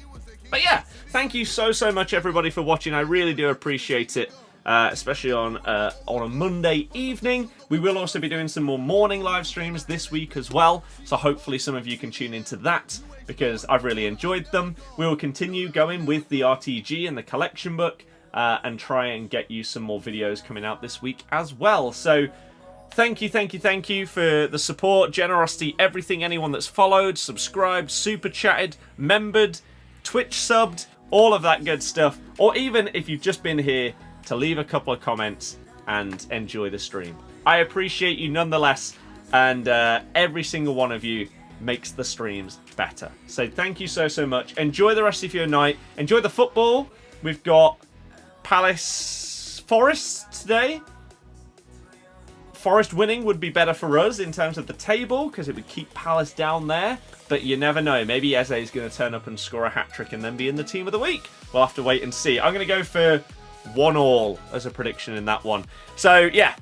But yeah, thank you so much, everybody, for watching. I really do appreciate it. Especially on a Monday evening. We will also be doing some more morning live streams this week as well. So hopefully some of you can tune into that, because I've really enjoyed them. We will continue going with the RTG and the collection book, and try and get you some more videos coming out this week as well. So thank you for the support, generosity, everything. Anyone that's followed, subscribed, super chatted, membered, Twitch subbed, all of that good stuff. Or even if you've just been here to leave a couple of comments and enjoy the stream. I appreciate you nonetheless, and every single one of you makes the streams better. So thank you so much. Enjoy the rest of your night. Enjoy the football. We've got Palace Forest today. Forest winning would be better for us in terms of the table, because it would keep Palace down there. But you never know. Maybe Eze is going to turn up and score a hat-trick and then be in the team of the week. We'll have to wait and see. I'm going to go for 1-1 as a prediction in that one. So, yeah.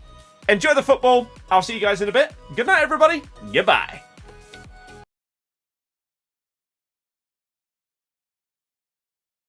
Enjoy the football. I'll see you guys in a bit. Good night, everybody. Goodbye.